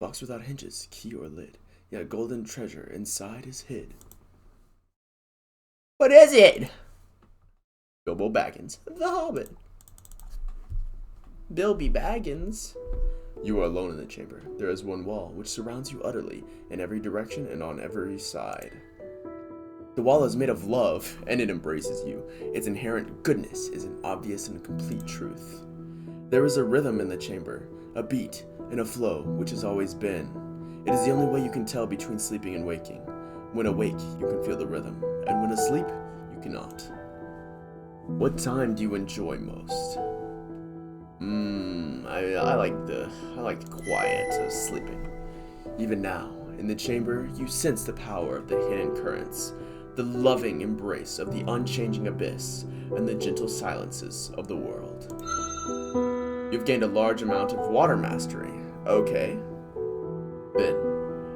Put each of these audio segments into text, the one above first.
Box without hinges, key or lid, yet a golden treasure inside is hid. What is it? Bilbo Baggins, the Hobbit. Bilby Baggins. You are alone in the chamber. There is one wall which surrounds you utterly, in every direction and on every side. The wall is made of love, and it embraces you. Its inherent goodness is an obvious and complete truth. There is a rhythm in the chamber, a beat, and a flow, which has always been. It is the only way you can tell between sleeping and waking. When awake, you can feel the rhythm, and when asleep, you cannot. What time do you enjoy most? I like the quiet of sleeping. Even now, in the chamber, you sense the power of the hidden currents, the loving embrace of the unchanging abyss, and the gentle silences of the world. You've gained a large amount of water mastery. Okay. Then,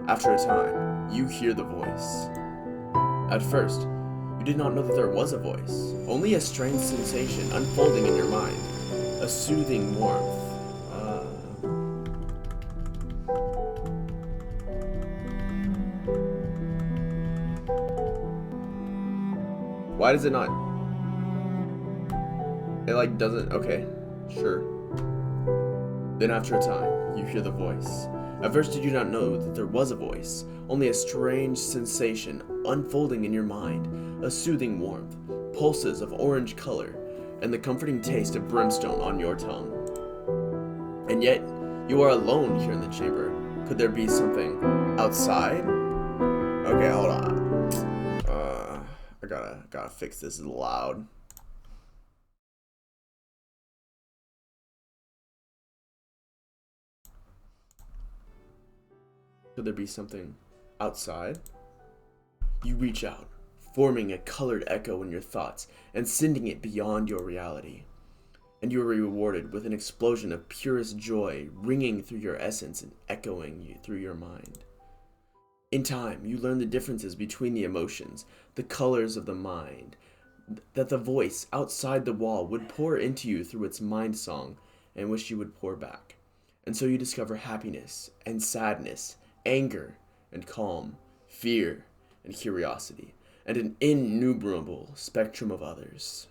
after a time, you hear the voice. At first, you did not know that there was a voice, only a strange sensation unfolding in your mind, a soothing warmth. Why does it not? It doesn't. Okay, sure. Then after a time, you hear the voice. At first you do not know that there was a voice, only a strange sensation unfolding in your mind, a soothing warmth, pulses of orange color, and the comforting taste of brimstone on your tongue. And yet, you are alone here in the chamber. Could there be something outside? Okay, hold on. I gotta fix this loud. Could there be something outside? You reach out, forming a colored echo in your thoughts and sending it beyond your reality. And you are rewarded with an explosion of purest joy ringing through your essence and echoing you through your mind. In time, you learn the differences between the emotions, the colors of the mind, that the voice outside the wall would pour into you through its mind song and wish you would pour back. And so you discover happiness and sadness, anger and calm, fear and curiosity, and an innumerable spectrum of others.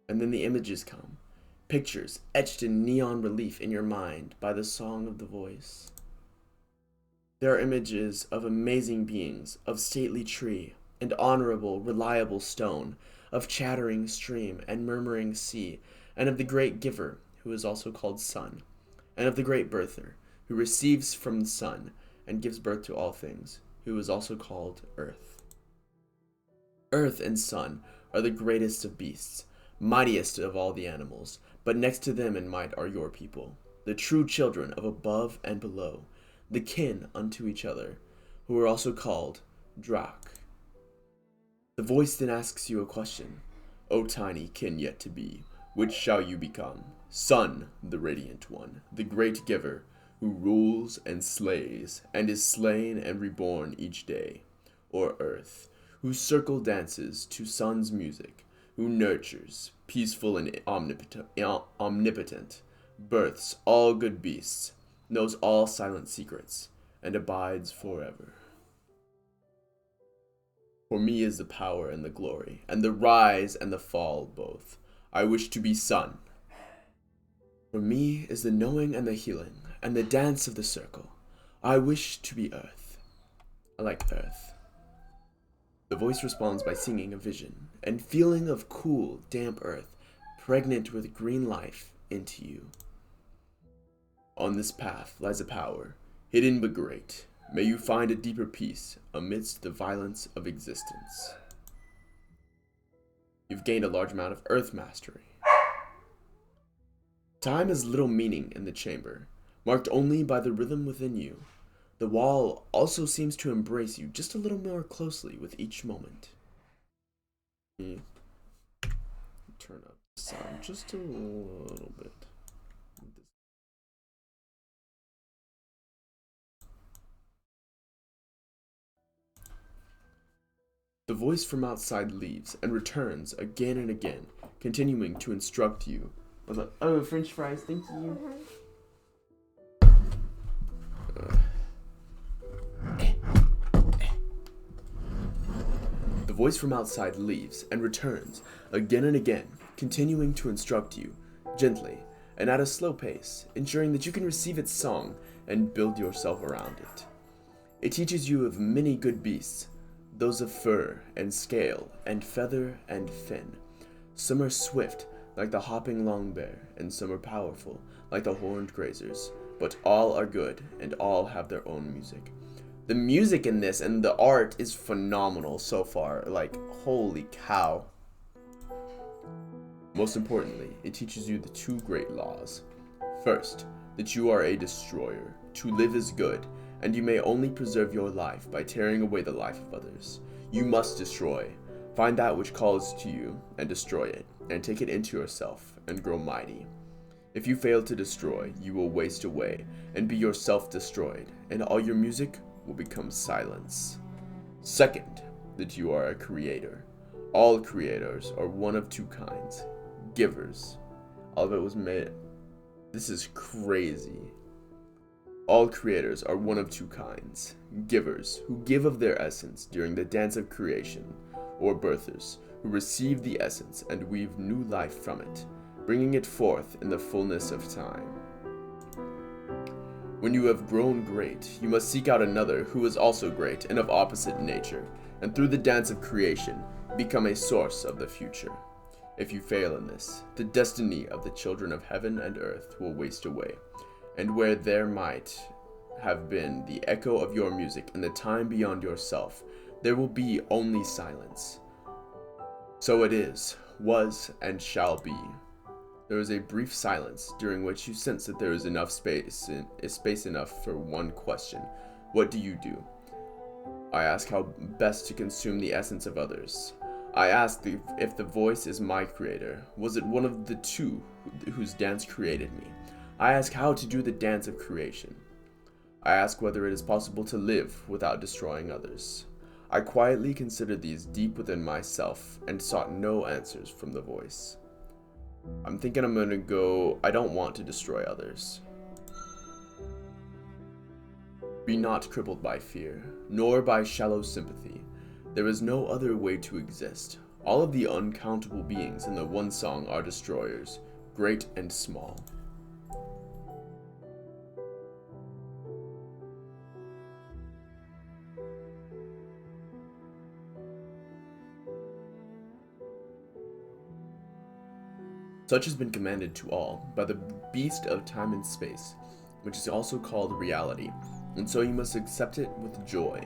And then the images come, pictures etched in neon relief in your mind by the song of the voice. There are images of amazing beings, of stately tree, and honorable, reliable stone, of chattering stream and murmuring sea, and of the great giver, who is also called sun, and of the great birther, who receives from the sun and gives birth to all things, who is also called earth. Earth and sun are the greatest of beasts, mightiest of all the animals, but next to them in might are your people, the true children of above and below, the kin unto each other, who are also called Drak. The voice then asks you a question. O tiny kin yet to be, which shall you become? Sun, the radiant one, the great giver, who rules and slays, and is slain and reborn each day. Or earth, whose circle dances to sun's music, who nurtures, peaceful and omnipotent, births all good beasts, knows all silent secrets, and abides forever. For me is the power and the glory, and the rise and the fall both. I wish to be sun. For me is the knowing and the healing, and the dance of the circle. I wish to be earth. I like earth. The voice responds by singing a vision, and feeling of cool, damp earth, pregnant with green life, into you. On this path lies a power, hidden but great. May you find a deeper peace amidst the violence of existence. You've gained a large amount of earth mastery. Time has little meaning in the chamber, marked only by the rhythm within you. The wall also seems to embrace you just a little more closely with each moment. Turn up the sound just a little bit. The voice from outside leaves and returns again and again, continuing to instruct you. Oh, French fries, thank you. voice from outside leaves and returns again and again, continuing to instruct you, gently and at a slow pace, ensuring that you can receive its song and build yourself around it. It teaches you of many good beasts, those of fur and scale and feather and fin. Some are swift, like the hopping long bear, and some are powerful, like the horned grazers, but all are good, and all have their own music. The music in this and the art is phenomenal so far, like, holy cow. Most importantly, it teaches you the two great laws. First, that you are a destroyer. To live is good, and you may only preserve your life by tearing away the life of others. You must destroy. Find that which calls to you, and destroy it, and take it into yourself, and grow mighty. If you fail to destroy, you will waste away, and be yourself destroyed, and all your music will become silence. Second, that you are a creator. All creators are one of two kinds. Givers. All of it was made. This is crazy. All creators are one of two kinds. Givers, who give of their essence during the dance of creation, or birthers, who receive the essence and weave new life from it, bringing it forth in the fullness of time. When you have grown great, you must seek out another who is also great and of opposite nature, and through the dance of creation, become a source of the future. If you fail in this, the destiny of the children of heaven and earth will waste away, and where there might have been the echo of your music in the time beyond yourself, there will be only silence. So it is, was, and shall be. There is a brief silence during which you sense that there is enough space enough for one question. What do you do? I ask how best to consume the essence of others. I ask if the voice is my creator. Was it one of the two whose dance created me? I ask how to do the dance of creation. I ask whether it is possible to live without destroying others. I quietly considered these deep within myself and sought no answers from the voice. I'm thinking I'm gonna go, I don't want to destroy others. Be not crippled by fear, nor by shallow sympathy. There is no other way to exist. All of the uncountable beings in the one song are destroyers, great and small. Such has been commanded to all by the beast of time and space, which is also called reality, and so you must accept it with joy.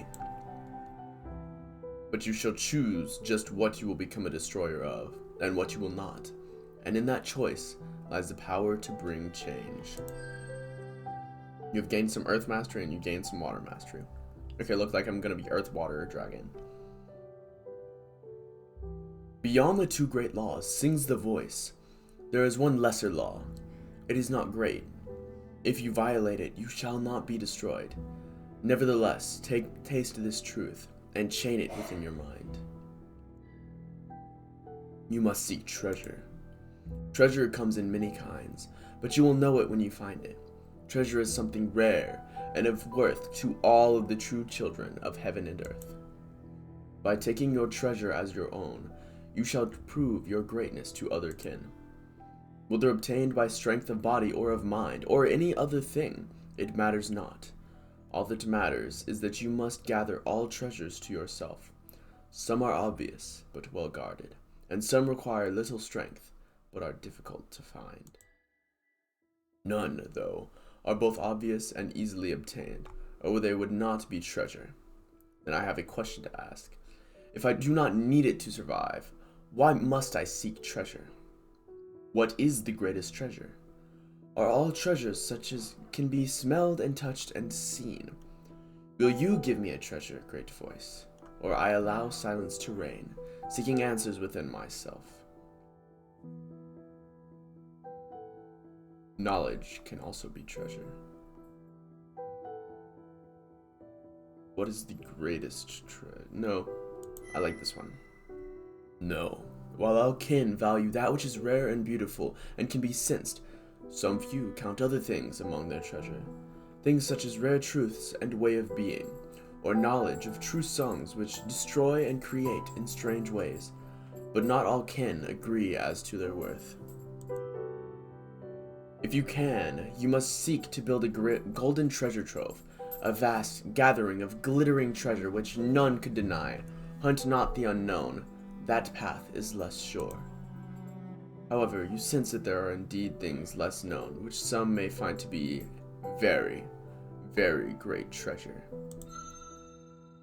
But you shall choose just what you will become a destroyer of, and what you will not, and in that choice lies the power to bring change. You've gained some earth mastery and you gained some water mastery. Okay, look like I'm gonna be earth, water, or dragon. Beyond the two great laws sings the voice. There is one lesser law. It is not great. If you violate it, you shall not be destroyed. Nevertheless, taste this truth and chain it within your mind. You must seek treasure. Treasure comes in many kinds, but you will know it when you find it. Treasure is something rare and of worth to all of the true children of heaven and earth. By taking your treasure as your own, you shall prove your greatness to other kin. Whether obtained by strength of body or of mind, or any other thing, it matters not. All that matters is that you must gather all treasures to yourself. Some are obvious, but well guarded, and some require little strength, but are difficult to find. None, though, are both obvious and easily obtained, or they would not be treasure. And I have a question to ask. If I do not need it to survive, why must I seek treasure? What is the greatest treasure? Are all treasures such as can be smelled and touched and seen? Will you give me a treasure, great voice, or I allow silence to reign, seeking answers within myself? Knowledge can also be treasure. What is the greatest treasure? No, I like this one. No. While all kin value that which is rare and beautiful and can be sensed, some few count other things among their treasure. Things such as rare truths and way of being, or knowledge of true songs which destroy and create in strange ways, but not all kin agree as to their worth. If you can, you must seek to build a golden treasure trove, a vast gathering of glittering treasure which none could deny. Hunt not the unknown, that path is less sure. However, you sense that there are indeed things less known, which some may find to be very, very great treasure.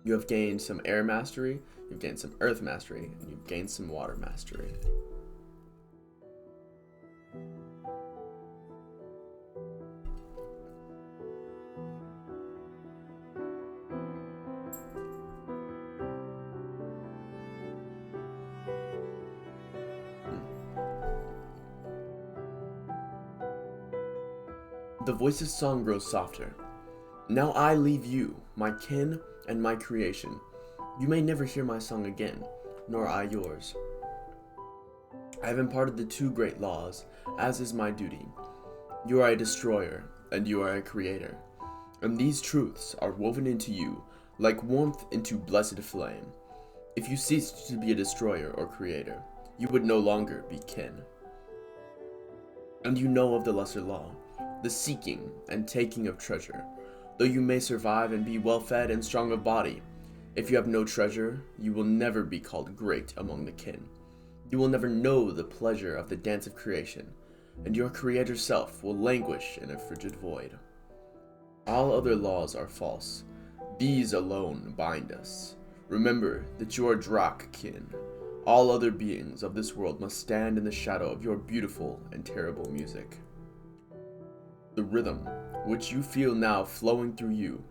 You have gained some air mastery, you've gained some earth mastery, and you've gained some water mastery. The voice's song grows softer. Now I leave you, my kin and my creation. You may never hear my song again, nor I yours. I have imparted the two great laws, as is my duty. You are a destroyer, and you are a creator. And these truths are woven into you, like warmth into blessed flame. If you ceased to be a destroyer or creator, you would no longer be kin. And you know of the lesser law, the seeking and taking of treasure. Though you may survive and be well-fed and strong of body, if you have no treasure, you will never be called great among the kin. You will never know the pleasure of the dance of creation, and your creator self will languish in a frigid void. All other laws are false. These alone bind us. Remember that you are Drak kin. All other beings of this world must stand in the shadow of your beautiful and terrible music. The rhythm, which you feel now flowing through you,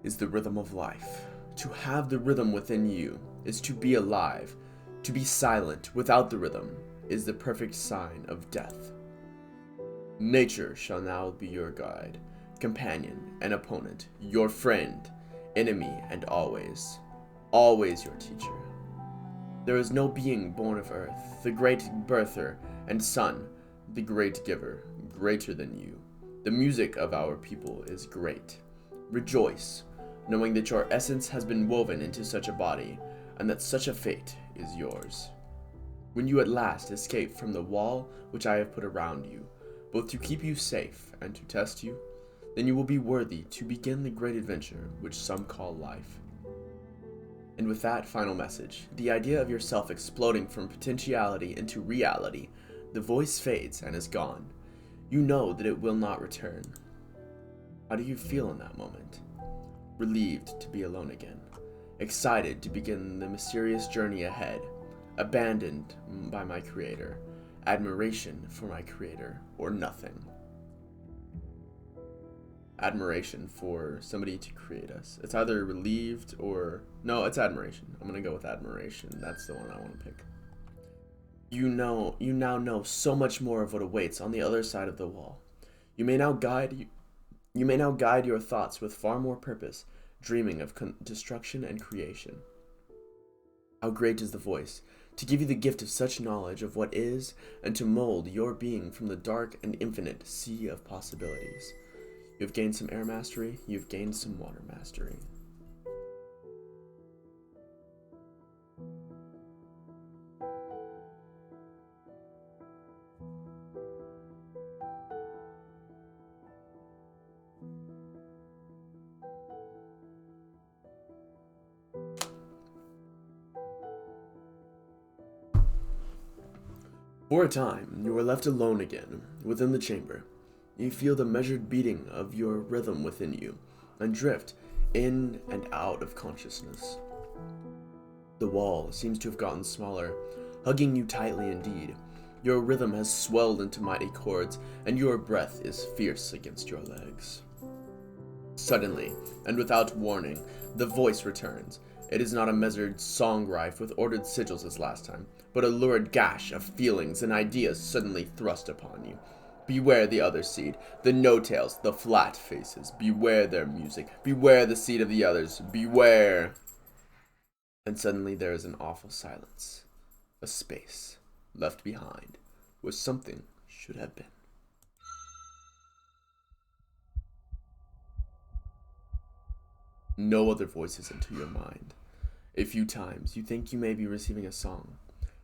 is the rhythm of life. To have the rhythm within you is to be alive. To be silent without the rhythm is the perfect sign of death. Nature shall now be your guide, companion and opponent, your friend, enemy, and always your teacher. There is no being born of earth, the great birther and sun, the great giver, greater than you. The music of our people is great. Rejoice, knowing that your essence has been woven into such a body, and that such a fate is yours. When you at last escape from the wall which I have put around you, both to keep you safe and to test you, then you will be worthy to begin the great adventure which some call life. And with that final message, the idea of yourself exploding from potentiality into reality, the voice fades and is gone. You know that it will not return. How do you feel in that moment? Relieved to be alone again, excited to begin the mysterious journey ahead, abandoned by my creator, admiration for my creator, or nothing. Admiration for somebody to create us. It's either relieved or... No, it's admiration. I'm gonna go with admiration. That's the one I want to pick. You now know so much more of what awaits on the other side of the wall. You may now guide your thoughts with far more purpose, dreaming of destruction and creation. How great is the voice, to give you the gift of such knowledge of what is, and to mold your being from the dark and infinite sea of possibilities. You have gained some air mastery, you have gained some water mastery. For a time, you are left alone again, within the chamber. You feel the measured beating of your rhythm within you, and drift in and out of consciousness. The wall seems to have gotten smaller, hugging you tightly indeed. Your rhythm has swelled into mighty chords, and your breath is fierce against your legs. Suddenly, and without warning, the voice returns. It is not a measured song rife with ordered sigils as last time, but a lurid gash of feelings and ideas suddenly thrust upon you. Beware the other seed, the no-tails, the flat faces. Beware their music. Beware the seed of the others. Beware. And suddenly there is an awful silence. A space left behind where something should have been. no other voices into your mind. A few times you think you may be receiving a song,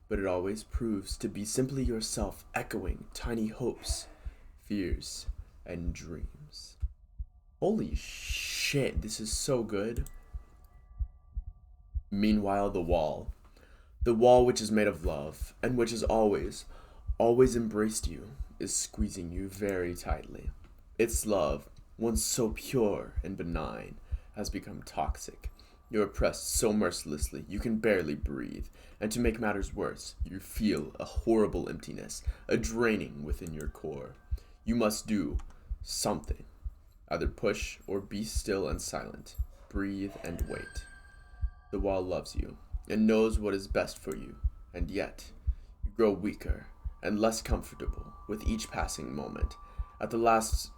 but it always proves to be simply yourself echoing tiny hopes, fears, and dreams. Holy shit, this is so good. Meanwhile, the wall which is made of love, and which has always embraced you, is squeezing you very tightly. Its love, once so pure and benign, has become toxic. You are pressed so mercilessly you can barely breathe, and to make matters worse, you feel a horrible emptiness, a draining within your core. You must do something. Either push or be still and silent. Breathe and wait. The wall loves you and knows what is best for you, and yet you grow weaker and less comfortable with each passing moment. At the last,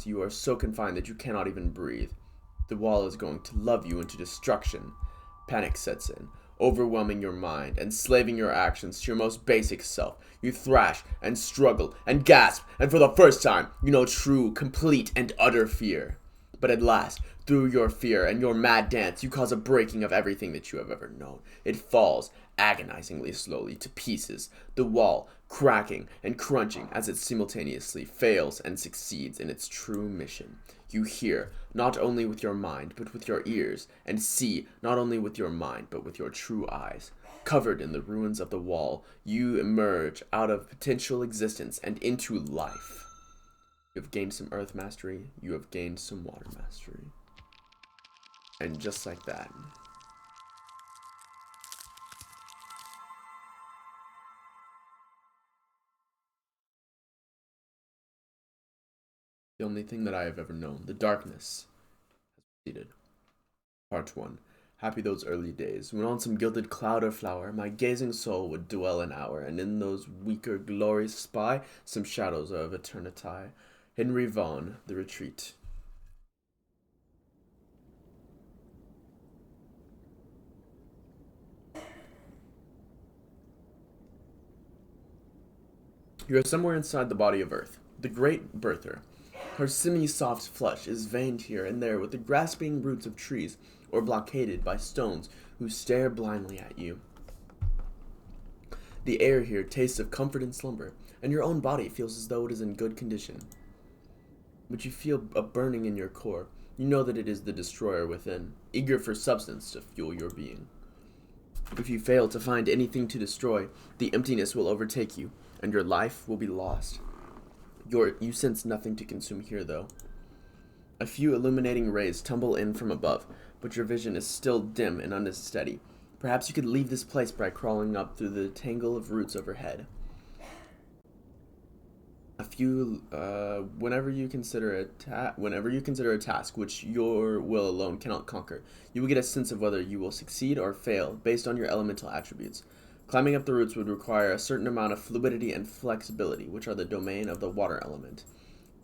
you are so confined that you cannot even breathe. The wall is going to love you into destruction. Panic sets in, overwhelming your mind and slaving your actions to your most basic self. You thrash and struggle and gasp, and for the first time, you know true, complete, and utter fear. But at last, through your fear and your mad dance, you cause a breaking of everything that you have ever known. It falls, agonizingly slowly, to pieces, the wall cracking and crunching as it simultaneously fails and succeeds in its true mission. You hear, not only with your mind, but with your ears, and see, not only with your mind, but with your true eyes. Covered in the ruins of the wall, you emerge out of potential existence and into life. You have gained some earth mastery, you have gained some water mastery. And just like that. The only thing that I have ever known, the darkness, has proceeded. Part 1. Happy those early days, when on some gilded cloud or flower, my gazing soul would dwell an hour, and in those weaker glories spy some shadows of eternity. Henry Vaughan, The Retreat. You are somewhere inside the body of Earth, the great birther. Her semi-soft flesh is veined here and there with the grasping roots of trees, or blockaded by stones who stare blindly at you. The air here tastes of comfort and slumber, and your own body feels as though it is in good condition. But you feel a burning in your core. You know that it is the destroyer within, eager for substance to fuel your being. If you fail to find anything to destroy, the emptiness will overtake you, and your life will be lost. You sense nothing to consume here, though. A few illuminating rays tumble in from above, but your vision is still dim and unsteady. Perhaps you could leave this place by crawling up through the tangle of roots overhead. Whenever you consider a task which your will alone cannot conquer, you will get a sense of whether you will succeed or fail based on your elemental attributes. Climbing up the roots would require a certain amount of fluidity and flexibility, which are the domain of the water element.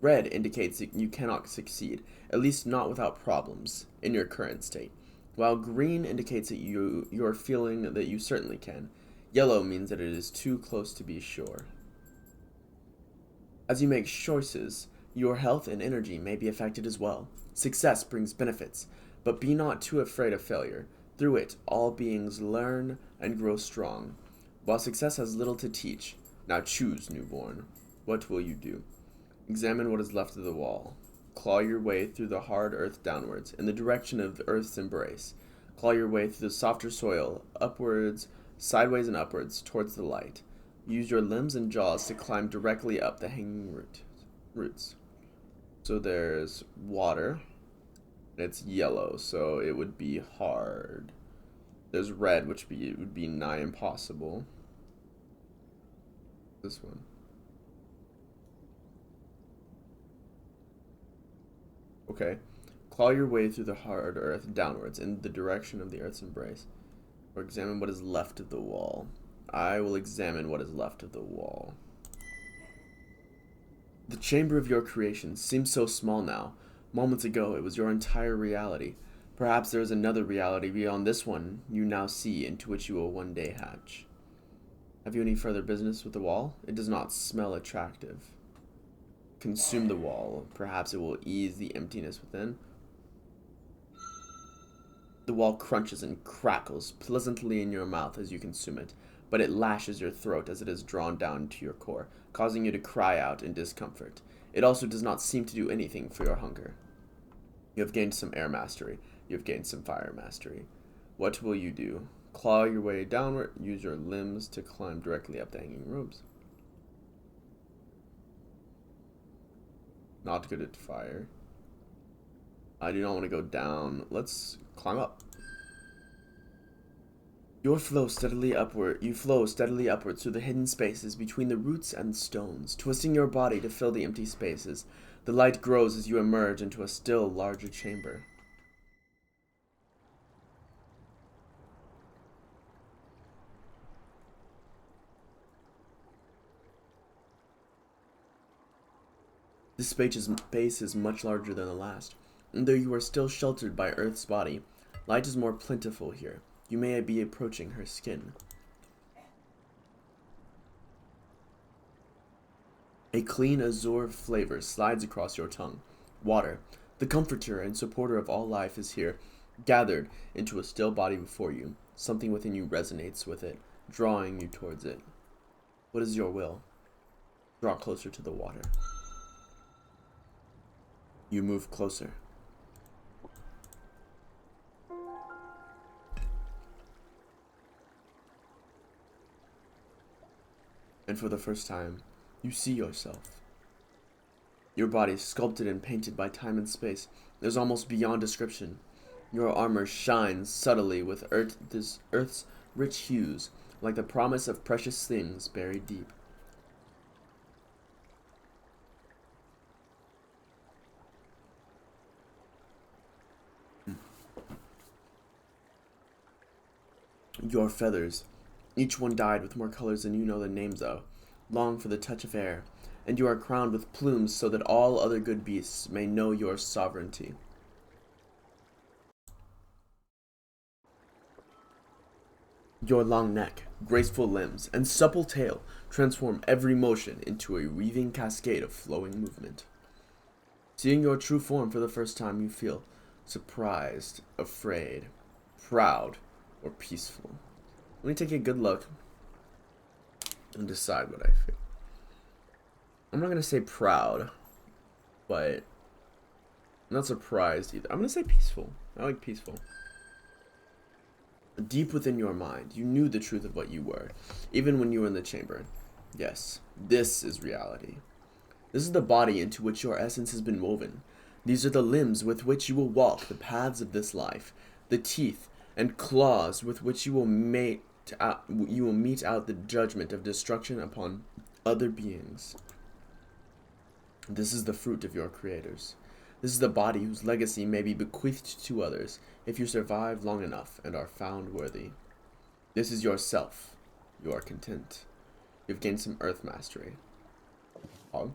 Red indicates that you cannot succeed, at least not without problems, in your current state, while green indicates that you're feeling that you certainly can. Yellow means that it is too close to be sure. As you make choices, your health and energy may be affected as well. Success brings benefits, but be not too afraid of failure. Through it, all beings learn and grow strong. While success has little to teach, now choose, newborn. What will you do? Examine what is left of the wall. Claw your way through the hard earth downwards, in the direction of the earth's embrace. Claw your way through the softer soil, upwards, sideways and upwards, towards the light. Use your limbs and jaws to climb directly up the hanging roots. So there's water. It's yellow, so it would be hard. There's red, which would be nigh impossible. This one. Okay. Claw your way through the hard earth downwards in the direction of the earth's embrace. Or examine what is left of the wall. I will examine what is left of the wall. The chamber of your creation seems so small now. Moments ago, it was your entire reality. Perhaps there is another reality beyond this one you now see, into which you will one day hatch. Have you any further business with the wall? It does not smell attractive. Consume the wall. Perhaps it will ease the emptiness within. The wall crunches and crackles pleasantly in your mouth as you consume it, but it lashes your throat as it is drawn down to your core, causing you to cry out in discomfort. It also does not seem to do anything for your hunger. You have gained some air mastery. You have gained some fire mastery. What will you do? Claw your way downward. Use your limbs to climb directly up the hanging ropes. Not good at fire. I do not want to go down. Let's climb up. You flow steadily upward through the hidden spaces between the roots and stones, twisting your body to fill the empty spaces. The light grows as you emerge into a still larger chamber. This space is much larger than the last, and though you are still sheltered by Earth's body, light is more plentiful here. You may be approaching her skin. A clean azure flavor slides across your tongue. Water, the comforter and supporter of all life, is here, gathered into a still body before you. Something within you resonates with it, drawing you towards it. What is your will? Draw closer to the water. You move closer. And for the first time, you see yourself. Your body, sculpted and painted by time and space, is almost beyond description. Your armor shines subtly with Earth's rich hues, like the promise of precious things buried deep. Your feathers, each one dyed with more colors than you know the names of, long for the touch of air, and you are crowned with plumes so that all other good beasts may know your sovereignty. Your long neck, graceful limbs, and supple tail transform every motion into a weaving cascade of flowing movement. Seeing your true form for the first time, you feel surprised, afraid, proud, or peaceful. Let me take a good look and decide what I feel. I'm not going to say proud, but I'm not surprised either. I'm going to say peaceful. I like peaceful. Deep within your mind, you knew the truth of what you were, even when you were in the chamber. Yes, this is reality. This is the body into which your essence has been woven. These are the limbs with which you will walk the paths of this life, the teeth and claws with which you will meet out the judgment of destruction upon other beings. This is the fruit of your creators. This is the body whose legacy may be bequeathed to others if you survive long enough and are found worthy. This is yourself. You are content. You've gained some earth mastery. Hog.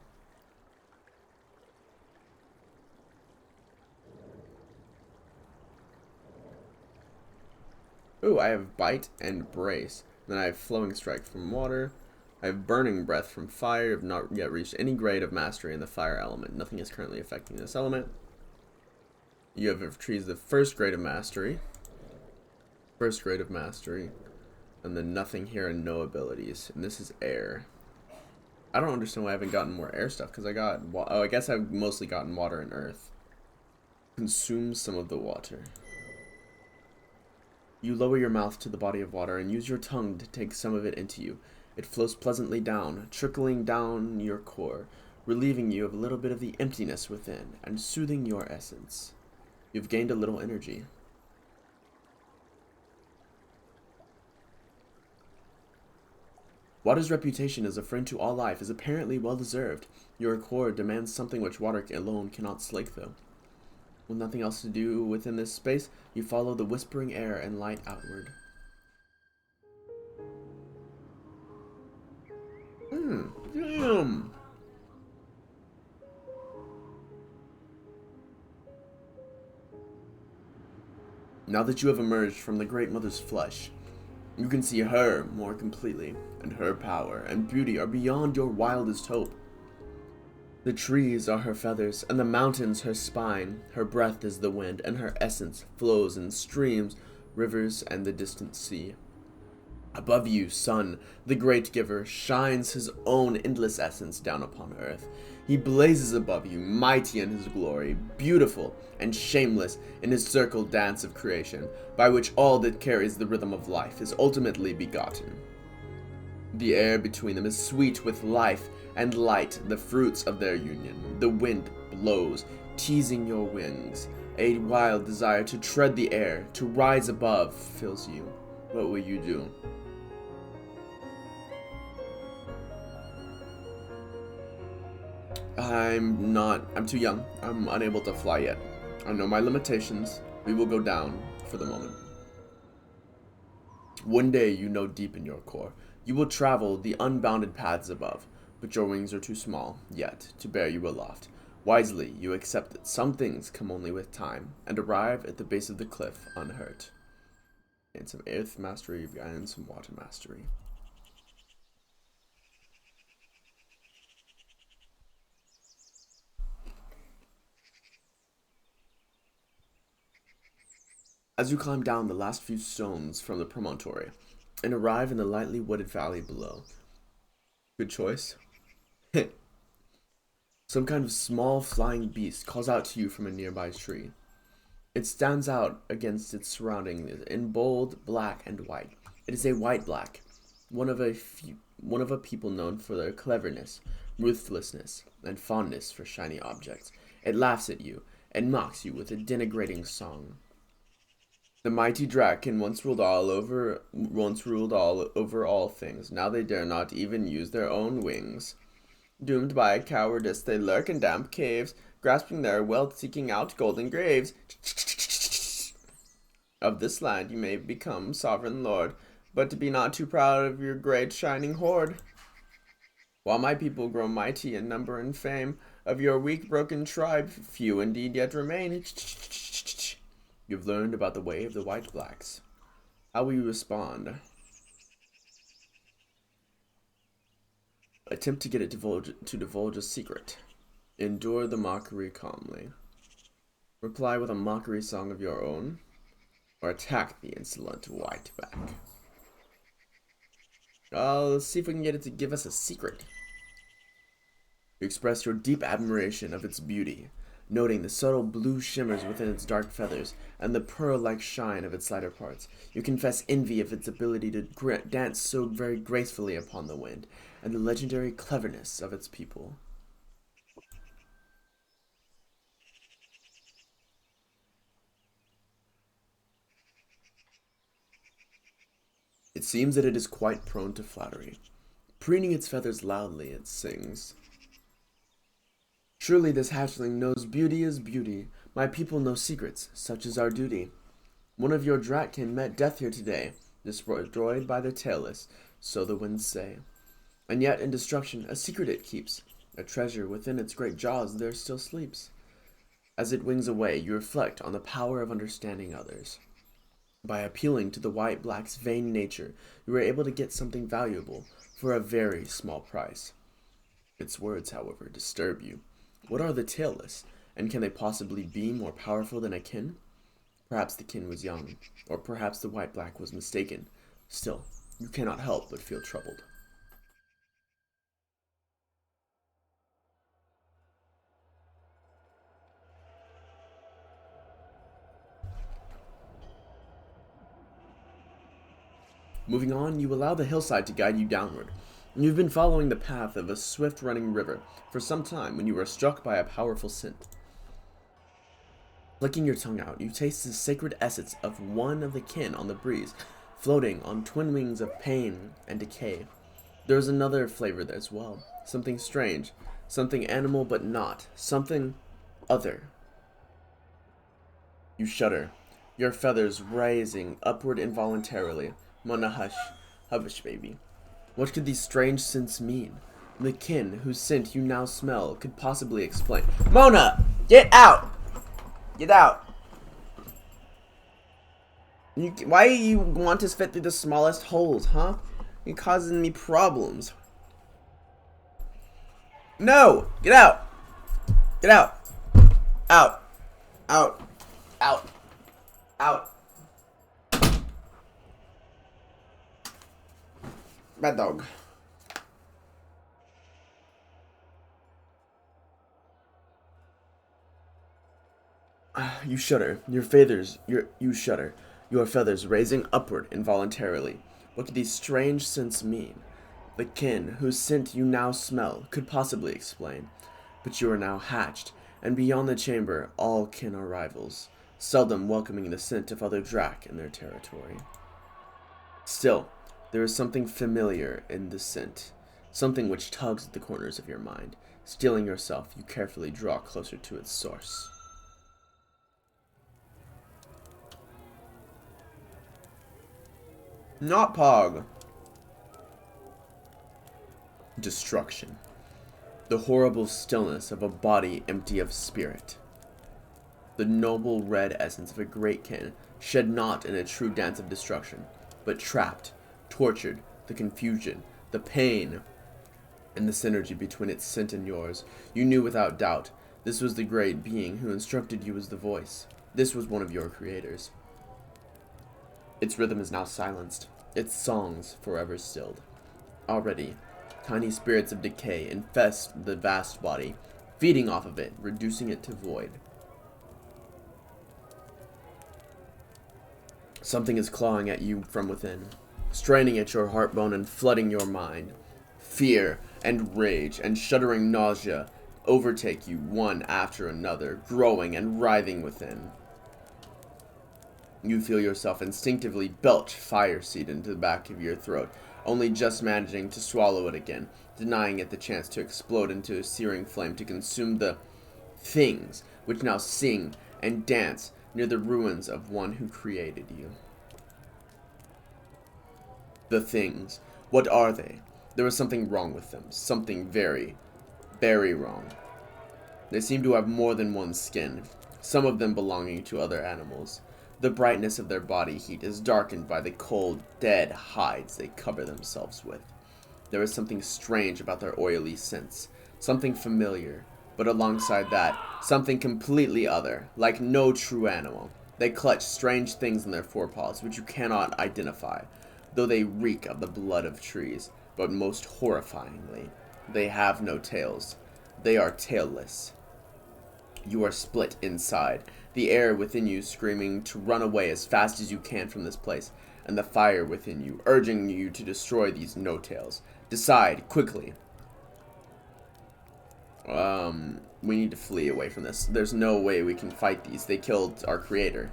Ooh, I have bite and brace. Then I have flowing strike from water. I have burning breath from fire. I have not yet reached any grade of mastery in the fire element. Nothing is currently affecting this element. You have achieved the first grade of mastery. First grade of mastery. And then nothing here and no abilities. And this is air. I don't understand why I haven't gotten more air stuff. Because I got... Oh, I guess I've mostly gotten water and earth. Consume some of the water. You lower your mouth to the body of water and use your tongue to take some of it into you. It flows pleasantly down, trickling down your core, relieving you of a little bit of the emptiness within, and soothing your essence. You've gained a little energy. Water's reputation as a friend to all life is apparently well-deserved. Your core demands something which water alone cannot slake, though. With nothing else to do within this space, you follow the whispering air and light outward. Damn. Now that you have emerged from the Great Mother's flesh, you can see her more completely, and her power and beauty are beyond your wildest hope. The trees are her feathers, and the mountains her spine. Her breath is the wind, and her essence flows in streams, rivers, and the distant sea. Above you, sun, the great giver, shines his own endless essence down upon earth. He blazes above you, mighty in his glory, beautiful and shameless in his circle dance of creation, by which all that carries the rhythm of life is ultimately begotten. The air between them is sweet with life and light, the fruits of their union. The wind blows, teasing your wings. A wild desire to tread the air, to rise above, fills you. What will you do? I'm too young. I'm unable to fly yet. I know my limitations. We will go down for the moment. One day, you know deep in your core, you will travel the unbounded paths above, but your wings are too small, yet, to bear you aloft. Wisely, you accept that some things come only with time, and arrive at the base of the cliff unhurt. And some earth mastery and some water mastery. As you climb down the last few stones from the promontory, and arrive in the lightly wooded valley below. Good choice. Some kind of small flying beast calls out to you from a nearby tree. It stands out against its surroundings in bold black and white. It is a white-black, one of a people known for their cleverness, ruthlessness, and fondness for shiny objects. It laughs at you and mocks you with a denigrating song. The mighty Draken once ruled over all things. Now they dare not even use their own wings. Doomed by cowardice, they lurk in damp caves, grasping their wealth, seeking out golden graves. Of this land you may become sovereign lord, but to be not too proud of your great shining hoard. While my people grow mighty in number and fame, of your weak broken tribe, few indeed yet remain. You've learned about the way of the white blacks. How will you respond? Attempt to get it to divulge a secret. Endure the mockery calmly. Reply with a mockery song of your own, or attack the insolent whiteback. Let's see if we can get it to give us a secret. You express your deep admiration of its beauty, noting the subtle blue shimmers within its dark feathers and the pearl-like shine of its lighter parts. You confess envy of its ability to dance so very gracefully upon the wind, and the legendary cleverness of its people. It seems that it is quite prone to flattery. Preening its feathers loudly, it sings. Surely this hatchling knows beauty is beauty. My people know secrets, such is our duty. One of your Dratkin met death here today, destroyed by their tailless, so the winds say. And yet in destruction a secret it keeps, a treasure within its great jaws there still sleeps. As it wings away, you reflect on the power of understanding others. By appealing to the white-black's vain nature, you are able to get something valuable for a very small price. Its words, however, disturb you. What are the tailless, and can they possibly be more powerful than a kin? Perhaps the kin was young, or perhaps the white-black was mistaken. Still, you cannot help but feel troubled. Moving on, you allow the hillside to guide you downward. You've been following the path of a swift-running river for some time when you were struck by a powerful scent. Flicking your tongue out, you taste the sacred essence of one of the kin on the breeze, floating on twin wings of pain and decay. There is another flavor there as well, something strange, something animal but not, something other. You shudder, your feathers rising upward involuntarily. Mona, hush, hush, baby. What could these strange scents mean? The kin whose scent you now smell could possibly explain. Mona! Get out! Get out! Why you want us fit through the smallest holes, huh? You're causing me problems. No! Get out! Get out! Out! Out! Out! Out! Bad dog. You shudder. You shudder. Your feathers raising upward involuntarily. What could these strange scents mean? The kin whose scent you now smell could possibly explain. But you are now hatched, and beyond the chamber all kin are rivals, seldom welcoming the scent of other drac in their territory. Still, there is something familiar in the scent, something which tugs at the corners of your mind. Steeling yourself, you carefully draw closer to its source. Not Pog. Destruction. The horrible stillness of a body empty of spirit. The noble red essence of a great kin shed not in a true dance of destruction, but trapped, tortured, the confusion, the pain, and the synergy between its scent and yours. You knew without doubt this was the great being who instructed you as the voice. This was one of your creators. Its rhythm is now silenced, its songs forever stilled. Already, tiny spirits of decay infest the vast body, feeding off of it, reducing it to void. Something is clawing at you from within, straining at your heartbone and flooding your mind. Fear and rage and shuddering nausea overtake you one after another, growing and writhing within. You feel yourself instinctively belch fire seed into the back of your throat, only just managing to swallow it again, denying it the chance to explode into a searing flame to consume the things which now sing and dance near the ruins of one who created you. The things. What are they? There was something wrong with them. Something very, very wrong. They seem to have more than one skin, some of them belonging to other animals. The brightness of their body heat is darkened by the cold, dead hides they cover themselves with. There is something strange about their oily scents, something familiar, but alongside that, something completely other, like no true animal. They clutch strange things in their forepaws, which you cannot identify, though they reek of the blood of trees, but most horrifyingly, they have no tails. They are tailless. You are split inside, the air within you screaming to run away as fast as you can from this place, and the fire within you urging you to destroy these no-tails. Decide, quickly. We need to flee away from this. There's no way we can fight these. They killed our creator.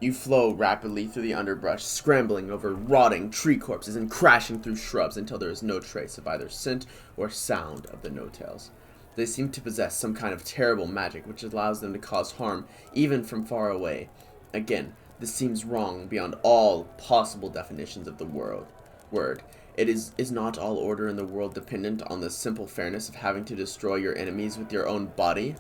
You flow rapidly through the underbrush, scrambling over rotting tree corpses and crashing through shrubs until there is no trace of either scent or sound of the no-tails. They seem to possess some kind of terrible magic which allows them to cause harm even from far away. Again, this seems wrong beyond all possible definitions of the word. Is not all order in the world dependent on the simple fairness of having to destroy your enemies with your own body?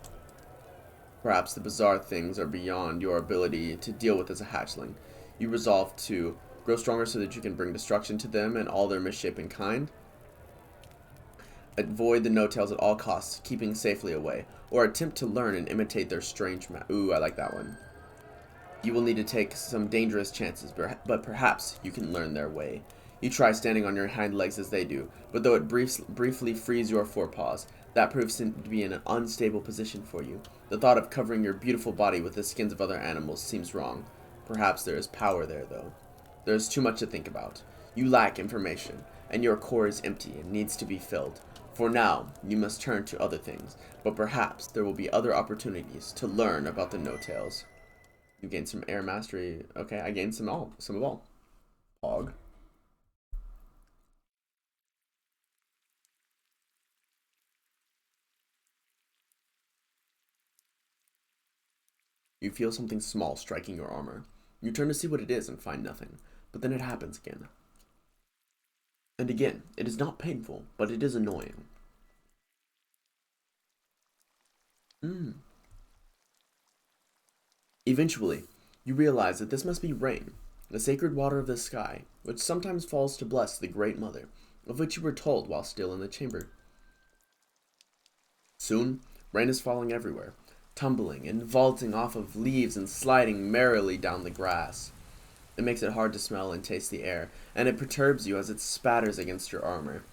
Perhaps the bizarre things are beyond your ability to deal with as a hatchling. You resolve to grow stronger so that you can bring destruction to them and all their misshapen kind. Avoid the no-tails at all costs, keeping safely away, or attempt to learn and imitate their strange Ooh, I like that one. You will need to take some dangerous chances, but perhaps you can learn their way. You try standing on your hind legs as they do, but though it briefly frees your forepaws, that proves to be in an unstable position for you. The thought of covering your beautiful body with the skins of other animals seems wrong. Perhaps there is power there, though. There is too much to think about. You lack information, and your core is empty and needs to be filled. For now, you must turn to other things, but perhaps there will be other opportunities to learn about the no-tails. You gain some air mastery. Okay, I gained some of all. Pog. You feel something small striking your armor. You turn to see what it is and find nothing, but then it happens again. And again, it is not painful, but it is annoying. Eventually, you realize that this must be rain, the sacred water of the sky, which sometimes falls to bless the Great Mother, of which you were told while still in the chamber. Soon, rain is falling everywhere, tumbling and vaulting off of leaves and sliding merrily down the grass. It makes it hard to smell and taste the air, and it perturbs you as it spatters against your armor.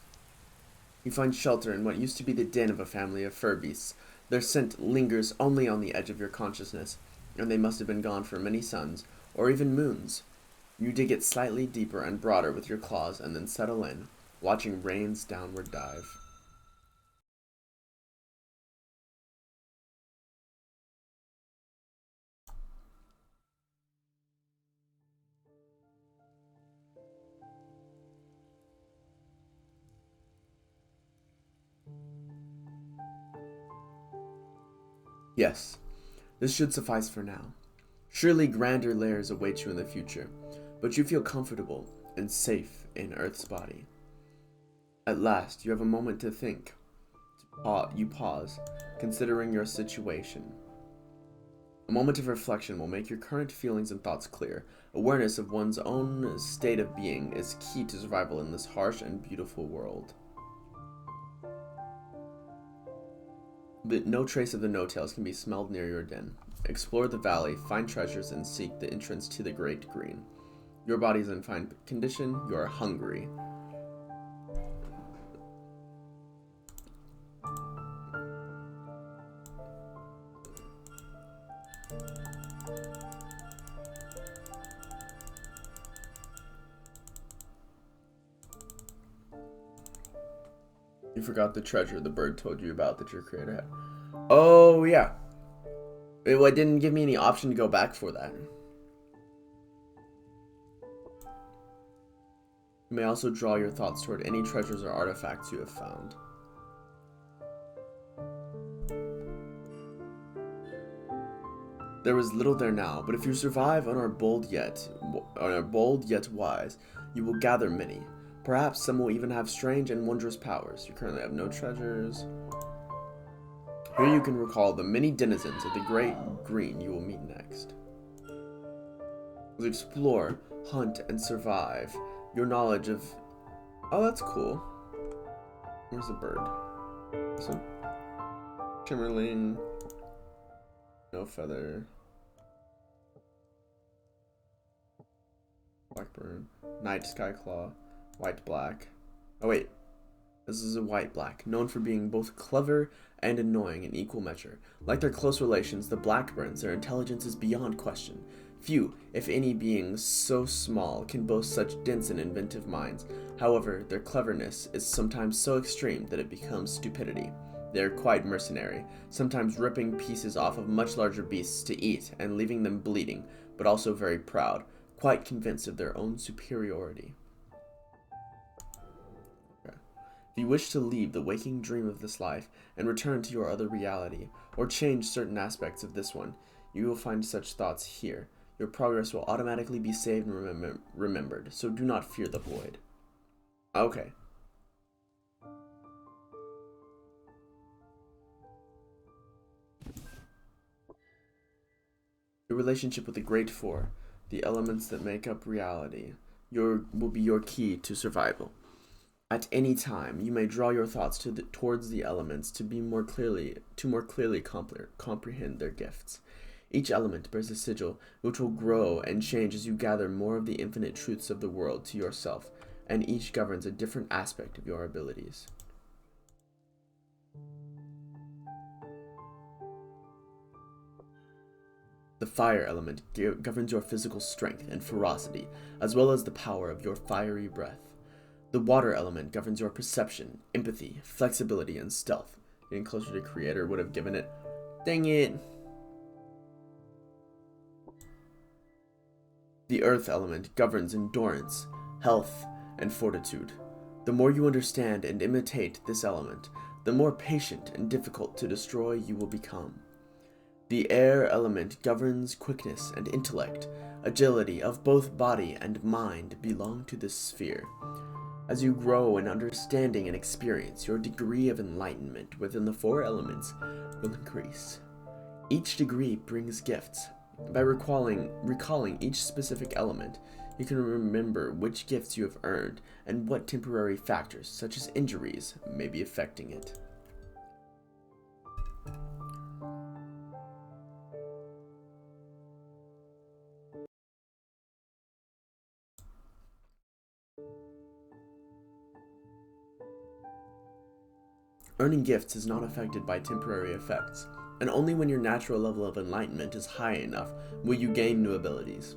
You find shelter in what used to be the den of a family of fur beasts. Their scent lingers only on the edge of your consciousness, and they must have been gone for many suns, or even moons. You dig it slightly deeper and broader with your claws and then settle in, watching rain's downward dive. Yes, this should suffice for now. Surely grander layers await you in the future, but you feel comfortable and safe in Earth's body. At last, you have a moment to think. You pause, considering your situation. A moment of reflection will make your current feelings and thoughts clear. Awareness of one's own state of being is key to survival in this harsh and beautiful world. But no trace of the no-tails can be smelled near your den. Explore the valley, find treasures, and seek the entrance to the Great Green. Your body is in fine condition, you are hungry. You forgot the treasure the bird told you about that your creator had. Oh, yeah. It didn't give me any option to go back for that. You may also draw your thoughts toward any treasures or artifacts you have found. There is little there now, but if you survive and are bold yet wise, you will gather many. Perhaps some will even have strange and wondrous powers. You currently have no treasures. Here you can recall the many denizens of the Great Green you will meet next. As you explore, hunt, and survive, your knowledge of... Oh, that's cool. Where's the bird? So, Chimmerling. No feather. Blackbird. Night Skyclaw. White black. Oh wait. This is a white black, known for being both clever and annoying in equal measure. Like their close relations, the blackbirds, their intelligence is beyond question. Few, if any beings so small can boast such dense and inventive minds. However, their cleverness is sometimes so extreme that it becomes stupidity. They are quite mercenary, sometimes ripping pieces off of much larger beasts to eat and leaving them bleeding, but also very proud, quite convinced of their own superiority. If you wish to leave the waking dream of this life and return to your other reality, or change certain aspects of this one, you will find such thoughts here. Your progress will automatically be saved and remembered, so do not fear the void. Okay. Your relationship with the Great Four, the elements that make up reality, will be your key to survival. At any time, you may draw your thoughts towards the elements to more clearly comprehend their gifts. Each element bears a sigil which will grow and change as you gather more of the infinite truths of the world to yourself, and each governs a different aspect of your abilities. The fire element governs your physical strength and ferocity, as well as the power of your fiery breath. The water element governs your perception, empathy, flexibility, and stealth. Getting closer to Creator would have given it. Dang it! The earth element governs endurance, health, and fortitude. The more you understand and imitate this element, the more patient and difficult to destroy you will become. The air element governs quickness and intellect. Agility of both body and mind belong to this sphere. As you grow in understanding and experience, your degree of enlightenment within the four elements will increase. Each degree brings gifts. By recalling each specific element, you can remember which gifts you have earned and what temporary factors, such as injuries, may be affecting it. Earning gifts is not affected by temporary effects, and only when your natural level of enlightenment is high enough will you gain new abilities.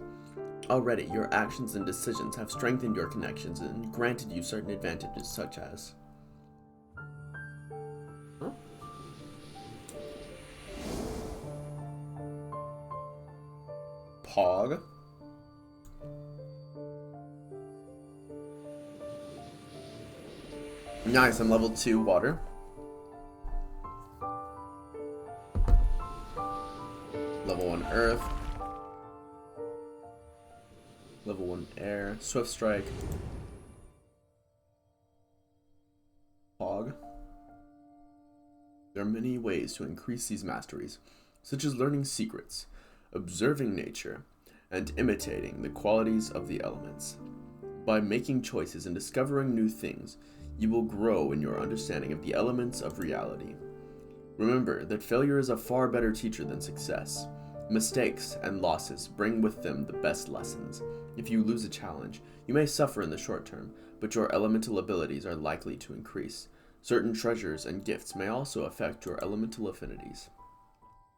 Already, your actions and decisions have strengthened your connections and granted you certain advantages such as... Huh? Pog. Nice, I'm level 2 water. Level 1 earth. Level 1 air. Swift strike. Pog. There are many ways to increase these masteries, such as learning secrets, observing nature, and imitating the qualities of the elements. By making choices and discovering new things, you will grow in your understanding of the elements of reality. Remember that failure is a far better teacher than success. Mistakes and losses bring with them the best lessons. If you lose a challenge, you may suffer in the short term, but your elemental abilities are likely to increase. Certain treasures and gifts may also affect your elemental affinities.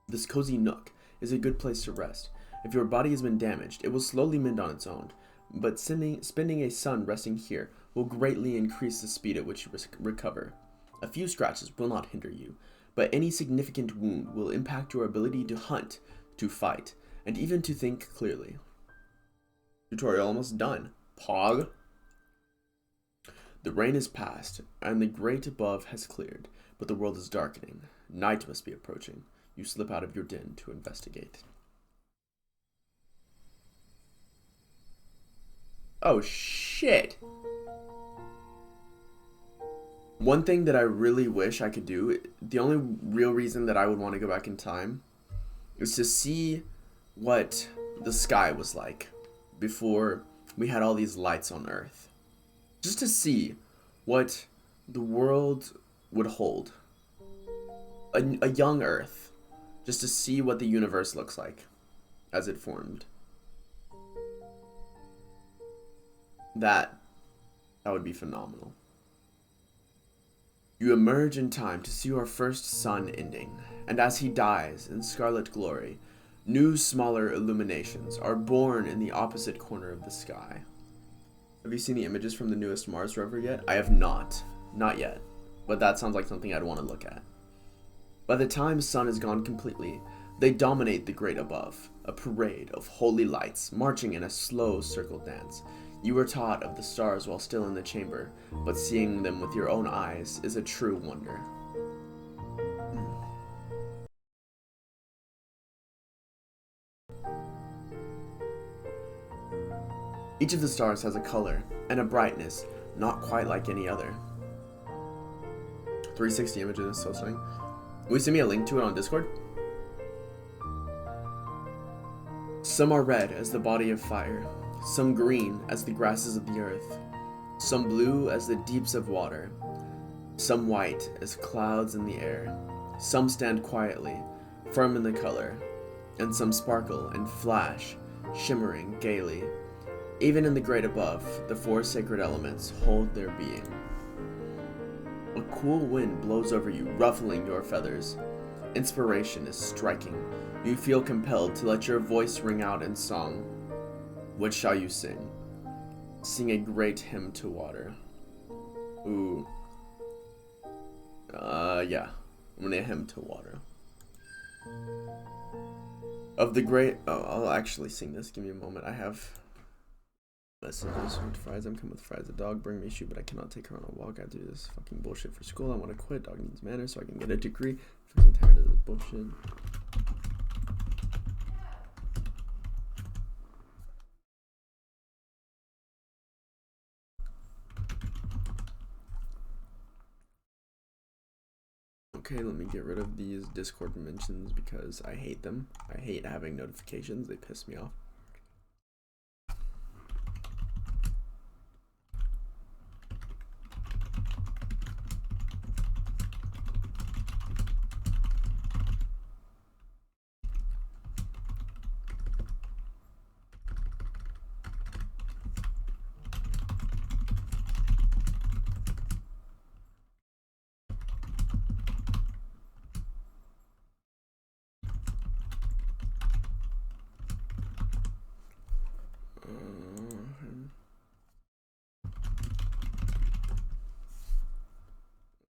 This cozy nook is a good place to rest. If your body has been damaged, it will slowly mend on its own, but spending a sun resting here will greatly increase the speed at which you recover. A few scratches will not hinder you, but any significant wound will impact your ability to hunt, to fight, and even to think clearly. Tutorial almost done. Pog. The rain is past, and the grate above has cleared, but the world is darkening. Night must be approaching. You slip out of your den to investigate. Oh shit! One thing that I really wish I could do, the only real reason that I would want to go back in time, is to see what the sky was like before we had all these lights on Earth. Just to see what the world would hold. A young Earth. Just to see what the universe looks like as it formed. That would be phenomenal. You emerge in time to see your first sun ending, and as he dies in scarlet glory, new smaller illuminations are born in the opposite corner of the sky. Have you seen the images from the newest Mars rover yet? I have not. Not yet. But that sounds like something I'd want to look at. By the time sun is gone completely, they dominate the great above, a parade of holy lights marching in a slow circle dance. You were taught of the stars while still in the chamber, but seeing them with your own eyes is a true wonder. Each of the stars has a color and a brightness not quite like any other. 360 images, so stunning. Will you send me a link to it on Discord? Some are red as the body of fire, some green as the grasses of the earth, some blue as the deeps of water, some white as clouds in the air. Some stand quietly, firm in the color, and some sparkle and flash, shimmering gaily. Even in the great above, the four sacred elements hold their being. A cool wind blows over you, ruffling your feathers. Inspiration is striking. You feel compelled to let your voice ring out in song. What shall you sing? Sing a great hymn to water. Ooh. Yeah. I'm gonna hymn to water. Of the great... Oh, I'll actually sing this. Give me a moment. I have... messages with Fries. I'm coming with Fries. The dog bring me a shoe, but I cannot take her on a walk. I have to do this fucking bullshit for school. I want to quit. Dog needs manners so I can get a degree. I'm freaking tired of this bullshit. Okay, let me get rid of these Discord mentions because I hate them. I hate having notifications. They piss me off.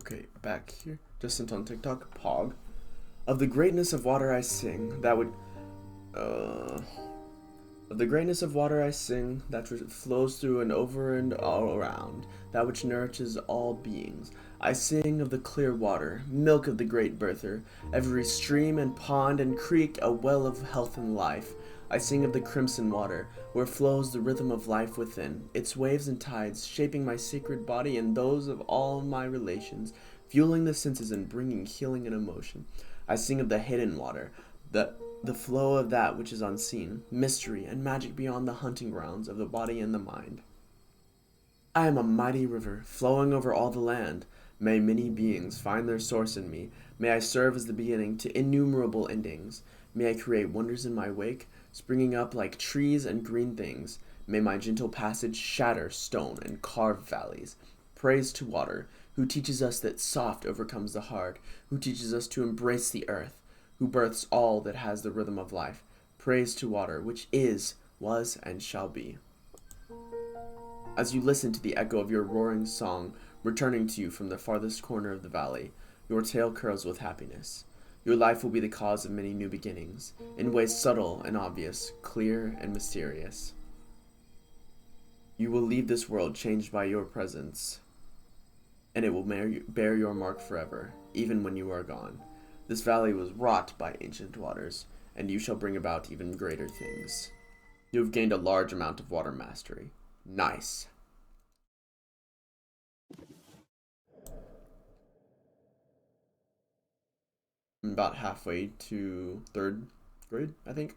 Okay, back here. Just sent on TikTok. Pog. Of the greatness of water I sing, that would. Of the greatness of water I sing, that flows through and over and all around, that which nourishes all beings. I sing of the clear water, milk of the great birther, every stream and pond and creek a well of health and life. I sing of the crimson water, where flows the rhythm of life within, its waves and tides shaping my sacred body and those of all my relations, fueling the senses and bringing healing and emotion. I sing of the hidden water, the flow of that which is unseen, mystery and magic beyond the hunting grounds of the body and the mind. I am a mighty river, flowing over all the land. May many beings find their source in me. May I serve as the beginning to innumerable endings. May I create wonders in my wake, springing up like trees and green things. May my gentle passage shatter stone and carve valleys. Praise to water, who teaches us that soft overcomes the hard, who teaches us to embrace the earth, who births all that has the rhythm of life. Praise to water, which is, was, and shall be. As you listen to the echo of your roaring song returning to you from the farthest corner of the valley, your tail curls with happiness. Your life will be the cause of many new beginnings, in ways subtle and obvious, clear and mysterious. You will leave this world changed by your presence, and it will bear your mark forever, even when you are gone. This valley was wrought by ancient waters, and you shall bring about even greater things. You have gained a large amount of water mastery. Nice. I'm about halfway to 3rd grade, I think.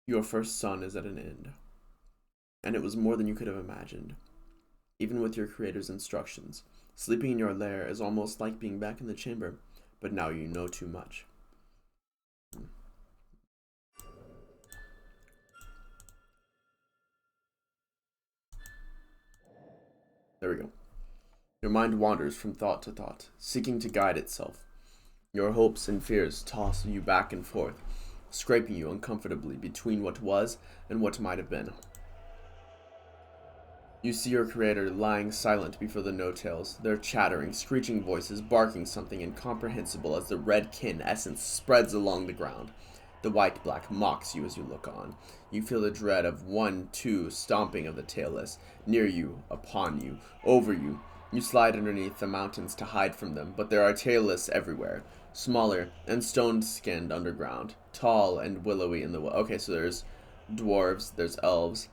Your first son is at an end, and it was more than you could have imagined. Even with your creator's instructions, sleeping in your lair is almost like being back in the chamber, but now you know too much. There we go. Your mind wanders from thought to thought, seeking to guide itself. Your hopes and fears toss you back and forth, scraping you uncomfortably between what was and what might have been. You see your creator lying silent before the no-tails, their chattering, screeching voices barking something incomprehensible as the red kin essence spreads along the ground. The white-black mocks you as you look on. You feel the dread of 1-2 stomping of the tailless, near you, upon you, over you. You slide underneath the mountains to hide from them, but there are tailless everywhere, smaller and stone-skinned underground, tall and willowy in the okay, so there's dwarves, there's elves,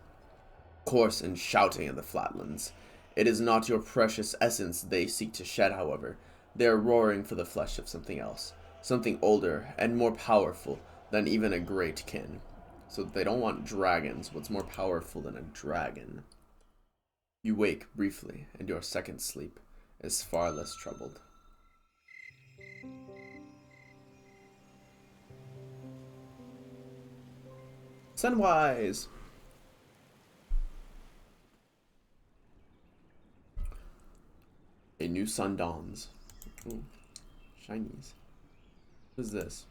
coarse and shouting in the flatlands. It is not your precious essence they seek to shed, however. They are roaring for the flesh of something else, something older and more powerful than even a great kin. So they don't want dragons. What's more powerful than a dragon? You wake briefly, and your second sleep is far less troubled. Sunwise! A new sun dawns. Ooh, shinies. What is this?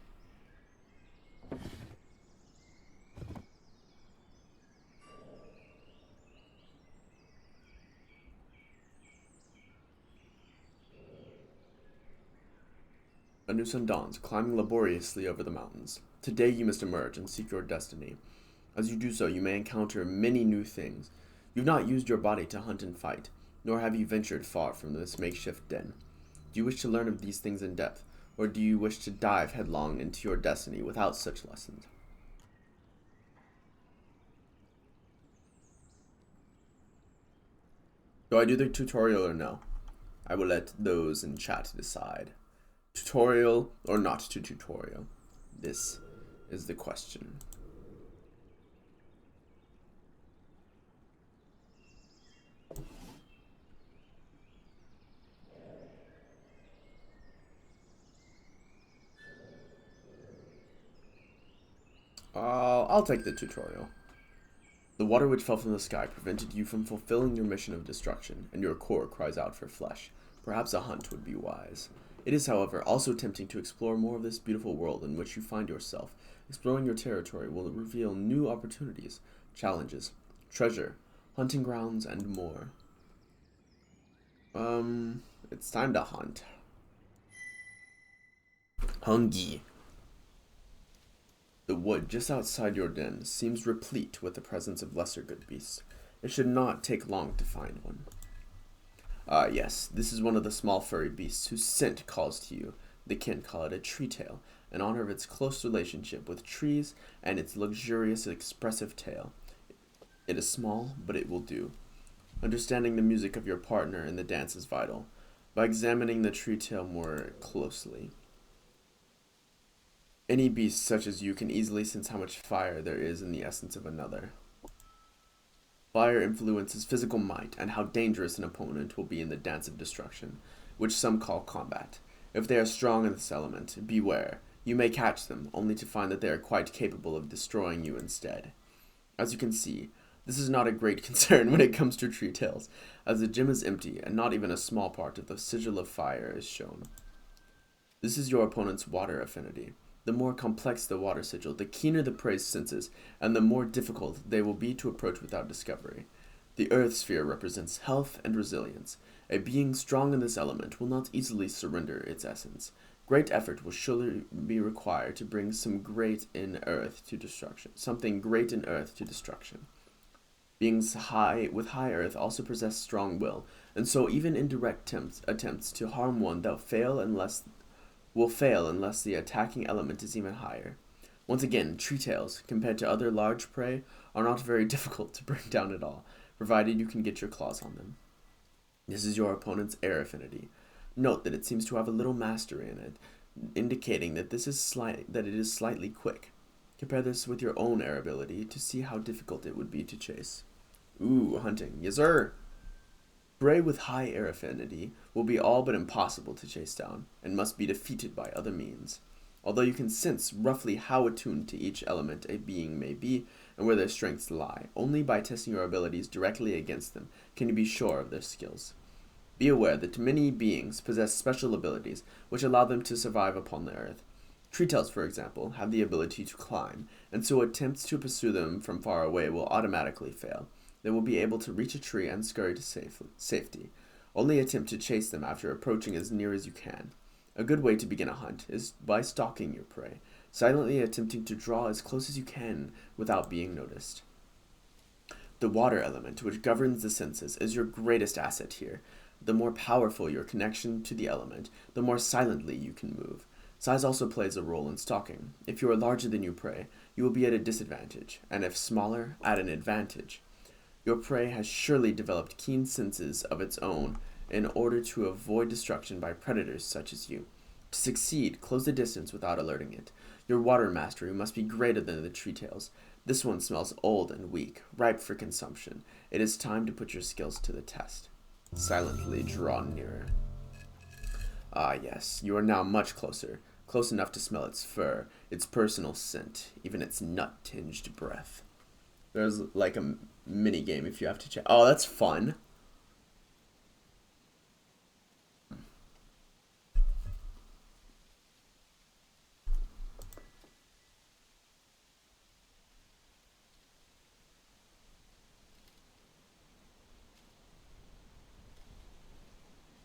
A new sun dawns, climbing laboriously over the mountains. Today you must emerge and seek your destiny. As you do so, you may encounter many new things. You've not used your body to hunt and fight, nor have you ventured far from this makeshift den. Do you wish to learn of these things in depth, or do you wish to dive headlong into your destiny without such lessons? Do I do the tutorial or no? I will let those in chat decide. Tutorial or not to tutorial? This is the question. I'll take the tutorial. The water which fell from the sky prevented you from fulfilling your mission of destruction, and your core cries out for flesh. Perhaps a hunt would be wise. It is, however, also tempting to explore more of this beautiful world in which you find yourself. Exploring your territory will reveal new opportunities, challenges, treasure, hunting grounds, and more. It's time to hunt. Hungry. The wood just outside your den seems replete with the presence of lesser good beasts. It should not take long to find one. Yes, this is one of the small furry beasts whose scent calls to you. The kin call it a tree tail, in honor of its close relationship with trees and its luxurious, expressive tail. It is small, but it will do. Understanding the music of your partner in the dance is vital. By examining the tree tail more closely, any beast such as you can easily sense how much fire there is in the essence of another. Fire influences physical might and how dangerous an opponent will be in the dance of destruction, which some call combat. If they are strong in this element, beware. You may catch them, only to find that they are quite capable of destroying you instead. As you can see, this is not a great concern when it comes to tree tails, as the gem is empty and not even a small part of the sigil of fire is shown. This is your opponent's water affinity. The more complex the water sigil, the keener the prey's senses, and the more difficult they will be to approach without discovery. The earth sphere represents health and resilience. A being strong in this element will not easily surrender its essence. Great effort will surely be required to bring something great in earth to destruction. Beings with high earth also possess strong will, and so even indirect attempts to harm one will fail unless the attacking element is even higher. Once again, tree tails, compared to other large prey, are not very difficult to bring down at all, provided you can get your claws on them. This is your opponent's air affinity. Note that it seems to have a little mastery in it, indicating that it is slightly quick. Compare this with your own air ability to see how difficult it would be to chase. Ooh, hunting. Yes, sir! Prey with high air affinity will be all but impossible to chase down, and must be defeated by other means. Although you can sense roughly how attuned to each element a being may be, and where their strengths lie, only by testing your abilities directly against them can you be sure of their skills. Be aware that many beings possess special abilities which allow them to survive upon the earth. Tree tails, for example, have the ability to climb, and so attempts to pursue them from far away will automatically fail. They will be able to reach a tree and scurry to safety. Only attempt to chase them after approaching as near as you can. A good way to begin a hunt is by stalking your prey, silently attempting to draw as close as you can without being noticed. The water element, which governs the senses, is your greatest asset here. The more powerful your connection to the element, the more silently you can move. Size also plays a role in stalking. If you are larger than your prey, you will be at a disadvantage, and if smaller, at an advantage. Your prey has surely developed keen senses of its own in order to avoid destruction by predators such as you. To succeed, close the distance without alerting it. Your water mastery must be greater than the tree tails. This one smells old and weak, ripe for consumption. It is time to put your skills to the test. Silently draw nearer. Ah, yes, you are now much closer. Close enough to smell its fur, its personal scent, even its nut-tinged breath. There's like a mini game if you have to check. Oh, that's fun.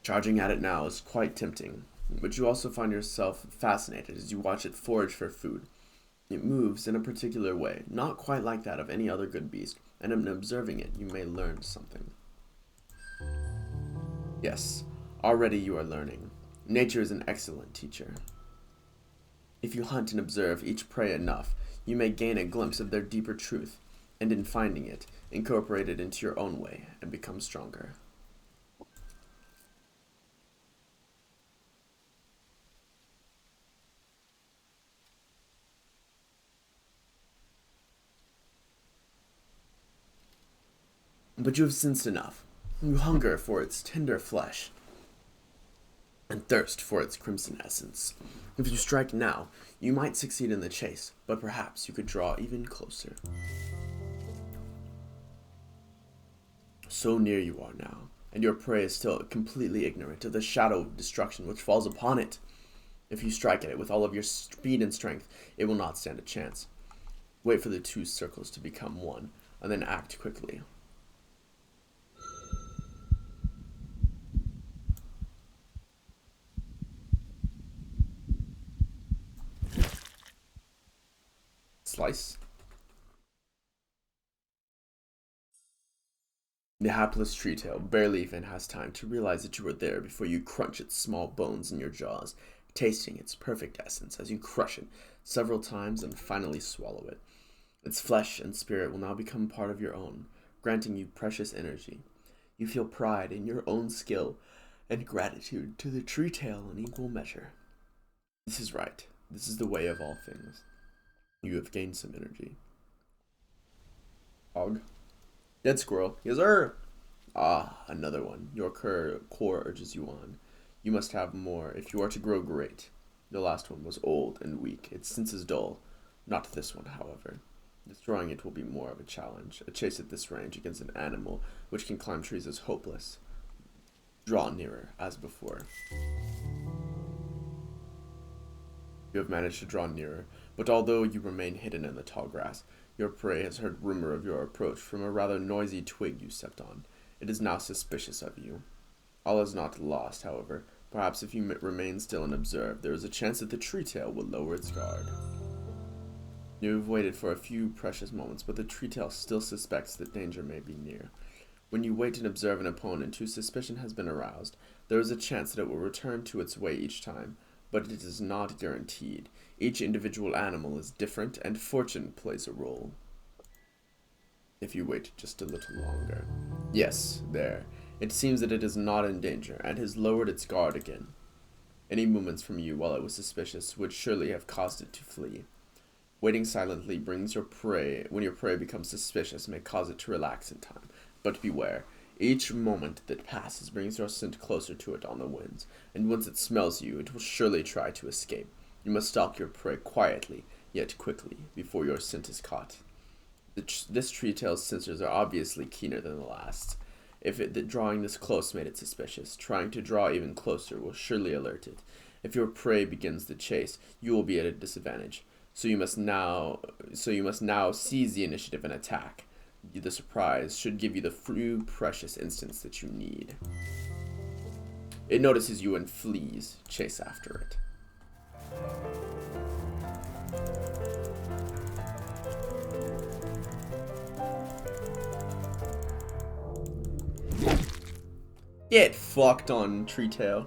Charging at it now is quite tempting, but you also find yourself fascinated as you watch it forage for food. It moves in a particular way, not quite like that of any other good beast, and in observing it, you may learn something. Yes, already you are learning. Nature is an excellent teacher. If you hunt and observe each prey enough, you may gain a glimpse of their deeper truth, and in finding it, incorporate it into your own way and become stronger. But you have sensed enough. You hunger for its tender flesh, and thirst for its crimson essence. If you strike now, you might succeed in the chase, but perhaps you could draw even closer. So near you are now. and your prey is still completely ignorant of the shadow of destruction which falls upon it. If you strike at it with all of your speed and strength, it will not stand a chance. Wait for the two circles to become one, and then act quickly. Slice. The hapless tree tail barely even has time to realize that you are there before you crunch its small bones in your jaws, tasting its perfect essence as you crush it several times and finally swallow it. Its flesh and spirit will now become part of your own, granting you precious energy. You feel pride in your own skill and gratitude to the tree tail in equal measure. This is right. This is the way of all things. You have gained some energy. Hog. Dead squirrel. Yes, sir. Ah, another one. Your core urges you on. You must have more if you are to grow great. The last one was old and weak. Its senses dull. Not this one, however. Destroying it will be more of a challenge. A chase at this range against an animal which can climb trees is hopeless. Draw nearer, as before. You have managed to draw nearer, but although you remain hidden in the tall grass, your prey has heard rumor of your approach from a rather noisy twig you stepped on. It is now suspicious of you. All is not lost, however. Perhaps if you remain still and observe, there is a chance that the tree tail will lower its guard. You have waited for a few precious moments, but the tree tail still suspects that danger may be near. When you wait and observe an opponent whose suspicion has been aroused, there is a chance that it will return to its way each time, but it is not guaranteed. Each individual animal is different, and fortune plays a role. If you wait just a little longer. Yes, there. It seems that it is not in danger, and has lowered its guard again. Any movements from you while it was suspicious would surely have caused it to flee. Waiting silently brings your prey, when your prey becomes suspicious, may cause it to relax in time. But beware, each moment that passes brings your scent closer to it on the winds, and once it smells you, it will surely try to escape. You must stalk your prey quietly, yet quickly, before your scent is caught. This tree tail's sensors are obviously keener than the last. If drawing this close made it suspicious, trying to draw even closer will surely alert it. If your prey begins the chase, you will be at a disadvantage. So you must now seize the initiative and attack. The surprise should give you the few precious instants that you need. It notices you and flees. Chase after it. Get fucked on, tree tail.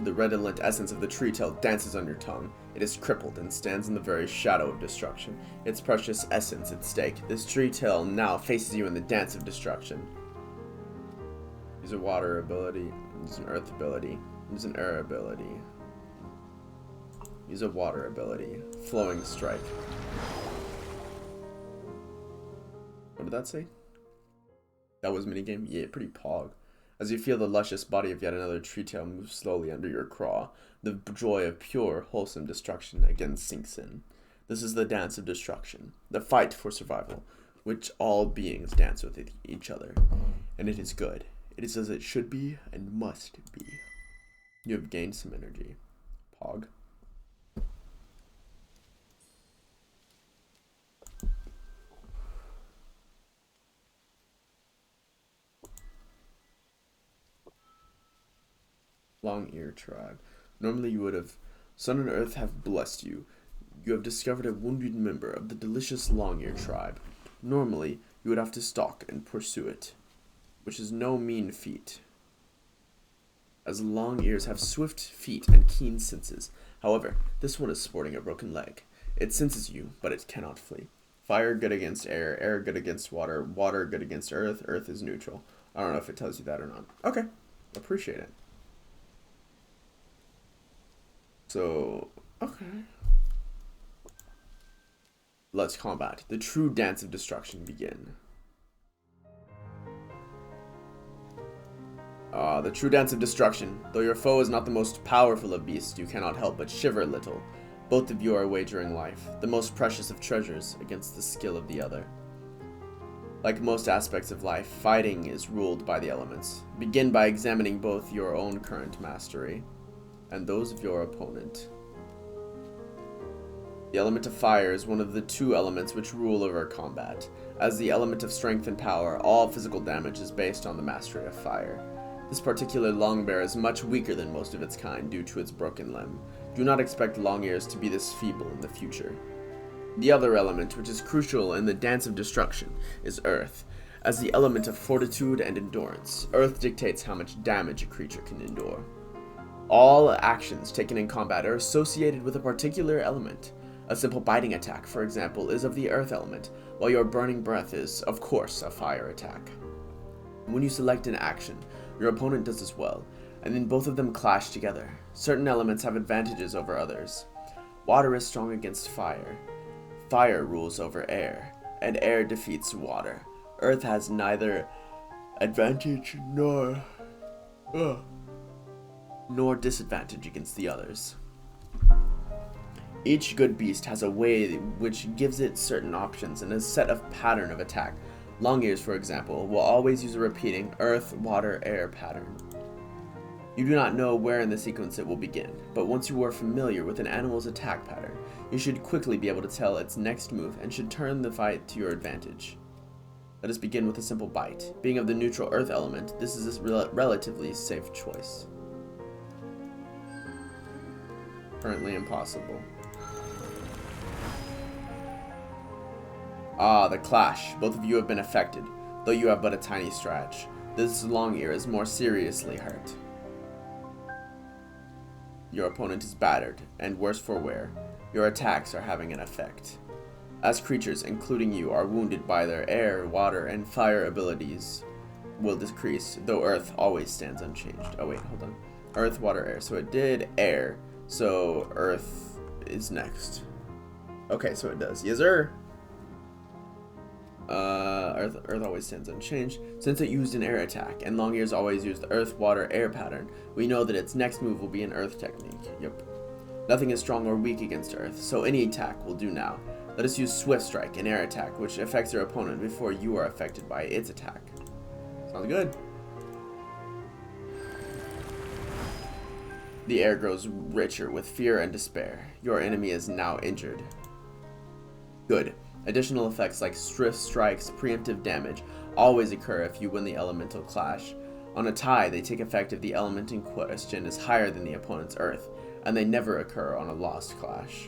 The redolent essence of the tree tail dances on your tongue. It is crippled and stands in the very shadow of destruction, its precious essence at stake. This tree tail now faces you in the dance of destruction. Use a water ability. Use an earth ability. Use an air ability. Use a water ability. Flowing strike. What did that say? That was minigame? Yeah, pretty pog. As you feel the luscious body of yet another tree tail move slowly under your craw, the joy of pure, wholesome destruction again sinks in. This is the dance of destruction, the fight for survival, which all beings dance with each other. And it is good. It is as it should be and must be. You have gained some energy. Pog. Long Ear Tribe. Normally you would have... Sun and Earth have blessed you. You have discovered a wounded member of the delicious Long Ear Tribe. Normally, you would have to stalk and pursue it, which is no mean feat, as long ears have swift feet and keen senses. However, this one is sporting a broken leg. It senses you, but it cannot flee. Fire good against air, air good against water, water good against earth, earth is neutral. I don't know if it tells you that or not. Okay, appreciate it. So, okay. Let's combat. The true dance of destruction begin. The true dance of destruction. Though your foe is not the most powerful of beasts, you cannot help but shiver a little. Both of you are wagering life, the most precious of treasures, against the skill of the other. Like most aspects of life, fighting is ruled by the elements. Begin by examining both your own current mastery and those of your opponent. The element of fire is one of the two elements which rule over combat. As the element of strength and power, all physical damage is based on the mastery of fire. This particular longbear is much weaker than most of its kind due to its broken limb. Do not expect Longears to be this feeble in the future. The other element, which is crucial in the dance of destruction, is earth. As the element of fortitude and endurance, earth dictates how much damage a creature can endure. All actions taken in combat are associated with a particular element. A simple biting attack, for example, is of the earth element, while your burning breath is, of course, a fire attack. When you select an action, your opponent does as well, and then both of them clash together. Certain elements have advantages over others. Water is strong against fire. Fire rules over air, and air defeats water. Earth has neither advantage nor disadvantage against the others. Each good beast has a way which gives it certain options and a set of pattern of attack. Longears, for example, will always use a repeating earth, water, air pattern. You do not know where in the sequence it will begin, but once you are familiar with an animal's attack pattern, you should quickly be able to tell its next move and should turn the fight to your advantage. Let us begin with a simple bite. Being of the neutral earth element, this is a relatively safe choice. Currently impossible. Ah, the clash. Both of you have been affected, though you have but a tiny scratch. This Longear is more seriously hurt. Your opponent is battered, and worse for wear. Your attacks are having an effect. As creatures, including you, are wounded by their air, water, and fire abilities will decrease, though earth always stands unchanged. Oh wait, hold on. Earth, water, air. So it did air, so earth is next. Okay, so it does. Yes, sir. Earth always stands unchanged. Since it used an air attack, and Longears always used the earth, water, air pattern, we know that its next move will be an earth technique. Yep. Nothing is strong or weak against earth, so any attack will do now. Let us use Swift Strike, an air attack, which affects your opponent before you are affected by its attack. Sounds good. The air grows richer with fear and despair. Your enemy is now injured. Good. Additional effects like Swift Strike's preemptive damage always occur if you win the elemental clash. On a tie, they take effect if the element in question is higher than the opponent's earth, and they never occur on a lost clash.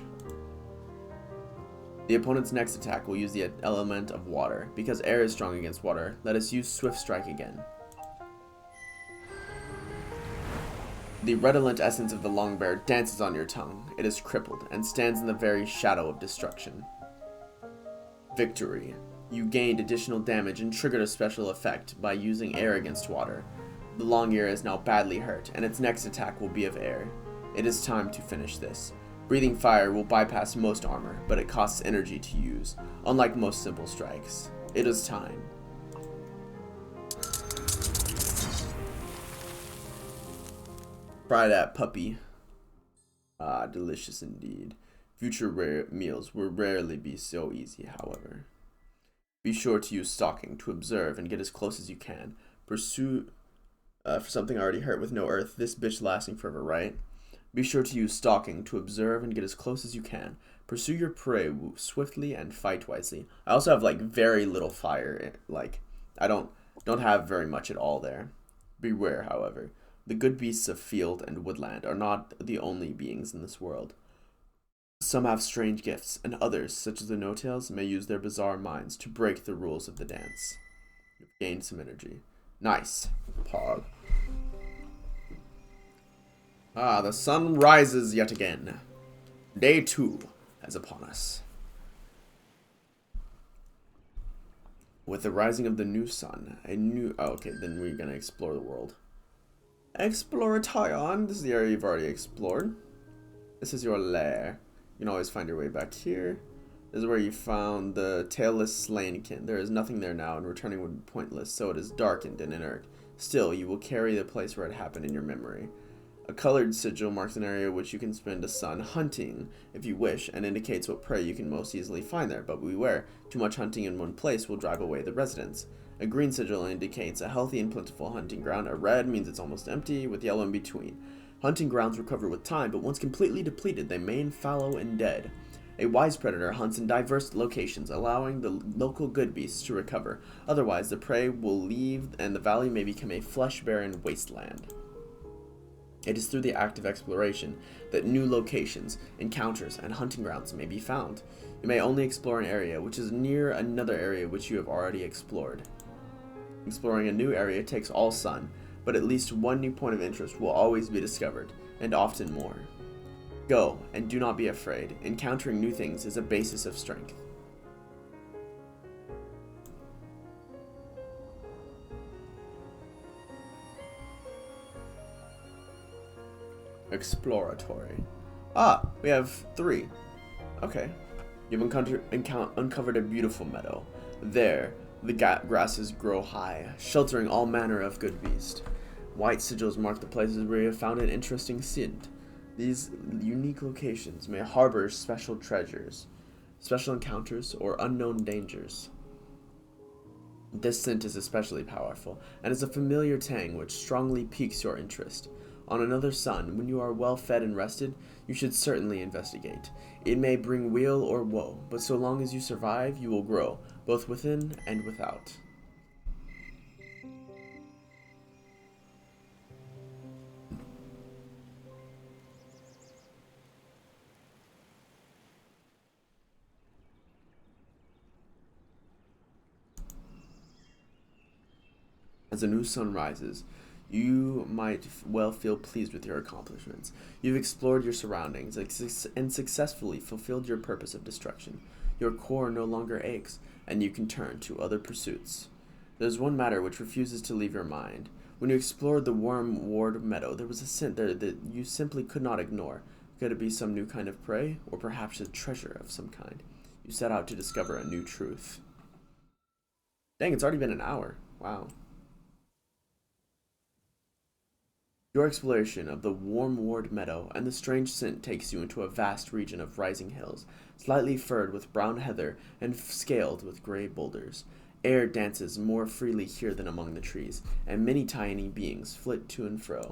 The opponent's next attack will use the element of water. Because air is strong against water, let us use Swift Strike again. The redolent essence of the Longbear dances on your tongue. It is crippled, and stands in the very shadow of destruction. Victory. You gained additional damage and triggered a special effect by using air against water. The Longear is now badly hurt, and its next attack will be of air. It is time to finish this. Breathing fire will bypass most armor, but it costs energy to use, unlike most simple strikes. It is time. Fry that puppy. Ah, delicious indeed. Future meals will rarely be so easy, however. Be sure to use stalking to observe and get as close as you can. Pursue for something already hurt with no earth. This bitch lasting forever, right? Be sure to use stalking to observe and get as close as you can. Pursue your prey swiftly and fight wisely. I also have like very little fire. Like I don't have very much at all there. Beware, however. The good beasts of field and woodland are not the only beings in this world. Some have strange gifts, and others, such as the no-tails, may use their bizarre minds to break the rules of the dance. You've gained some energy. Nice. Pog. Ah, the sun rises yet again. Day 2 is upon us. With the rising of the new sun, okay, then we're gonna explore the world. Explore Tyon. This is the area you've already explored. This is your lair. You can always find your way back here. This is where you found the tailless slainkin. There is nothing there now, and returning would be pointless, so it is darkened and inert. Still, you will carry the place where it happened in your memory. A colored sigil marks an area which you can spend a sun hunting, if you wish, and indicates what prey you can most easily find there, but beware, too much hunting in one place will drive away the residents. A green sigil indicates a healthy and plentiful hunting ground. A red means it's almost empty, with yellow in between. Hunting grounds recover with time, but once completely depleted, they remain fallow and dead. A wise predator hunts in diverse locations, allowing the local good beasts to recover. Otherwise, the prey will leave and the valley may become a flesh-barren wasteland. It is through the act of exploration that new locations, encounters, and hunting grounds may be found. You may only explore an area which is near another area which you have already explored. Exploring a new area takes all sun, but at least one new point of interest will always be discovered, and often more. Go, and do not be afraid. Encountering new things is a basis of strength. Exploratory. Ah, we have 3. Okay. You've uncovered a beautiful meadow. There, the grasses grow high, sheltering all manner of good beast. White sigils mark the places where you have found an interesting scent. These unique locations may harbor special treasures, special encounters, or unknown dangers. This scent is especially powerful, and is a familiar tang which strongly piques your interest. On another sun, when you are well fed and rested, you should certainly investigate. It may bring weal or woe, but so long as you survive, you will grow, both within and without. As a new sun rises, you might well feel pleased with your accomplishments. You've explored your surroundings and successfully fulfilled your purpose of destruction. Your core no longer aches, and you can turn to other pursuits. There's one matter which refuses to leave your mind. When you explored the Wormwood Meadow, there was a scent there that you simply could not ignore. Could it be some new kind of prey, or perhaps a treasure of some kind? You set out to discover a new truth. Dang, it's already been an hour. Wow. Your exploration of the Wormwood Meadow and the strange scent takes you into a vast region of rising hills, slightly furred with brown heather and scaled with gray boulders. Air dances more freely here than among the trees, and many tiny beings flit to and fro.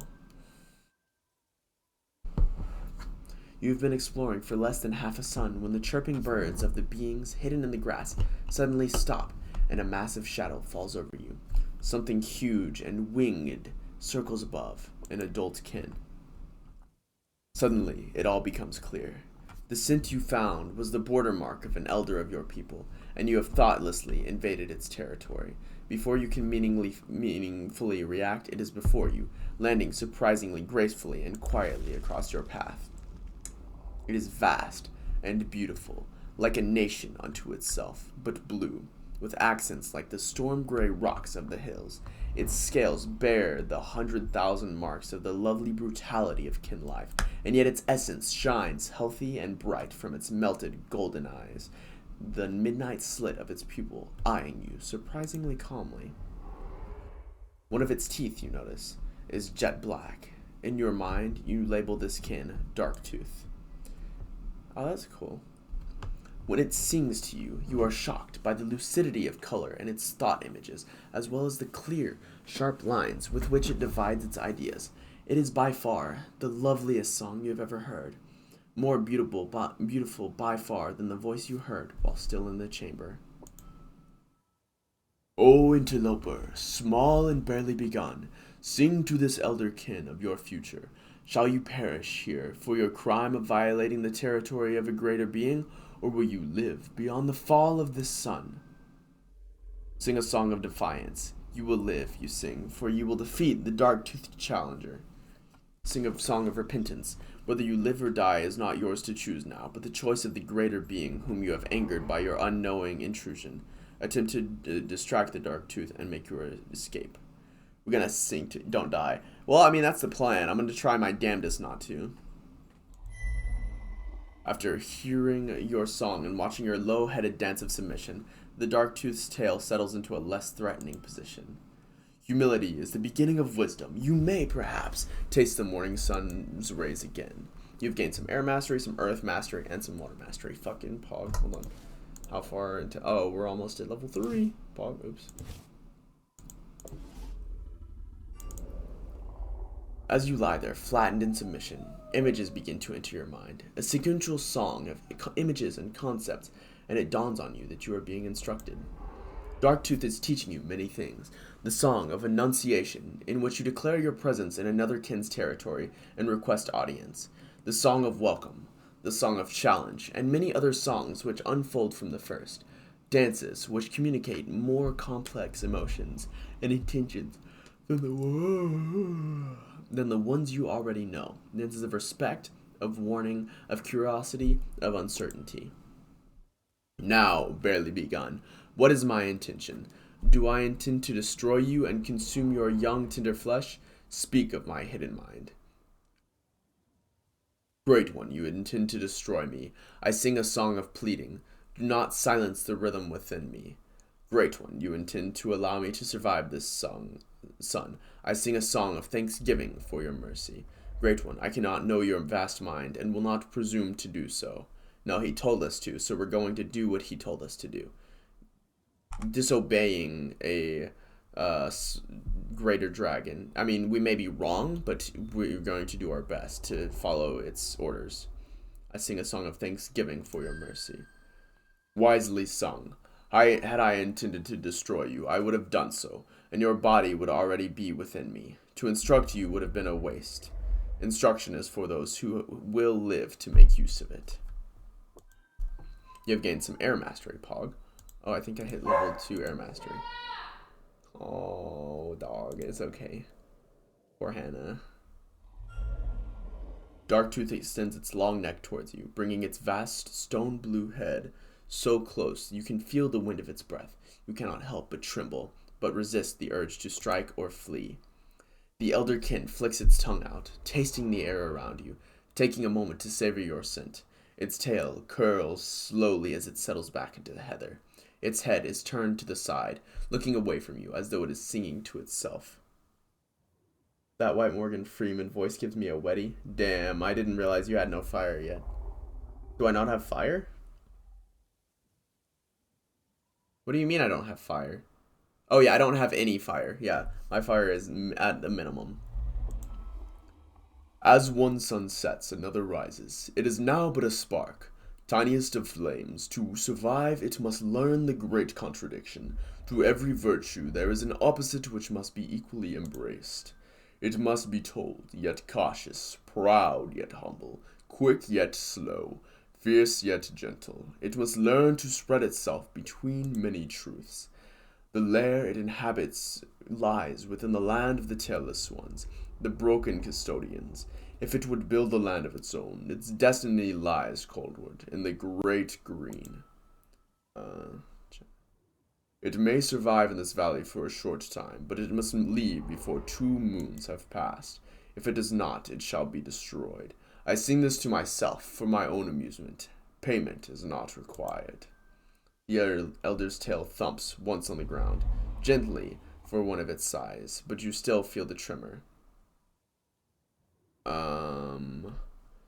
You've been exploring for less than half a sun when the chirping birds of the beings hidden in the grass suddenly stop, and a massive shadow falls over you. Something huge and winged circles above, an adult kin. Suddenly, it all becomes clear. The scent you found was the border mark of an elder of your people, and you have thoughtlessly invaded its territory. Before you can meaningfully react, it is before you, landing surprisingly gracefully and quietly across your path. It is vast and beautiful, like a nation unto itself, but blue, with accents like the storm-gray rocks of the hills. Its scales bear the 100,000 marks of the lovely brutality of kin life, and yet its essence shines healthy and bright from its melted golden eyes, the midnight slit of its pupil eyeing you surprisingly calmly. One of its teeth, you notice, is jet black. In your mind, you label this kin Darktooth. Oh, that's cool. When it sings to you, you are shocked by the lucidity of color and its thought images, as well as the clear, sharp lines with which it divides its ideas. It is by far the loveliest song you have ever heard, more beautiful by far than the voice you heard while still in the chamber. O interloper, small and barely begun, sing to this elder kin of your future. Shall you perish here for your crime of violating the territory of a greater being, or will you live beyond the fall of this sun? Sing a song of defiance. You will live, you sing, for you will defeat the dark-toothed challenger. Sing a song of repentance. Whether you live or die is not yours to choose now, but the choice of the greater being whom you have angered by your unknowing intrusion. Attempt to distract the Darktooth and make your escape. We're gonna sing to don't die. Well, I mean, that's the plan. I'm gonna try my damnedest not to. After hearing your song and watching your low-headed dance of submission, the Darktooth's tail settles into a less threatening position. Humility is the beginning of wisdom. You may, perhaps, taste the morning sun's rays again. You've gained some air mastery, some earth mastery, and some water mastery. Fucking Pog. Hold on. How far into... Oh, we're almost at level 3. Pog. Oops. As you lie there, flattened in submission, images begin to enter your mind. A sequential song of images and concepts, and it dawns on you that you are being instructed. Darktooth is teaching you many things. The song of Annunciation, in which you declare your presence in another kin's territory and request audience. The song of Welcome, the song of Challenge, and many other songs which unfold from the first. Dances which communicate more complex emotions and intentions than the ones you already know. Dances of respect, of warning, of curiosity, of uncertainty. Now, barely begun, what is my intention? Do I intend to destroy you and consume your young, tender flesh? Speak of my hidden mind. Great One, you intend to destroy me. I sing a song of pleading. Do not silence the rhythm within me. Great One, you intend to allow me to survive this son. I sing a song of thanksgiving for your mercy. Great One, I cannot know your vast mind and will not presume to do so. No, he told us to, so we're going to do what he told us to do. Disobeying a greater dragon. I mean, we may be wrong, but we're going to do our best to follow its orders. I sing a song of thanksgiving for your mercy. Wisely sung. Had I intended to destroy you, I would have done so, and your body would already be within me. To instruct you would have been a waste. Instruction is for those who will live to make use of it. You have gained some air mastery, Pog. Oh, I think I hit level 2 air mastery. Oh, dog, it's okay. Poor Hannah. Darktooth extends its long neck towards you, bringing its vast stone blue head so close you can feel the wind of its breath. You cannot help but tremble, but resist the urge to strike or flee. The elderkin flicks its tongue out, tasting the air around you, taking a moment to savor your scent. Its tail curls slowly as it settles back into the heather. Its head is turned to the side, looking away from you as though it is singing to itself. That White Morgan Freeman voice gives me a wetty. Damn, I didn't realize you had no fire yet. Do I not have fire? What do you mean I don't have fire? Oh yeah, I don't have any fire. Yeah, my fire is at the minimum. As one sun sets, another rises. It is now but a spark, tiniest of flames. To survive, it must learn the great contradiction. To every virtue there is an opposite which must be equally embraced. It must be told, yet cautious, proud yet humble, quick yet slow, fierce yet gentle. It must learn to spread itself between many truths. The lair it inhabits lies within the land of the tailless ones, the broken custodians. If it would build a land of its own, its destiny lies coldward, in the great green. It may survive in this valley for a short time, but it must leave before 2 moons have passed. If it does not, it shall be destroyed. I sing this to myself, for my own amusement. Payment is not required. The elder's tail thumps once on the ground, gently for one of its size, but you still feel the tremor.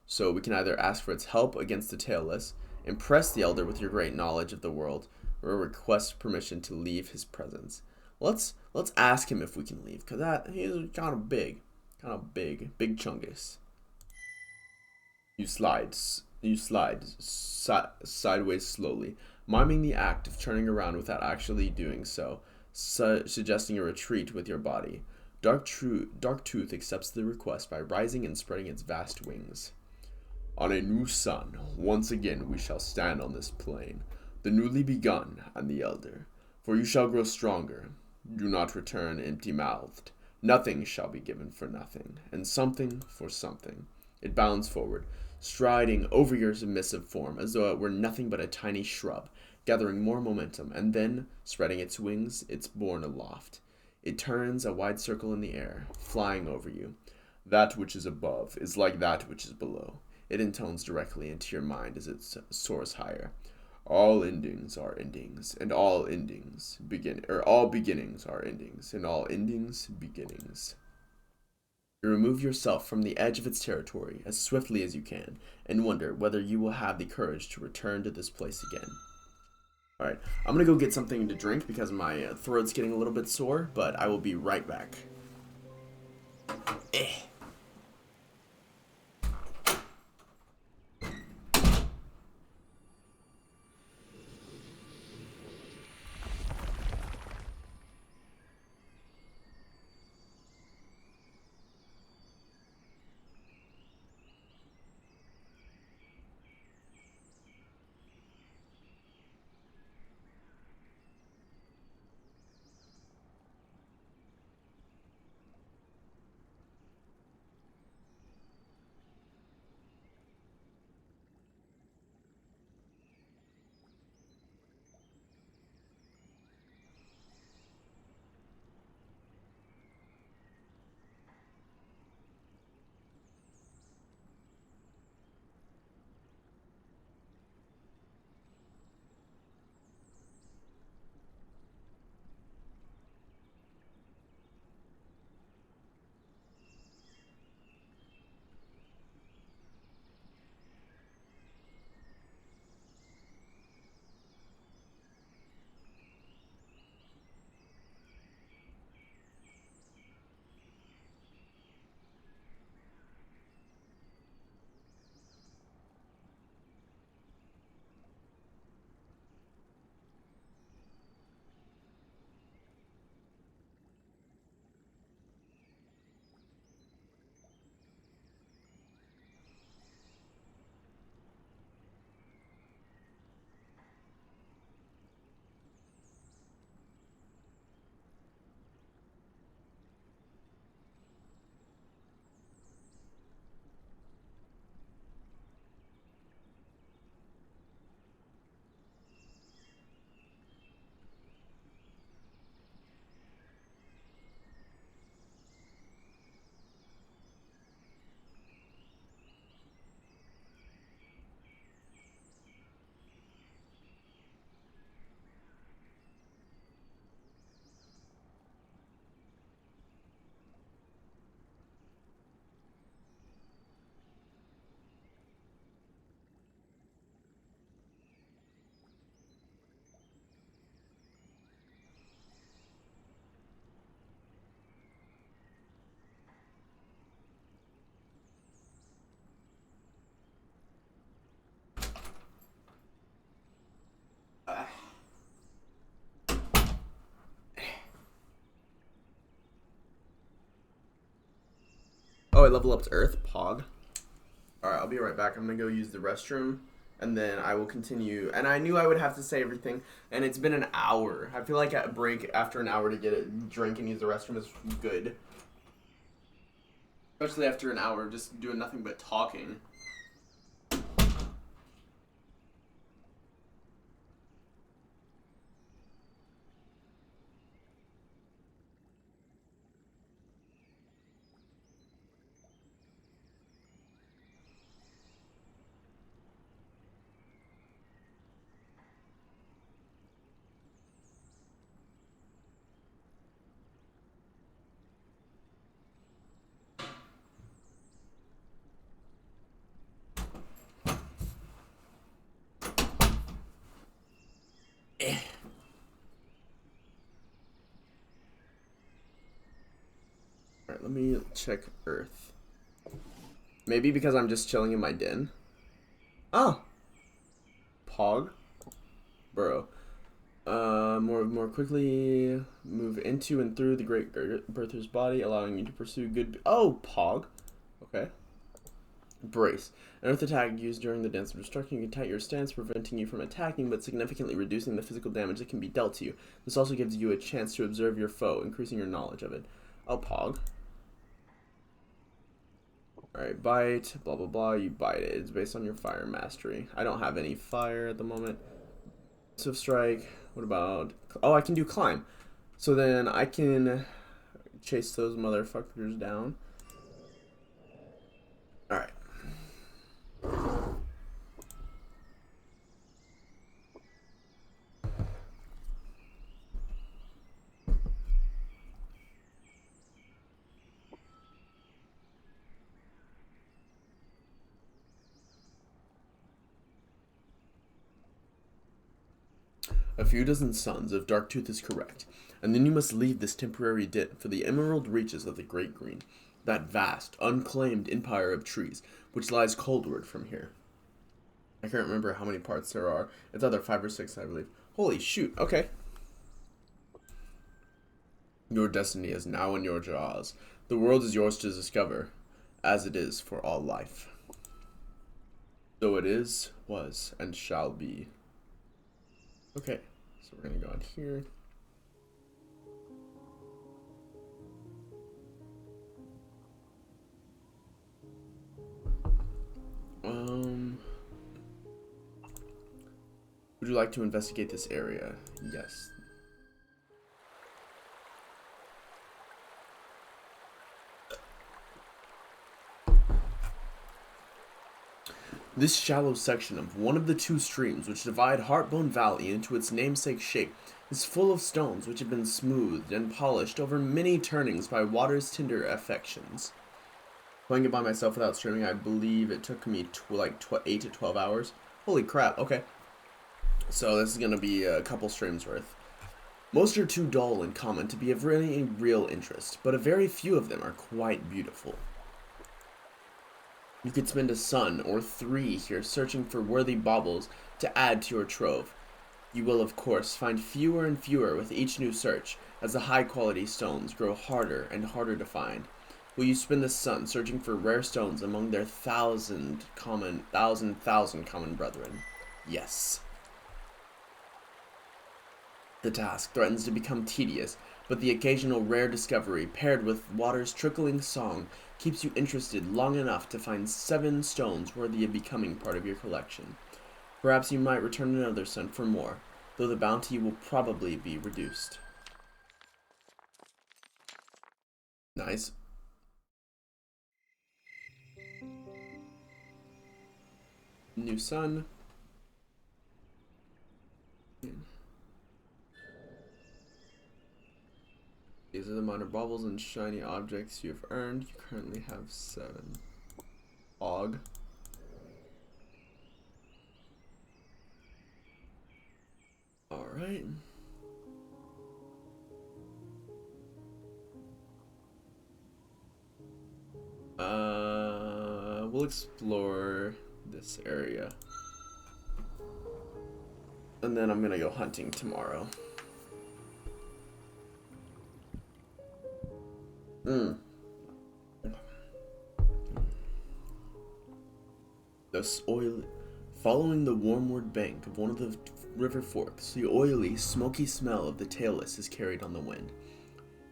So we can either ask for its help against the tailless, impress the elder with your great knowledge of the world, or request permission to leave his presence. Let's ask him if we can leave, cause he's kind of big chungus. You slide sideways slowly, miming the act of turning around without actually doing so, suggesting a retreat with your body. Darktooth accepts the request by rising and spreading its vast wings. On a new sun, once again we shall stand on this plain, the newly begun and the elder. For you shall grow stronger. Do not return empty-mouthed. Nothing shall be given for nothing, and something for something. It bounds forward, striding over your submissive form as though it were nothing but a tiny shrub, gathering more momentum, and then, spreading its wings, it's borne aloft. It turns a wide circle in the air, flying over you. That which is above is like that which is below. It intones directly into your mind as it soars higher. All endings are endings, and all endings begin, or all beginnings are endings, and all endings beginnings. You remove yourself from the edge of its territory as swiftly as you can, and wonder whether you will have the courage to return to this place again. Alright, I'm gonna go get something to drink because my throat's getting a little bit sore, but I will be right back. Oh, I level up to Earth. Pog. Alright, I'll be right back. I'm gonna go use the restroom, and then I will continue. And I knew I would have to say everything, and it's been an hour. I feel like a break after an hour to get a drink and use the restroom is good. Especially after an hour of just doing nothing but talking. Alright, let me check Earth. Maybe because I'm just chilling in my den. Oh! Pog? Bro. More quickly move into and through the Great Birther's body, allowing you to pursue good... Oh! Pog. Okay. Brace. An earth attack used during the dance of destruction can tighten your stance, preventing you from attacking, but significantly reducing the physical damage that can be dealt to you. This also gives you a chance to observe your foe, increasing your knowledge of it. Oh, Pog. Alright, bite, blah blah blah, you bite it. It's based on your fire mastery. I don't have any fire at the moment. Swift strike, what about... Oh, I can do climb. So then I can chase those motherfuckers down. Alright. A few dozen sons if Darktooth is correct, and then you must leave this temporary den for the emerald reaches of the Great Green, that vast, unclaimed empire of trees, which lies coldward from here. I can't remember how many parts there are. It's either 5 or 6, I believe. Holy shoot, okay. Your destiny is now in your jaws. The world is yours to discover, as it is for all life. So it is, was, and shall be. Okay, so we're gonna go on here. Would you like to investigate this area? Yes. This shallow section of one of the 2 streams which divide Heartbone Valley into its namesake shape is full of stones which have been smoothed and polished over many turnings by water's tender affections. Playing it by myself without streaming, I believe it took me 8 to 12 hours. Holy crap, okay. So this is going to be a couple streams worth. Most are too dull and common to be of really real interest, but a very few of them are quite beautiful. You could spend a sun or 3 here searching for worthy baubles to add to your trove. You will, of course, find fewer and fewer with each new search, as the high-quality stones grow harder and harder to find. Will you spend the sun searching for rare stones among their thousand common brethren? Yes. The task threatens to become tedious, but the occasional rare discovery, paired with water's trickling song, keeps you interested long enough to find 7 stones worthy of becoming part of your collection. Perhaps you might return another sun for more, though the bounty will probably be reduced. Nice. New sun. These are the minor baubles and shiny objects you have earned. You currently have 7. Og. Alright. We'll explore this area. And then I'm gonna go hunting tomorrow. Following the wormwood bank of one of the river forks, the oily, smoky smell of the tailless is carried on the wind.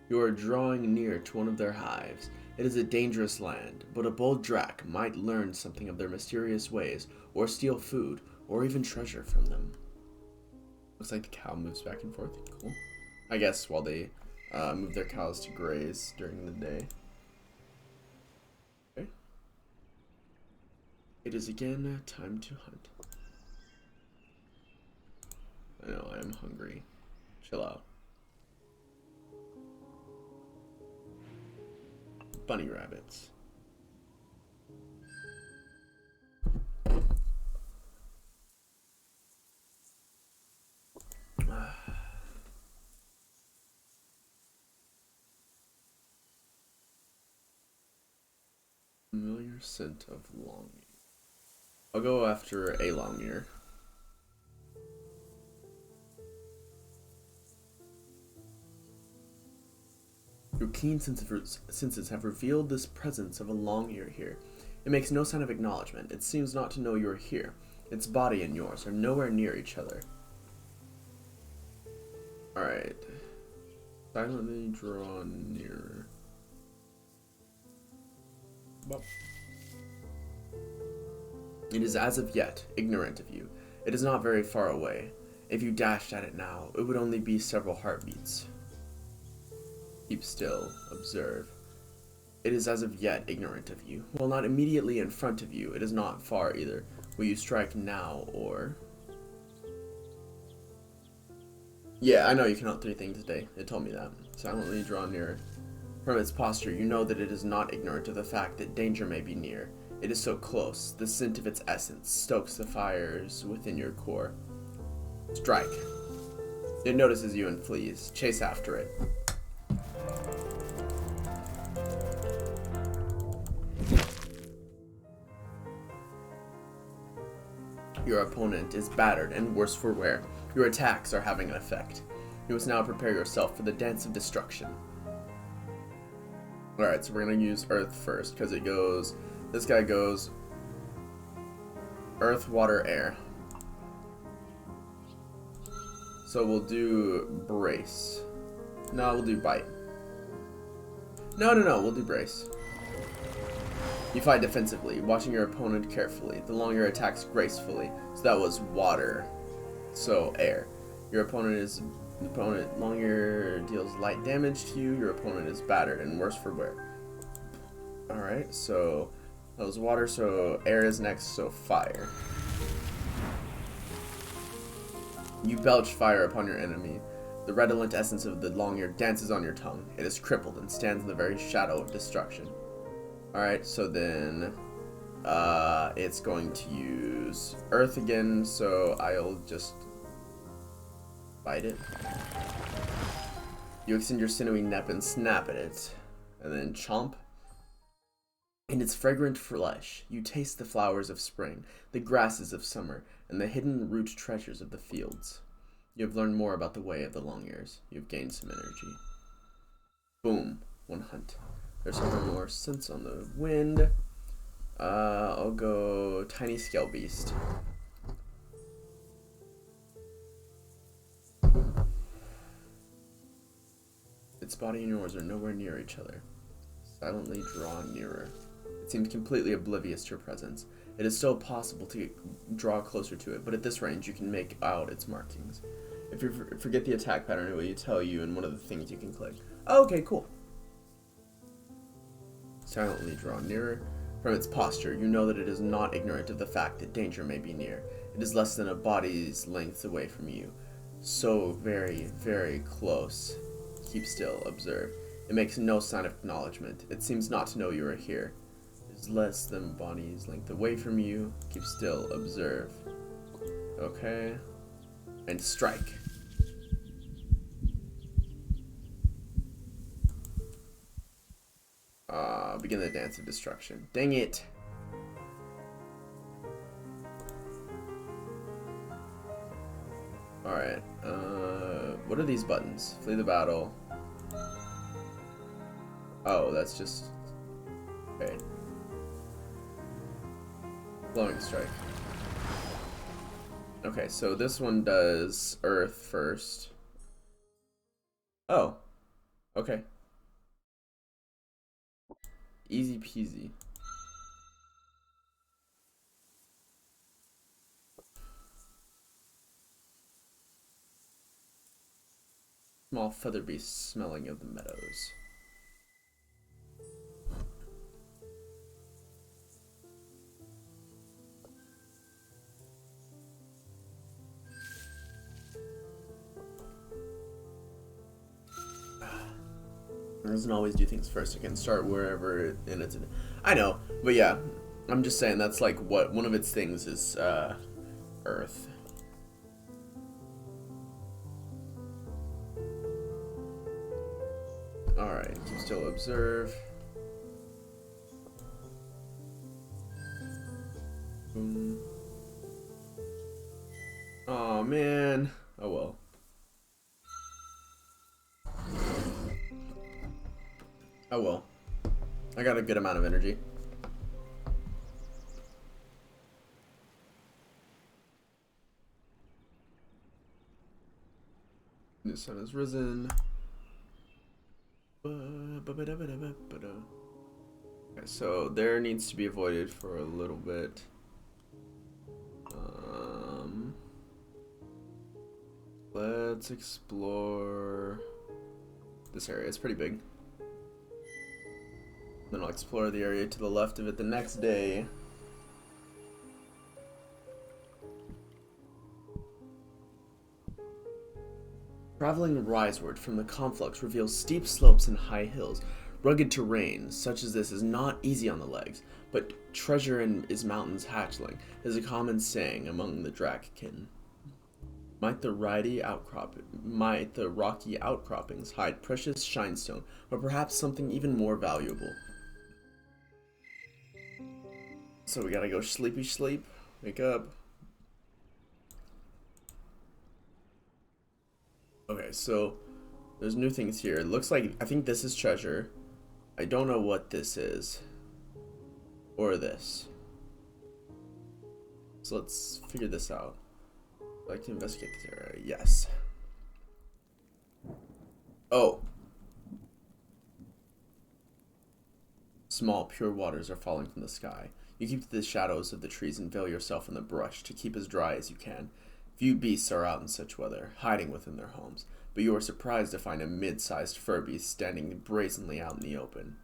You are drawing near to one of their hives. It is a dangerous land, but a bold drac might learn something of their mysterious ways, or steal food, or even treasure from them. Looks like the cow moves back and forth. Cool. I guess while they move their cows to graze during the day. Okay. It is again time to hunt. I know, I am hungry. Chill out. Bunny rabbits. Familiar scent of long ear. I'll go after a long ear. Your keen senses have revealed this presence of a long ear here. It makes no sign of acknowledgement. It seems not to know you are here. Its body and yours are nowhere near each other. Alright. Silently draw nearer. It is as of yet ignorant of you. It is not very far away. If you dashed at it now, it would only be several heartbeats. Keep still. Observe. It is as of yet ignorant of you. While not immediately in front of you, it is not far either. Will you strike now, or... Yeah, I know you can hunt 3 things a day. It told me that. Silently draw nearer. From its posture, you know that it is not ignorant of the fact that danger may be near. It is so close. The scent of its essence stokes the fires within your core. Strike. It notices you and flees. Chase after it. Your opponent is battered and worse for wear. Your attacks are having an effect. You must now prepare yourself for the dance of destruction. Alright, so we're going to use Earth first, because it goes... This guy goes... Earth, Water, Air. So we'll do Brace. No, we'll do Bite. No, we'll do Brace. You fight defensively, watching your opponent carefully. The longer attacks gracefully. So that was Water. So Air. Your opponent longer deals light damage to you. Your opponent is battered and worse for wear. Alright, so that was Water, so Air is next, so Fire. You belch fire upon your enemy. The redolent essence of the long ear dances on your tongue. It is crippled and stands in the very shadow of destruction. Alright, so then it's going to use Earth again, so I'll just bite it. You extend your sinewy neck and snap at it, and then chomp. In its fragrant flesh, you taste the flowers of spring, the grasses of summer, and the hidden root treasures of the fields. You have learned more about the way of the long ears. You have gained some energy. Boom. One hunt. There's several more scents on the wind. I'll go Tiny Scale Beast. Its body and yours are nowhere near each other. Silently draw nearer. It seems completely oblivious to your presence. It is still possible to draw closer to it, but at this range you can make out its markings. If you forget the attack pattern, it will tell you in one of the things you can click. Oh, okay, cool. Silently draw nearer. From its posture, you know that it is not ignorant of the fact that danger may be near. It is less than a body's length away from you. So very, very close. Keep still, observe. It makes no sign of acknowledgement. It seems not to know you are here. It is less than a body's length away from you. Keep still, observe. Okay. And strike. Begin the dance of destruction. Dang it. Alright, what are these buttons? Flee the battle. Oh, that's just... Okay. Blowing strike. Okay, so this one does Earth first. Oh. Okay. Easy peasy. Small feather beast smelling of the meadows. It doesn't always do things first. It can start wherever in its... I know, but yeah, I'm just saying that's like what one of its things is. Earth. Alright, keep still, observe. Boom. Aw, man. Oh well. Oh well. I got a good amount of energy. The sun has risen. Okay, so there needs to be avoided for a little bit. Let's explore this area. It's pretty big. Then I'll explore the area to the left of it the next day. Traveling riseward from the conflux reveals steep slopes and high hills. Rugged terrain such as this is not easy on the legs, but treasure in is mountain's hatchling is a common saying among the Drakkin. Might the rocky outcroppings hide precious shinestone, or perhaps something even more valuable? So we gotta go sleepy sleep. Wake up. Okay, so there's new things here. It looks like, I think this is treasure. I don't know what this is. Or this. So let's figure this out. I'd like to investigate this area. Yes. Oh. Small, pure waters are falling from the sky. You keep to the shadows of the trees and veil yourself in the brush to keep as dry as you can. Few beasts are out in such weather, hiding within their homes, but you are surprised to find a mid-sized fur beast standing brazenly out in the open.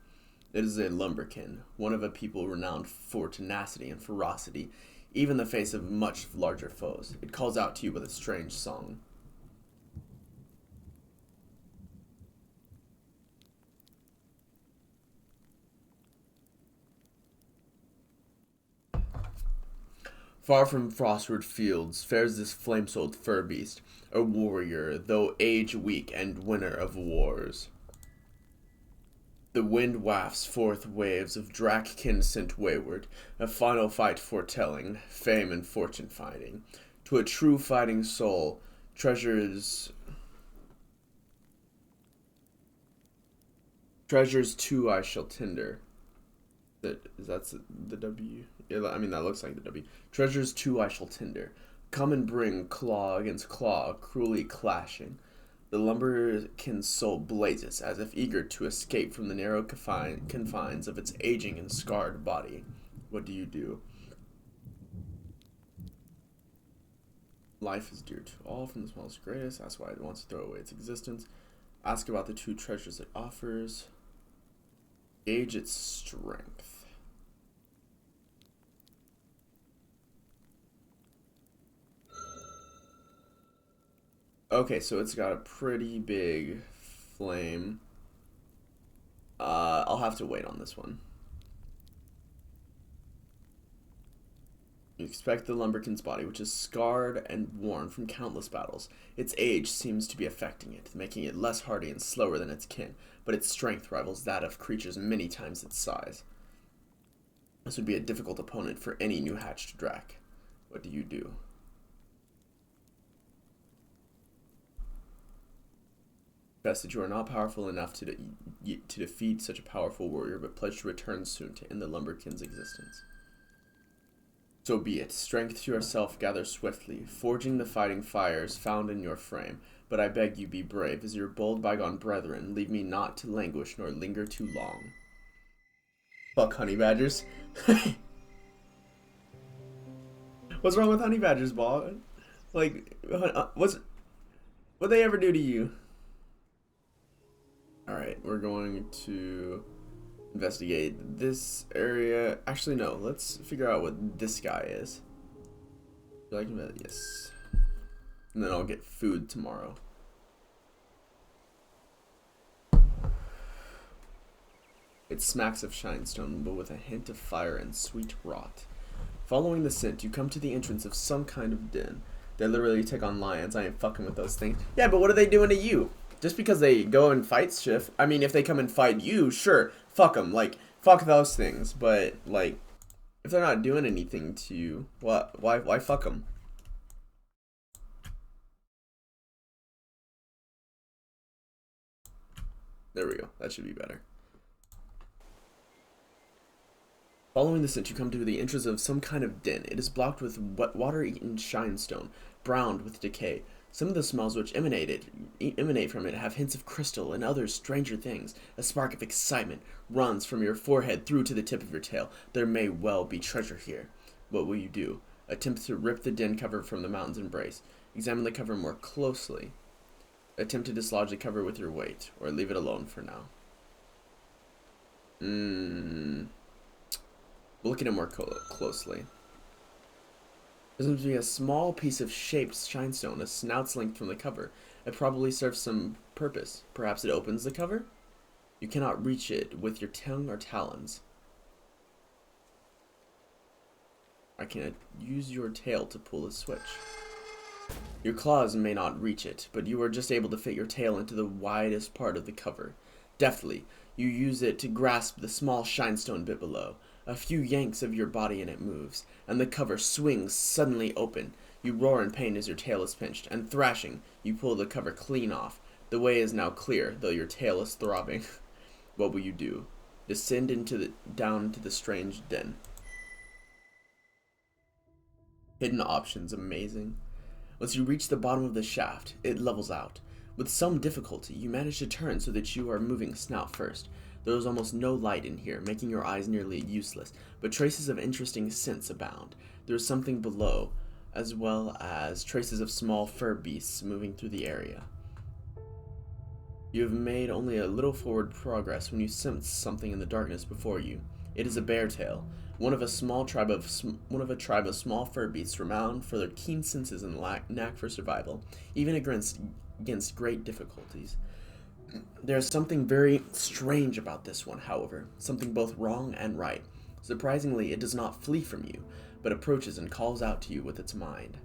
It is a lumberkin, one of a people renowned for tenacity and ferocity, even in the face of much larger foes. It calls out to you with a strange song. Far from frostward fields fares this flame-souled fur beast, a warrior, though age weak and winner of wars. The wind wafts forth waves of Drakekin sent wayward, a final fight foretelling, fame and fortune finding. To a true fighting soul, treasures too I shall tender. That's the W. Yeah, I mean that looks like the W. Treasures too I shall tender. Come and bring claw against claw, cruelly clashing. The lumberkin's soul blazes, as if eager to escape from the narrow confines of its aging and scarred body. What do you do? Life is dear to all, from the smallest to greatest. That's why it wants to throw away its existence. Ask about the two treasures it offers. Gauge its strength. Okay, so it's got a pretty big flame. I'll have to wait on this one. You expect the lumberkin's body, which is scarred and worn from countless battles. Its age seems to be affecting it, making it less hardy and slower than its kin, but its strength rivals that of creatures many times its size. This would be a difficult opponent for any new-hatched Drak. What do you do? Best that you are not powerful enough to defeat such a powerful warrior, but pledge to return soon to end the lumberkin's existence. So be it. Strength to yourself gather swiftly, forging the fighting fires found in your frame. But I beg you be brave, as your bold bygone brethren leave me not to languish nor linger too long. Fuck honey badgers. What's wrong with honey badgers, Ball? Like, what'd they ever do to you? Alright, we're going to investigate this area. Actually, no, let's figure out what this guy is. Yes. And then I'll get food tomorrow. It smacks of shinestone, but with a hint of fire and sweet rot. Following the scent, you come to the entrance of some kind of den. They literally take on lions. I ain't fucking with those things. Yeah, but what are they doing to you? Just because they go and fight shift, I mean, if they come and fight you, sure, fuck them. Like, fuck those things. But, like, if they're not doing anything to you, why fuck them? There we go. That should be better. Following the scent, you come to the entrance of some kind of den. It is blocked with water-eaten shinestone, browned with decay. Some of the smells which emanate from it have hints of crystal and other stranger things. A spark of excitement runs from your forehead through to the tip of your tail. There may well be treasure here. What will you do? Attempt to rip the den cover from the mountain's embrace. Examine the cover more closely. Attempt to dislodge the cover with your weight, or leave it alone for now. We'll look at it more closely. There seems to be a small piece of shaped shinestone, a snout's length from the cover. It probably serves some purpose. Perhaps it opens the cover? You cannot reach it with your tongue or talons. I can use your tail to pull the switch. Your claws may not reach it, but you are just able to fit your tail into the widest part of the cover. Deftly, you use it to grasp the small shinestone bit below. A few yanks of your body and it moves, and the cover swings suddenly open. You roar in pain as your tail is pinched, and thrashing, you pull the cover clean off. The way is now clear, though your tail is throbbing. What will you do? Descend down into the strange den. Hidden options, amazing. Once you reach the bottom of the shaft, it levels out. With some difficulty, you manage to turn so that you are moving snout first. There is almost no light in here, making your eyes nearly useless, but traces of interesting scents abound. There is something below, as well as traces of small fur beasts moving through the area. You have made only a little forward progress when you sense something in the darkness before you. It is a bear tail, one of a tribe of small fur beasts renowned for their keen senses and knack for survival, even against great difficulties. There is something very strange about this one, however, something both wrong and right. Surprisingly, it does not flee from you, but approaches and calls out to you with its mind.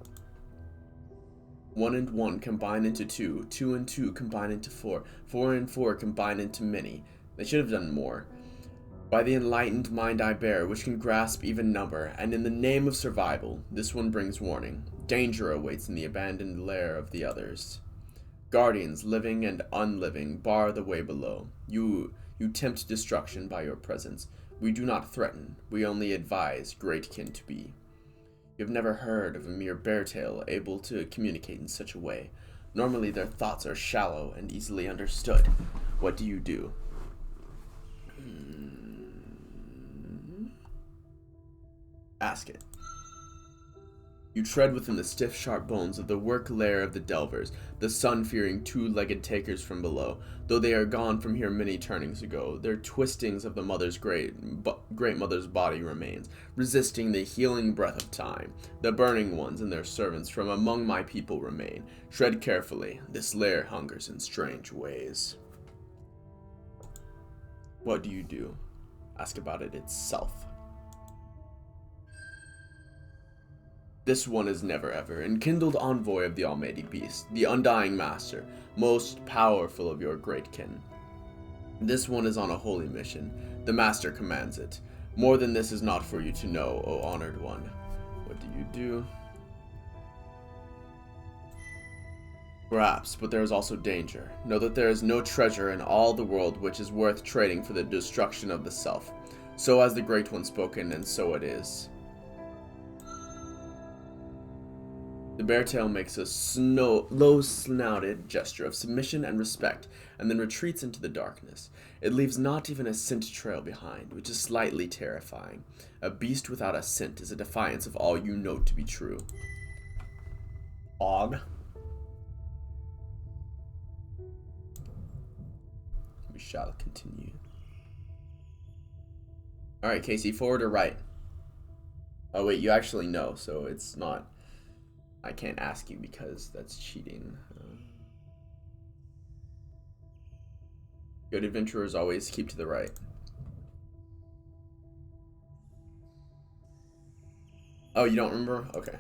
1 and 1 combine into 2, 2 and 2 combine into 4, 4 and 4 combine into many. They should have done more. By the enlightened mind I bear, which can grasp even number, and in the name of survival, this one brings warning. Danger awaits in the abandoned lair of the others. Guardians, living and unliving, bar the way below. You tempt destruction by your presence. We do not threaten, we only advise greatkin to be. You have never heard of a mere beartail able to communicate in such a way. Normally their thoughts are shallow and easily understood. What do you do? Ask it. You tread within the stiff, sharp bones of the work lair of the Delvers, the sun-fearing two-legged takers from below. Though they are gone from here many turnings ago, their twistings of the great mother's body remains, resisting the healing breath of time. The burning ones and their servants from among my people remain. Tread carefully, this lair hungers in strange ways. What do you do? Ask about it itself. This one is never ever, enkindled envoy of the almighty beast, the undying master, most powerful of your great kin. This one is on a holy mission. The master commands it. More than this is not for you to know, O honored one. What do you do? Perhaps, but there is also danger. Know that there is no treasure in all the world which is worth trading for the destruction of the self. So has the Great One spoken, and so it is. The beartail makes a low-snouted gesture of submission and respect, and then retreats into the darkness. It leaves not even a scent trail behind, which is slightly terrifying. A beast without a scent is a defiance of all you know to be true. Odd. We shall continue. Alright, Casey, forward or right? Oh wait, you actually know, so it's not... I can't ask you because that's cheating. Good adventurers always keep to the right. Oh, you don't remember? Okay.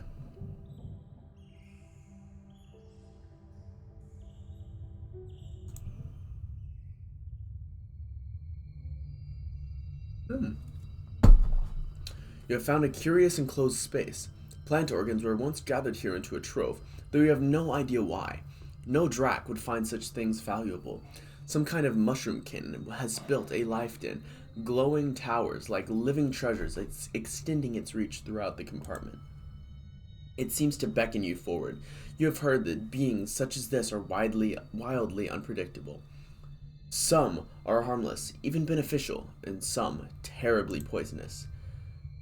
You have found a curious enclosed space. Plant organs were once gathered here into a trove, though you have no idea why. No Drac would find such things valuable. Some kind of mushroomkin has built a life den, glowing towers like living treasures, extending its reach throughout the compartment. It seems to beckon you forward. You have heard that beings such as this are wildly unpredictable. Some are harmless, even beneficial, and some terribly poisonous.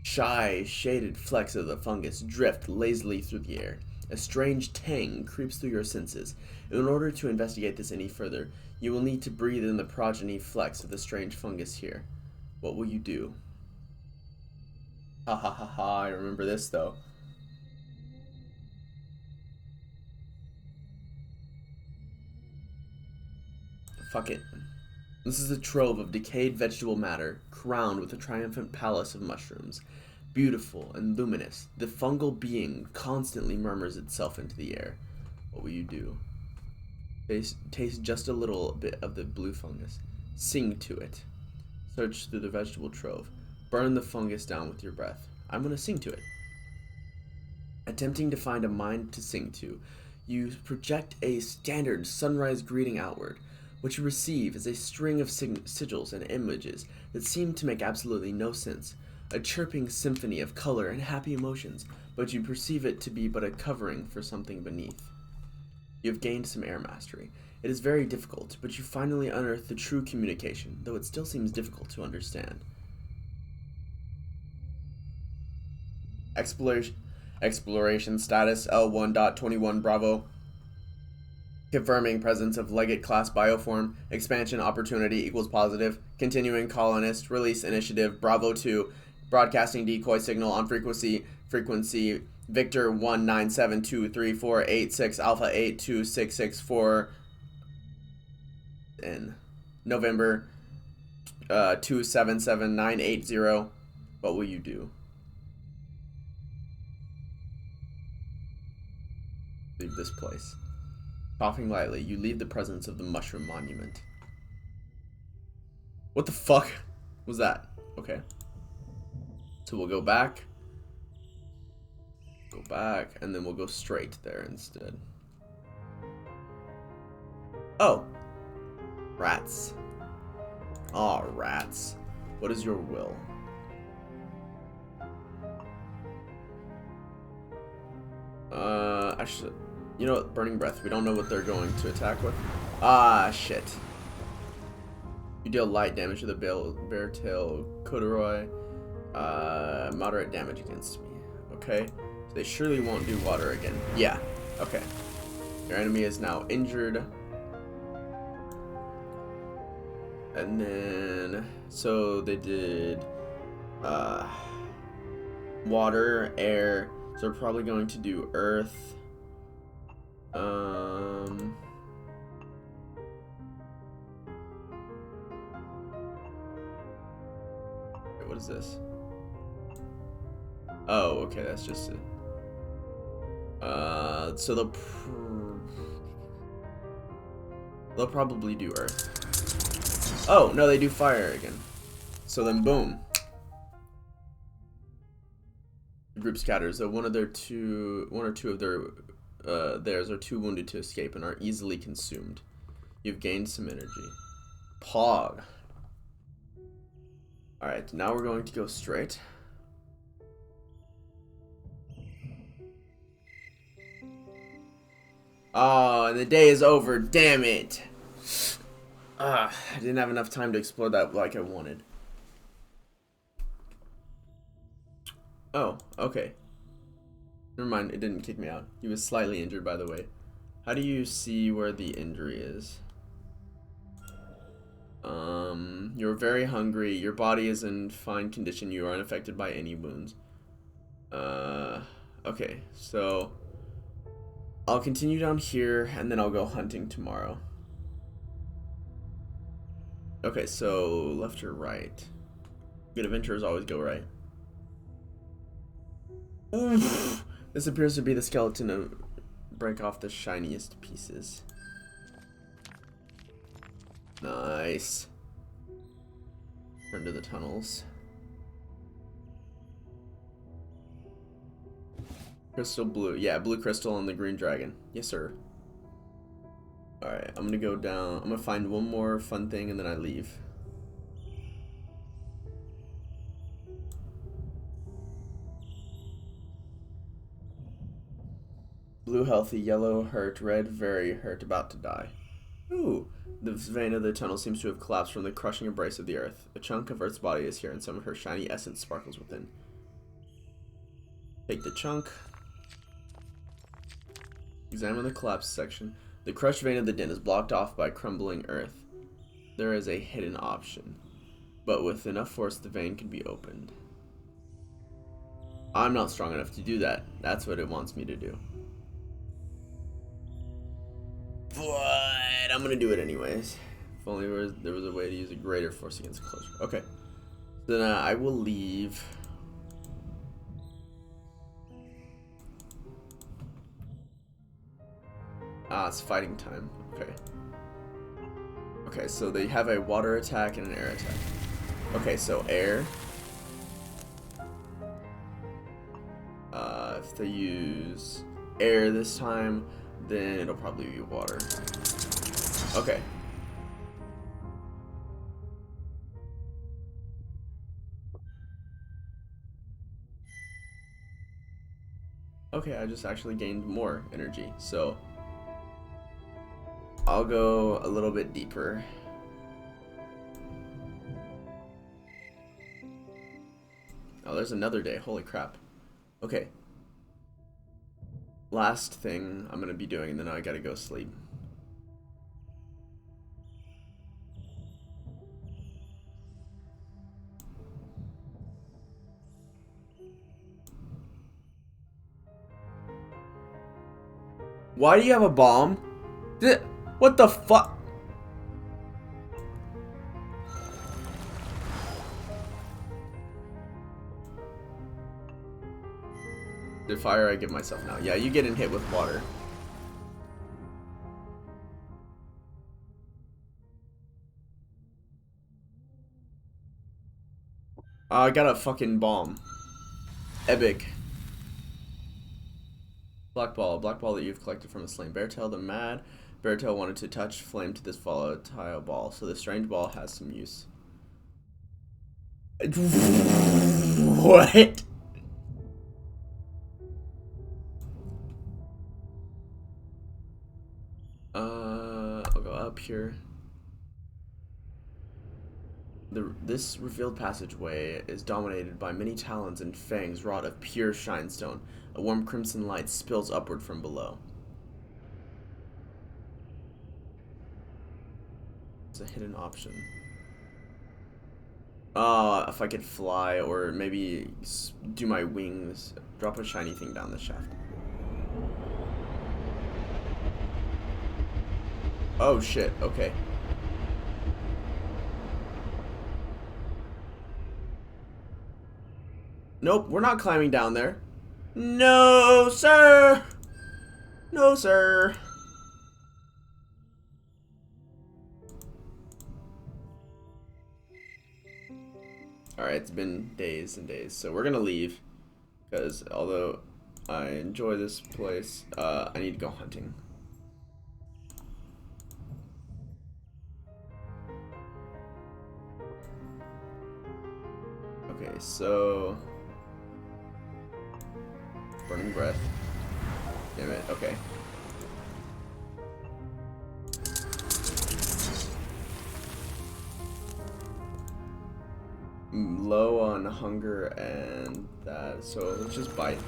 Shy, shaded flecks of the fungus drift lazily through the air. A strange tang creeps through your senses. In order to investigate this any further, you will need to breathe in the progeny flecks of the strange fungus here. What will you do? Ha ha ha ha, I remember this though. Fuck it. This is a trove of decayed vegetable matter, crowned with a triumphant palace of mushrooms. Beautiful and luminous, the fungal being constantly murmurs itself into the air. What will you do? Taste just a little bit of the blue fungus. Sing to it. Search through the vegetable trove. Burn the fungus down with your breath. I'm gonna sing to it. Attempting to find a mind to sing to, you project a standard sunrise greeting outward. What you receive is a string of sigils and images that seem to make absolutely no sense. A chirping symphony of color and happy emotions, but you perceive it to be but a covering for something beneath. You have gained some air mastery. It is very difficult, but you finally unearth the true communication, though it still seems difficult to understand. Exploration status L1.21 Bravo. Confirming presence of Legate class bioform. Expansion opportunity equals positive. Continuing colonist. Release initiative Bravo 2. Broadcasting decoy signal on frequency. Victor 1972348 Alpha 82664 in November 277980. What will you do? Leave this place. Coughing lightly, you leave the presence of the mushroom monument. What the fuck was that? Okay. So we'll go back. Go back, and then we'll go straight there instead. Oh. Rats. Aw, rats. What is your will? I should... You know what? Burning Breath. We don't know what they're going to attack with. Ah, shit. You deal light damage to the bear tail corduroy. Moderate damage against me. Okay. So they surely won't do water again. Yeah. Okay. Your enemy is now injured. And then... So they did... water, air. So they're probably going to do earth. Wait, what is this? Oh, okay, that's just it. So they'll probably do earth. Oh, no, they do fire again. So then, boom. The group scatters. So one or two of theirs are too wounded to escape and are easily consumed. You've gained some energy. Pog. Alright, now we're going to go straight. Oh, and the day is over. Damn it. I didn't have enough time to explore that like I wanted. Oh, okay. Never mind, it didn't kick me out. He was slightly injured, by the way. How do you see where the injury is? You're very hungry. Your body is in fine condition. You are unaffected by any wounds. Okay, so... I'll continue down here, and then I'll go hunting tomorrow. Okay, so left or right? Good adventurers always go right. Oof. This appears to be the skeleton of break off the shiniest pieces. Nice. Turn to the tunnels. Crystal blue. Yeah, blue crystal and the green dragon. Yes, sir. Alright, I'm gonna go down. I'm gonna find one more fun thing and then I leave. Blue healthy, yellow hurt, red very hurt, about to die. Ooh, the vein of the tunnel seems to have collapsed from the crushing embrace of the earth. A chunk of Earth's body is here and some of her shiny essence sparkles within. Take the chunk. Examine the collapsed section. The crushed vein of the den is blocked off by crumbling earth. There is a hidden option, but with enough force the vein can be opened. I'm not strong enough to do that. That's what it wants me to do. But I'm gonna do it anyways. If only there was a way to use a greater force against closure. Okay. Then I will leave. Ah, it's fighting time. Okay. Okay, so they have a water attack and an air attack. Okay, so air. If they use air this time, then it'll probably be water. Okay. Okay, I just actually gained more energy, so I'll go a little bit deeper. Oh, there's another day. Holy crap. Okay. Last thing I'm gonna be doing, and then I gotta go sleep. Why do you have a bomb? What the fuck? The fire I give myself now. Yeah, you getting hit with water. I got a fucking bomb. Epic. Black ball. Black ball that you've collected from a slain beartail. The mad beartail wanted to touch flame to this volatile ball, so the strange ball has some use. What? I'll go up here. This revealed passageway is dominated by many talons and fangs wrought of pure shinestone. A warm crimson light spills upward from below. It's a hidden option. If I could fly or maybe do my wings, drop a shiny thing down the shaft. Oh shit, okay. Nope, we're not climbing down there. No, sir! No, sir. Alright, it's been days and days, so we're gonna leave. Because although I enjoy this place, I need to go hunting. Okay, so... Burning breath. Damn it, okay. Low on hunger and that, so let's just bite.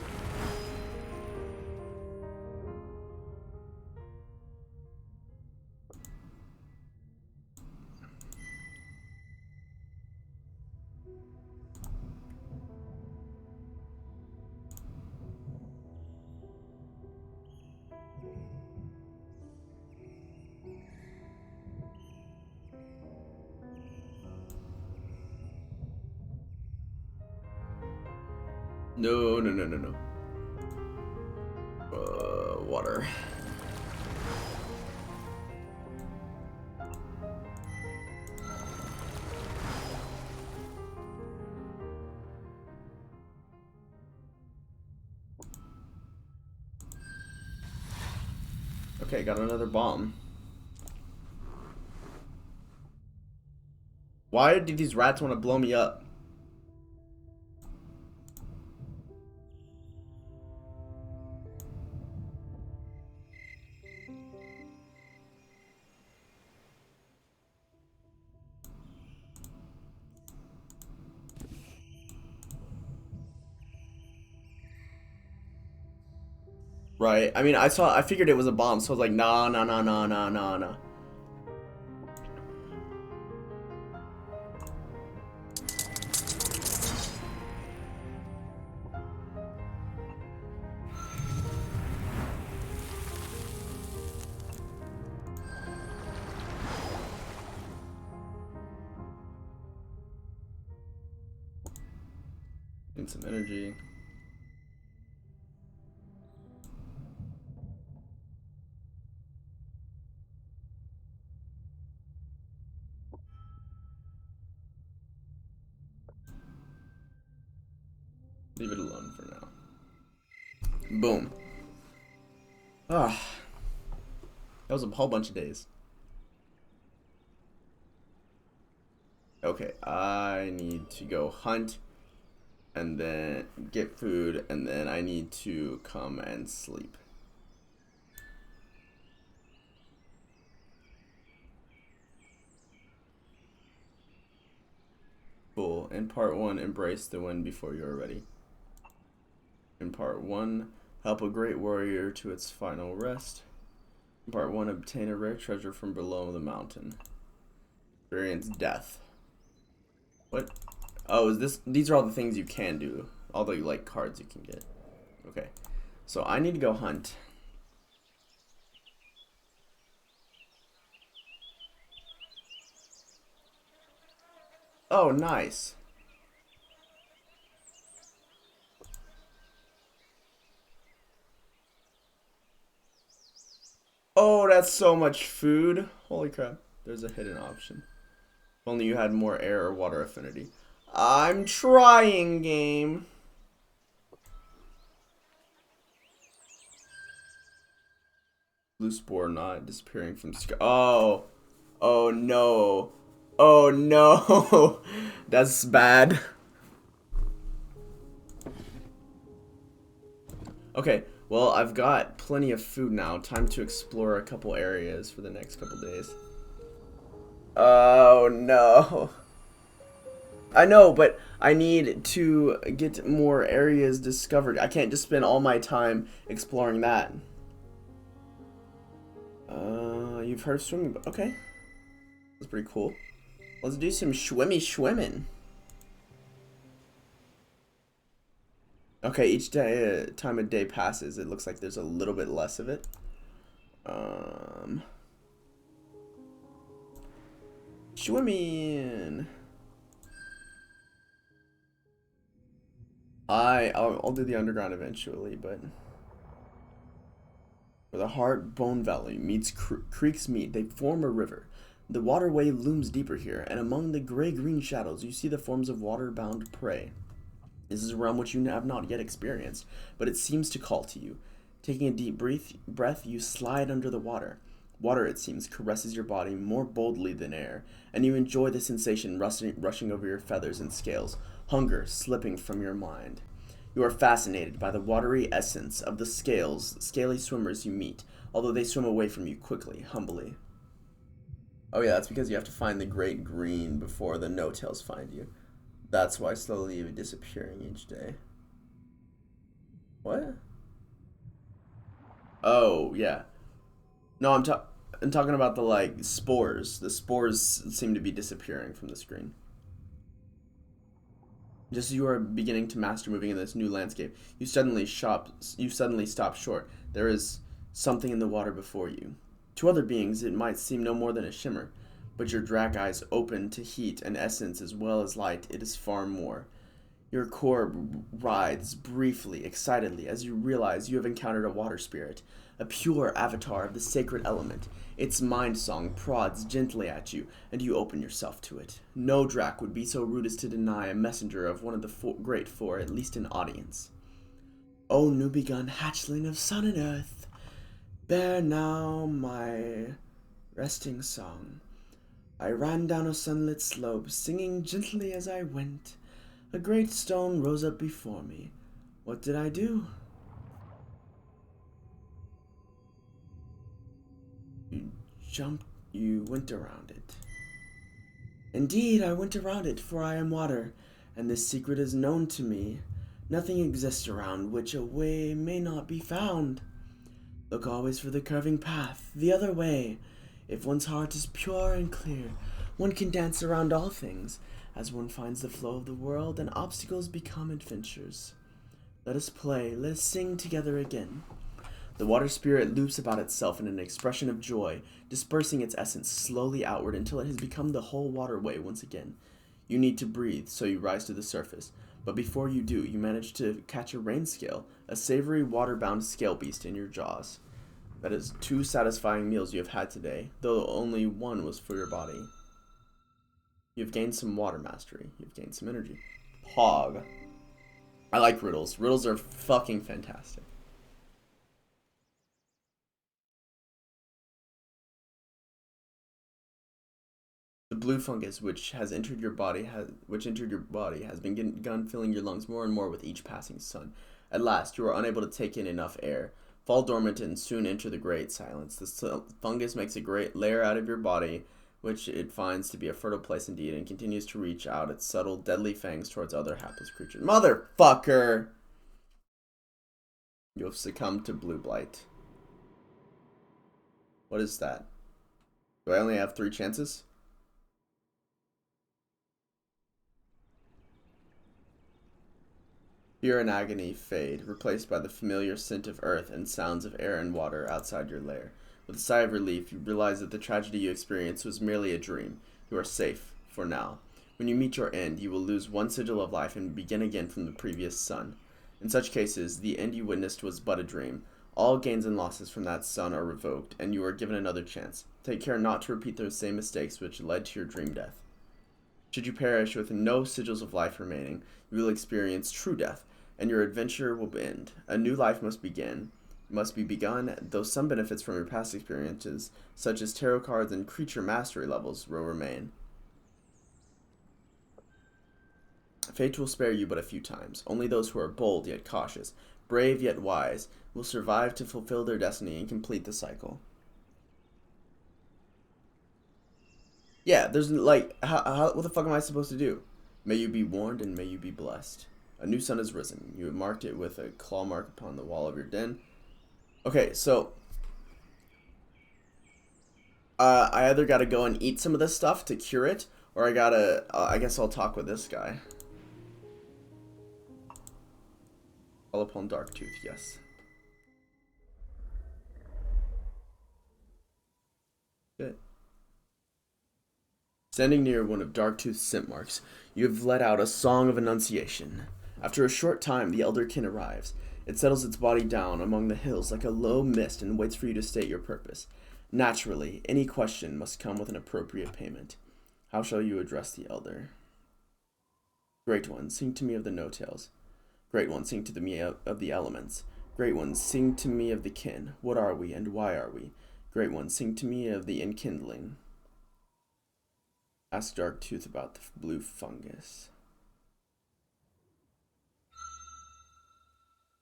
No, no, no, no, no. Water. Okay, got another bomb. Why do these rats want to blow me up? Right. I mean, I figured it was a bomb, so I was like, nah, nah, nah, nah, nah, nah, nah. Need some energy. Leave it alone for now. Boom. Ah, that was a whole bunch of days. Okay, I need to go hunt and then get food, and then I need to come and sleep. Cool. In part 1, embrace the wind before you are ready. In part 1, help a great warrior to its final rest. In part 1, obtain a rare treasure from below the mountain. Experience death. What? Oh, is this? These are all the things you can do. All the like cards you can get. Okay. So I need to go hunt. Oh, nice. Oh, that's so much food. Holy crap. There's a hidden option. If only you had more air or water affinity. I'm trying, game. Blue spore not disappearing from sky. Oh. Oh no. Oh no. That's bad. Okay, well, I've got plenty of food now. Time to explore a couple areas for the next couple days. Oh no. I know, but I need to get more areas discovered. I can't just spend all my time exploring that. You've heard of swimming? Okay. That's pretty cool. Let's do some swimming. Okay, each day, time of day passes, it looks like there's a little bit less of it. Swimming. I'll do the underground eventually, but where the heart bone valley meets creeks meet, they form a river. The waterway looms deeper here, and among the gray-green shadows, you see the forms of water-bound prey. This is a realm which you have not yet experienced, but it seems to call to you. Taking a deep breath, you slide under the water. Water, it seems, caresses your body more boldly than air, and you enjoy the sensation rushing over your feathers and scales, hunger slipping from your mind. You are fascinated by the watery essence of the scaly swimmers you meet, although they swim away from you quickly, humbly. Oh yeah, that's because you have to find the great green before the no-tails find you. That's why slowly you're disappearing each day. What? Oh, yeah. No, I'm talking about the, like, spores. The spores seem to be disappearing from the screen. Just as you are beginning to master moving in this new landscape, you suddenly stop short. There is something in the water before you. To other beings, it might seem no more than a shimmer, but your drac eyes open to heat and essence as well as light, it is far more. Your core writhes briefly, excitedly, as you realize you have encountered a water spirit, a pure avatar of the sacred element. Its mind song prods gently at you, and you open yourself to it. No drac would be so rude as to deny a messenger of one of the great four at least an audience. O new-begun hatchling of sun and earth, bear now my resting song. I ran down a sunlit slope, singing gently as I went. A great stone rose up before me. What did I do? You went around it. Indeed, I went around it, for I am water, and this secret is known to me. Nothing exists around which a way may not be found. Look always for the curving path, the other way. If one's heart is pure and clear, one can dance around all things, as one finds the flow of the world and obstacles become adventures. Let us play, let us sing together again. The water spirit loops about itself in an expression of joy, dispersing its essence slowly outward until it has become the whole waterway once again. You need to breathe, so you rise to the surface. But before you do, you manage to catch a rain scale, a savory water-bound scale beast in your jaws. That is 2 satisfying meals you have had today, though only one was for your body. You've gained some water mastery. You've gained some energy. Pog. I like riddles. Riddles are fucking fantastic. The blue fungus which entered your body has begun filling your lungs more and more with each passing sun. At last, you are unable to take in enough air, fall dormant, and soon enter the great silence. The fungus makes a great layer out of your body, which it finds to be a fertile place indeed, and continues to reach out its subtle, deadly fangs towards other hapless creatures. Motherfucker! You have succumbed to blue blight. What is that? Do I only have 3 chances? Fear and agony fade, replaced by the familiar scent of earth and sounds of air and water outside your lair. With a sigh of relief, you realize that the tragedy you experienced was merely a dream. You are safe, for now. When you meet your end, you will lose 1 sigil of life and begin again from the previous sun. In such cases, the end you witnessed was but a dream. All gains and losses from that sun are revoked, and you are given another chance. Take care not to repeat those same mistakes which led to your dream death. Should you perish with no sigils of life remaining, you will experience true death, and your adventure will end. A new life must be begun, though some benefits from your past experiences, such as tarot cards and creature mastery levels, will remain. Fate will spare you but a few times. Only those who are bold yet cautious, brave yet wise, will survive to fulfill their destiny and complete the cycle. Yeah, there's like, what the fuck am I supposed to do? May you be warned and may you be blessed. A new sun has risen. You have marked it with a claw mark upon the wall of your den. Okay, so I either gotta go and eat some of this stuff to cure it, or I gotta, I guess I'll talk with this guy. Call upon Darktooth, yes. Good. Standing near one of Darktooth's scent marks, you have let out a song of annunciation. After a short time, the Elderkin arrives. It settles its body down among the hills like a low mist and waits for you to state your purpose. Naturally, any question must come with an appropriate payment. How shall you address the Elder? Great One, sing to me of the no-tails. Great One, sing to me of the elements. Great One, sing to me of the kin. What are we, and why are we? Great One, sing to me of the enkindling. Ask Darktooth about the blue fungus.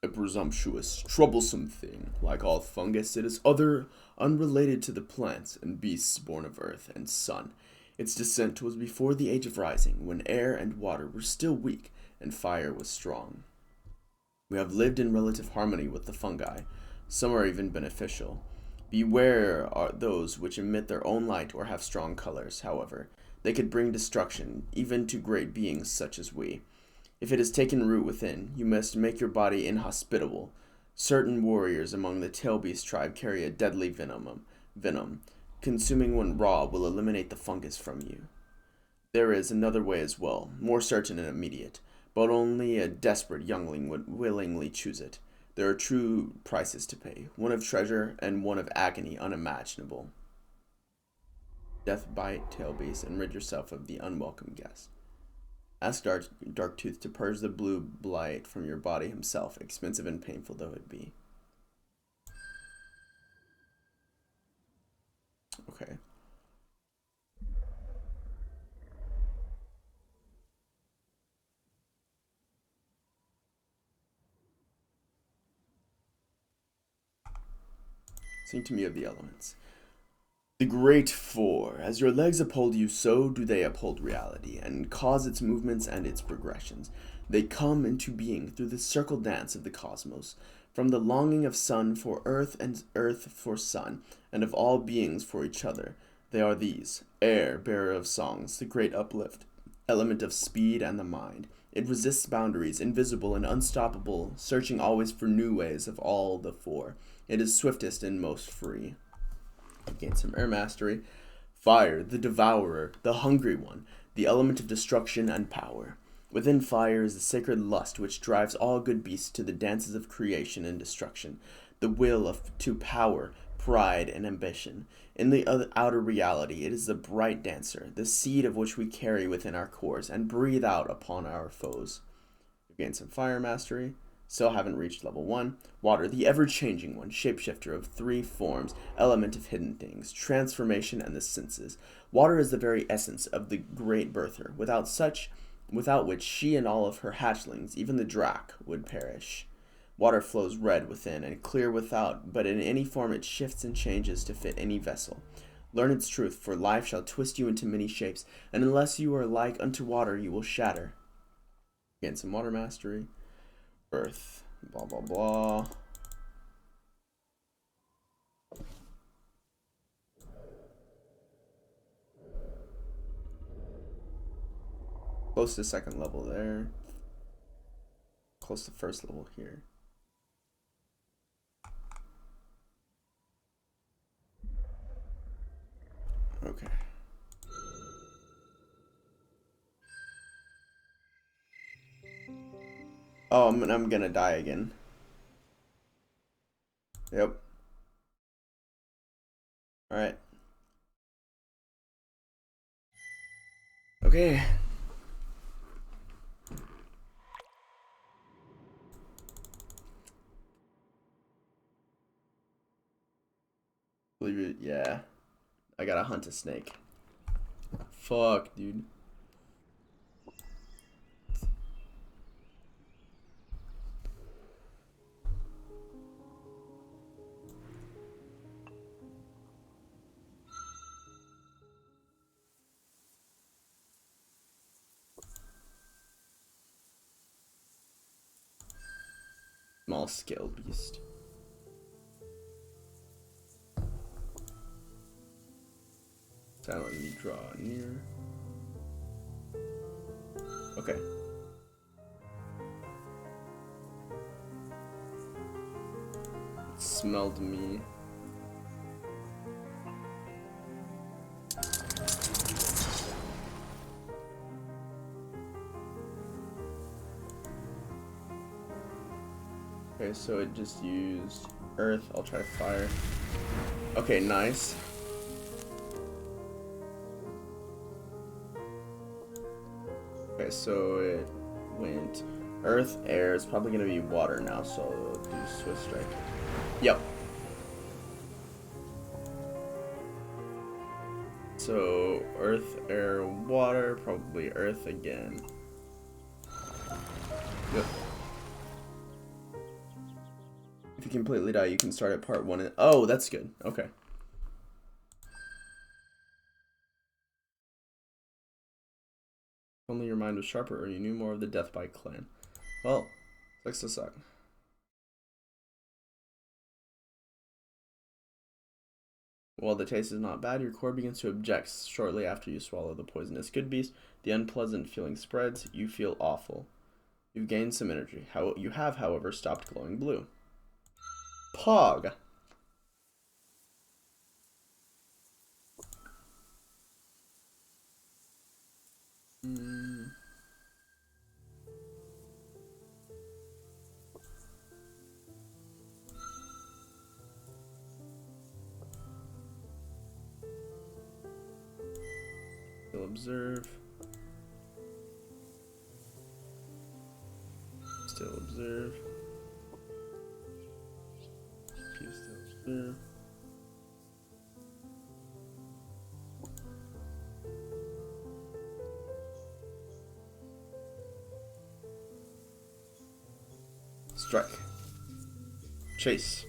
A presumptuous, troublesome thing. Like all fungus, it is unrelated to the plants and beasts born of earth and sun. Its descent was before the age of rising, when air and water were still weak and fire was strong. We have lived in relative harmony with the fungi. Some are even beneficial. Beware are those which emit their own light or have strong colors, however. They could bring destruction, even to great beings such as we. If it has taken root within, you must make your body inhospitable. Certain warriors among the tailbeast tribe carry a deadly venom. Consuming one raw will eliminate the fungus from you. There is another way as well, more certain and immediate, but only a desperate youngling would willingly choose it. There are true prices to pay, one of treasure and one of agony unimaginable. Death bite, tailbeast, and rid yourself of the unwelcome guest. Ask Darktooth to purge the blue blight from your body himself, expensive and painful though it be. Okay. Sing to me of the elements. The great four. As your legs uphold you, so do they uphold reality, and cause its movements and its progressions. They come into being through the circle dance of the cosmos, from the longing of sun for earth and earth for sun, and of all beings for each other. They are these: air, bearer of songs, the great uplift, element of speed and the mind. It resists boundaries, invisible and unstoppable, searching always for new ways of all the four. It is swiftest and most free. Gain some air mastery. Fire, the devourer, the hungry one, the element of destruction and power. Within fire is the sacred lust which drives all good beasts to the dances of creation and destruction, the will to power, pride, and ambition. In the outer reality, it is the bright dancer, the seed of which we carry within our cores and breathe out upon our foes. Gain some fire mastery. Still haven't reached level 1. Water, the ever-changing one, shapeshifter of 3 forms, element of hidden things, transformation, and the senses. Water is the very essence of the great birther, without which she and all of her hatchlings, even the Drac, would perish. Water flows red within and clear without, but in any form it shifts and changes to fit any vessel. Learn its truth, for life shall twist you into many shapes, and unless you are like unto water, you will shatter. Gain some water mastery. Earth. Blah, blah, blah. Close to second level there. Close to first level here. Okay. Oh, I'm gonna die again. Yep. Alright. Okay. Believe it, yeah. I gotta hunt a snake. Fuck, dude. Small scale beast. Let me draw near. Okay. It smelled me. Okay, so it just used earth. I'll try fire. Okay, nice. Okay, so it went earth, air. It's probably gonna be water now, so I'll do Swift Strike. Yep. So earth, air, water. Probably earth again. Yep. If you completely die, you can start at part 1. Oh, that's good. Okay. Only your mind was sharper, or you knew more of the Deathbite clan. Well, sucks to suck. While the taste is not bad, your core begins to object shortly after you swallow the poisonous good beast. The unpleasant feeling spreads. You feel awful. You've gained some energy. You have, however, stopped glowing blue. Pog. Still observe. Still observe. You still observe. Strike. Chase.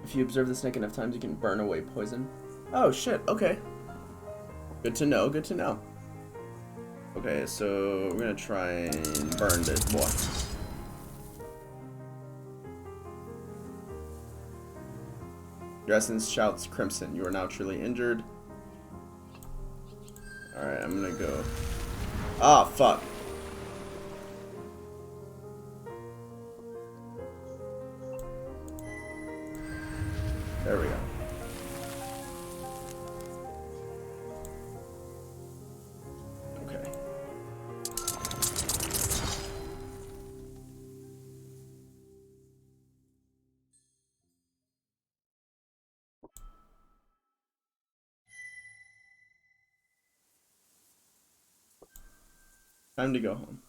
If you observe the snake enough times, you can burn away poison. Oh shit, okay. Good to know, good to know. Okay, so we're gonna try and burn this boy. Your essence shouts crimson. You are now truly injured. Alright, I'm gonna go. Ah, fuck. There we go. Okay. Time to go home.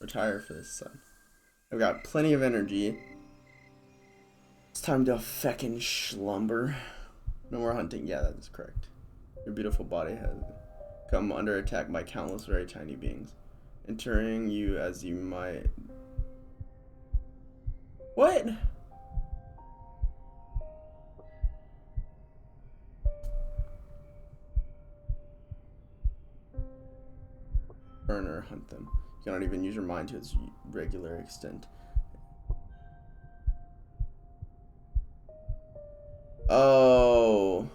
Retire for the sun. I've got plenty of energy. It's time to feckin' slumber. No more hunting. Yeah, that is correct. Your beautiful body has come under attack by countless very tiny beings, entering you as you might. What? Burn or hunt them. You cannot even use your mind to its regular extent. Oh.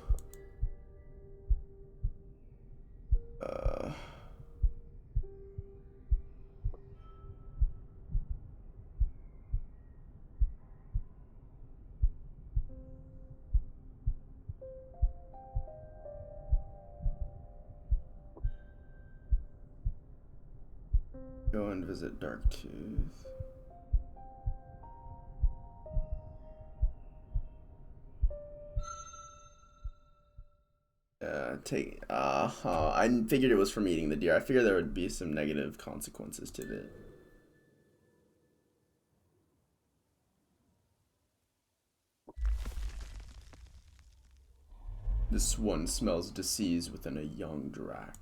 Go and visit Darktooth. I figured it was from eating the deer. I figured there would be some negative consequences to it. This one smells disease within a young Drac.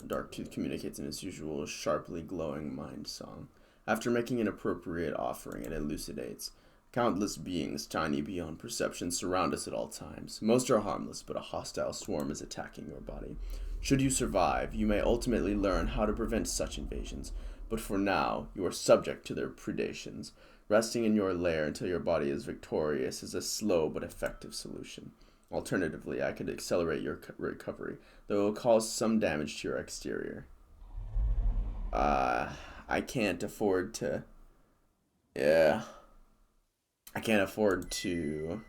Darktooth communicates in his usual sharply glowing mind song. After making an appropriate offering, it elucidates. Countless beings, tiny beyond perception, surround us at all times. Most are harmless, but a hostile swarm is attacking your body. Should you survive, you may ultimately learn how to prevent such invasions, but for now, you are subject to their predations. Resting in your lair until your body is victorious is a slow but effective solution. Alternatively, I could accelerate your recovery, though it will cause some damage to your exterior. I can't afford to... Yeah. I can't afford to...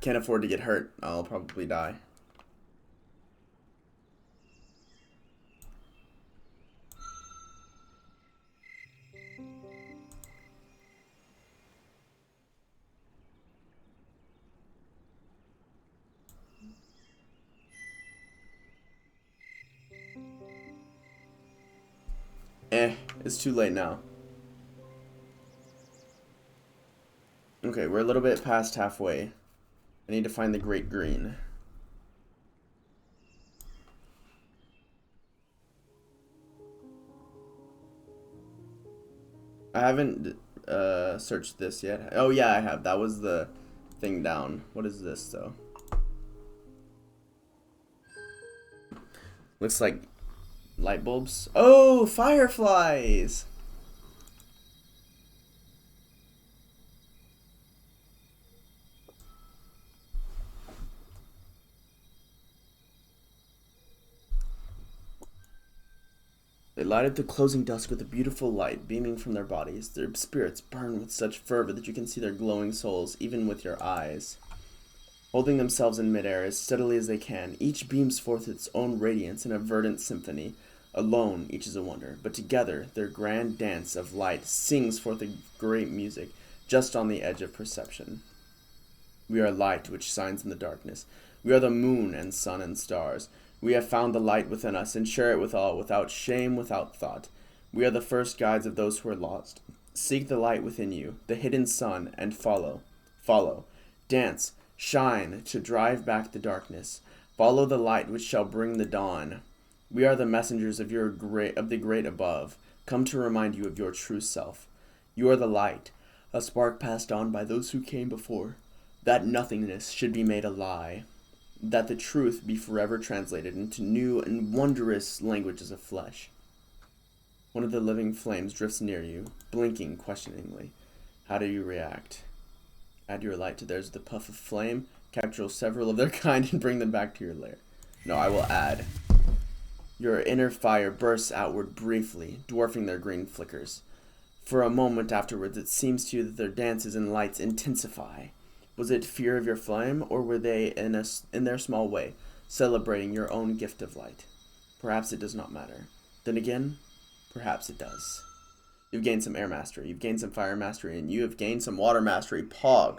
Can't afford to get hurt. I'll probably die. It's too late now. Okay, we're a little bit past halfway. I need to find the Great Green. I haven't searched this yet. Oh yeah, I have. That was the thing down. What is this though? Looks like light bulbs. Oh, fireflies! They lighted the closing dusk with a beautiful light beaming from their bodies. Their spirits burn with such fervor that you can see their glowing souls even with your eyes. Holding themselves in midair as steadily as they can, each beams forth its own radiance in a verdant symphony. Alone, each is a wonder, but together, their grand dance of light sings forth a great music, just on the edge of perception. We are light which shines in the darkness. We are the moon and sun and stars. We have found the light within us and share it with all, without shame, without thought. We are the first guides of those who are lost. Seek the light within you, the hidden sun, and follow. Follow. Dance. Shine to drive back the darkness. Follow the light which shall bring the dawn. We are the messengers of the great above, come to remind you of your true self. You are the light, a spark passed on by those who came before. That nothingness should be made a lie, that the truth be forever translated into new and wondrous languages of flesh. One of the living flames drifts near you, blinking questioningly. How do you react? Add your light to theirs with a puff of flame, capture several of their kind, and bring them back to your lair. No, I will add. Your inner fire bursts outward briefly, dwarfing their green flickers. For a moment afterwards, it seems to you that their dances and lights intensify. Was it fear of your flame, or were they, in their small way, celebrating your own gift of light? Perhaps it does not matter. Then again, perhaps it does. You've gained some air mastery, you've gained some fire mastery, and you have gained some water mastery. Pog.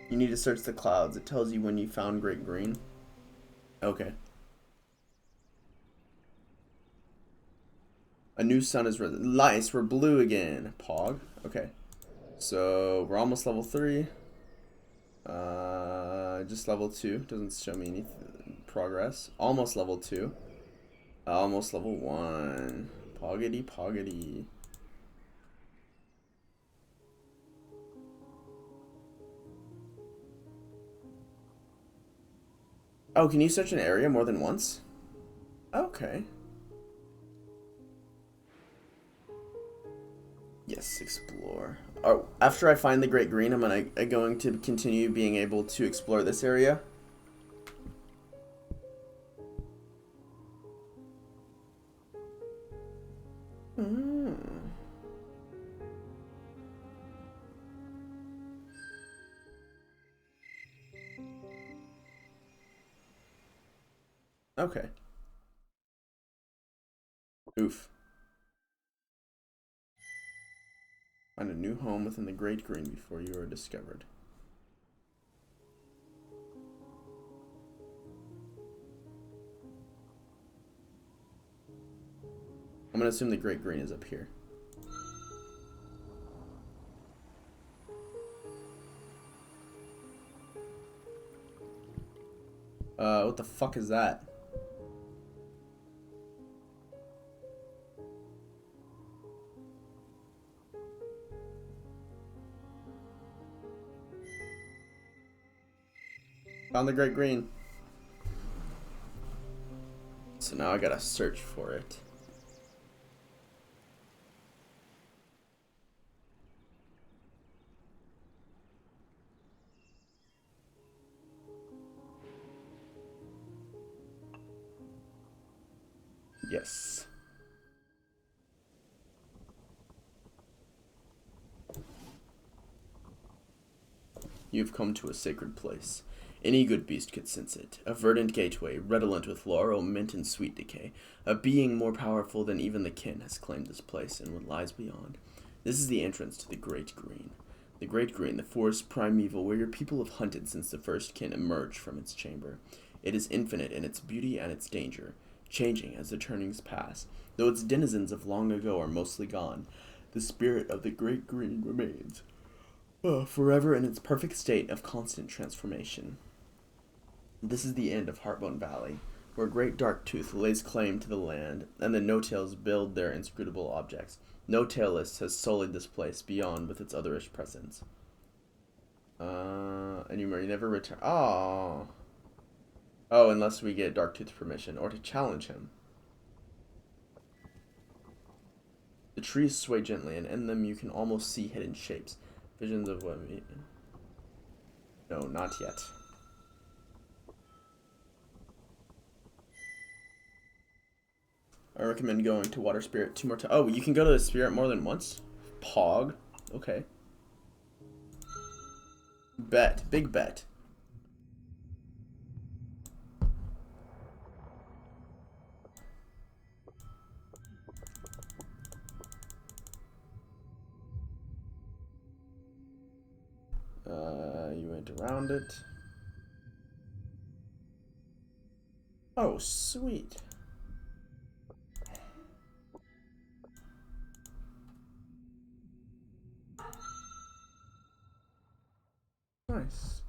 You need to search the clouds. It tells you when you found Great Green. Okay. A new sun is risen. Nice, we're blue again. Pog. Okay. So we're almost level 3. Just level 2. Doesn't show me any progress. Almost level 2. Almost level 1. Poggity poggity. Oh, can you search an area more than once? Okay. Yes, explore. Oh, after I find the Great Green, I'm going to continue being able to explore this area. Okay. Oof. Find a new home within the Great Green before you are discovered. I'm gonna assume the Great Green is up here. What the fuck is that? Found the Great Green. So now I gotta search for it. Yes. You've come to a sacred place. Any good beast could sense it. A verdant gateway, redolent with laurel, mint, and sweet decay. A being more powerful than even the kin has claimed this place and what lies beyond. This is the entrance to the Great Green. The Great Green, the forest primeval where your people have hunted since the first kin emerged from its chamber. It is infinite in its beauty and its danger, changing as the turnings pass. Though its denizens of long ago are mostly gone, the spirit of the Great Green remains. Forever in its perfect state of constant transformation. This is the end of Heartbone Valley, where Great Darktooth lays claim to the land, and the No-Tails build their inscrutable objects. No Tailless has sullied this place beyond with its otherish presence. And you may never return. Oh. Oh, unless we get Darktooth's permission, or to challenge him. The trees sway gently, and in them you can almost see hidden shapes. Visions of what? No, not yet. I recommend going to Water Spirit 2 more times. Oh, you can go to the Spirit more than once? Pog. Okay. Bet. Big bet. You went around it. Oh, sweet. Nice.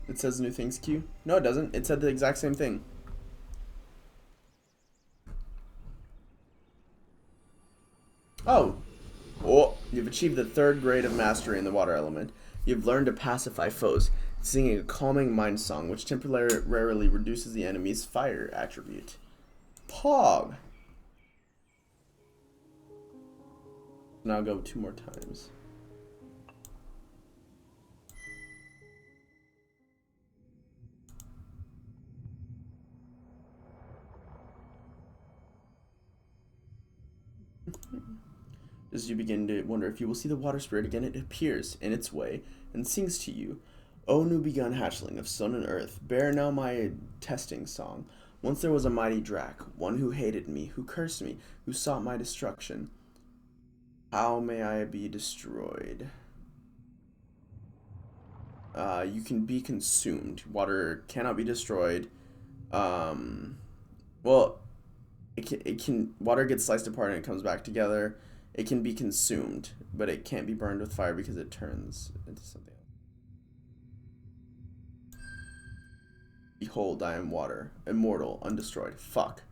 It says new things queue? No, it doesn't. It said the exact same thing. Oh. Oh, you've achieved the 3rd grade of mastery in the water element. You've learned to pacify foes, singing a calming mind song, which temporarily reduces the enemy's fire attribute. Pog. Now I'll go 2 more times. As you begin to wonder if you will see the water spirit again, it appears in its way and sings to you. O new begun hatchling of sun and earth, bear now my testing song. Once there was a mighty Drac, one who hated me, who cursed me, who sought my destruction. How may I be destroyed? You can be consumed. Water cannot be destroyed. Well, water gets sliced apart and it comes back together. It can be consumed, but it can't be burned with fire because it turns into something else. Behold, I am water, immortal, undestroyed. Fuck.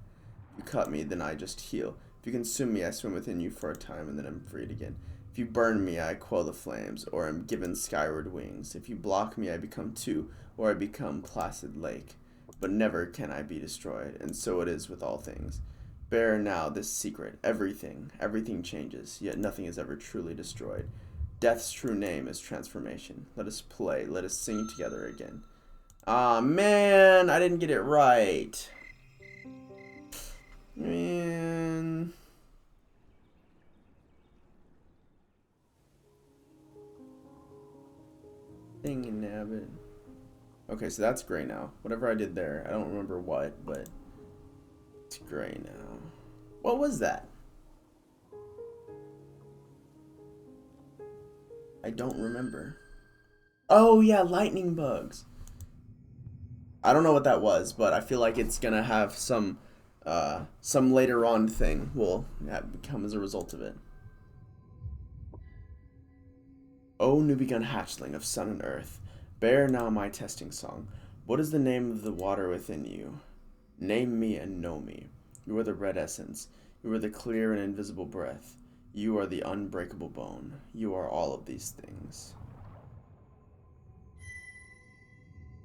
If you cut me, then I just heal. If you consume me, I swim within you for a time, and then I'm freed again. If you burn me, I quell the flames, or am given skyward wings. If you block me, I become two, or I become placid lake. But never can I be destroyed, and so it is with all things. Bear now this secret. Everything changes, yet nothing is ever truly destroyed. Death's true name is transformation. Let us play, let us sing together again. Ah, man, I didn't get it right. Man. Dang it, nabbit. Okay, so that's gray now. Whatever I did there, I don't remember what, but it's gray now. What was that? I don't remember. Oh, yeah, lightning bugs. I don't know what that was, but I feel like it's gonna have some later on thing will come as a result of it. O new-begun hatchling of sun and earth, bear now my testing song. What is the name of the water within you? Name me and know me. You are the red essence. You are the clear and invisible breath. You are the unbreakable bone. You are all of these things.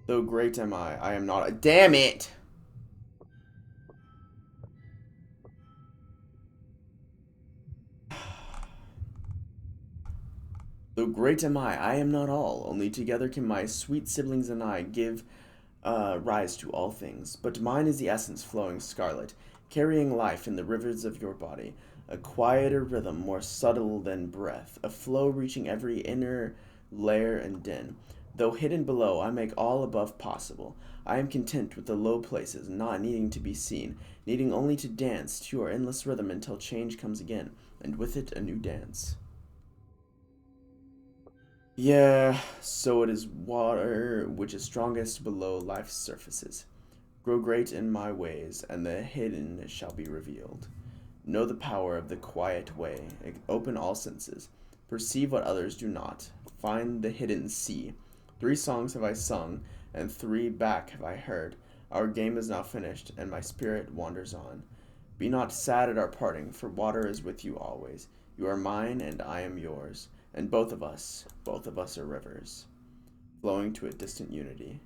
Though great am I am not a— Damn it! Though great am I am not all. Only together can my sweet siblings and I give rise to all things. But mine is the essence flowing scarlet, carrying life in the rivers of your body. A quieter rhythm, more subtle than breath. A flow reaching every inner lair and den. Though hidden below, I make all above possible. I am content with the low places, not needing to be seen, needing only to dance to your endless rhythm until change comes again, and with it a new dance. Yeah, so it is water which is strongest below life's surfaces. Grow great in my ways, and the hidden shall be revealed. Know the power of the quiet way, open all senses, perceive what others do not, find the hidden sea. 3 songs have I sung, and 3 back have I heard. Our game is now finished, and my spirit wanders on. Be not sad at our parting, for water is with you always. You are mine, and I am yours, and both of us are rivers, flowing to a distant unity.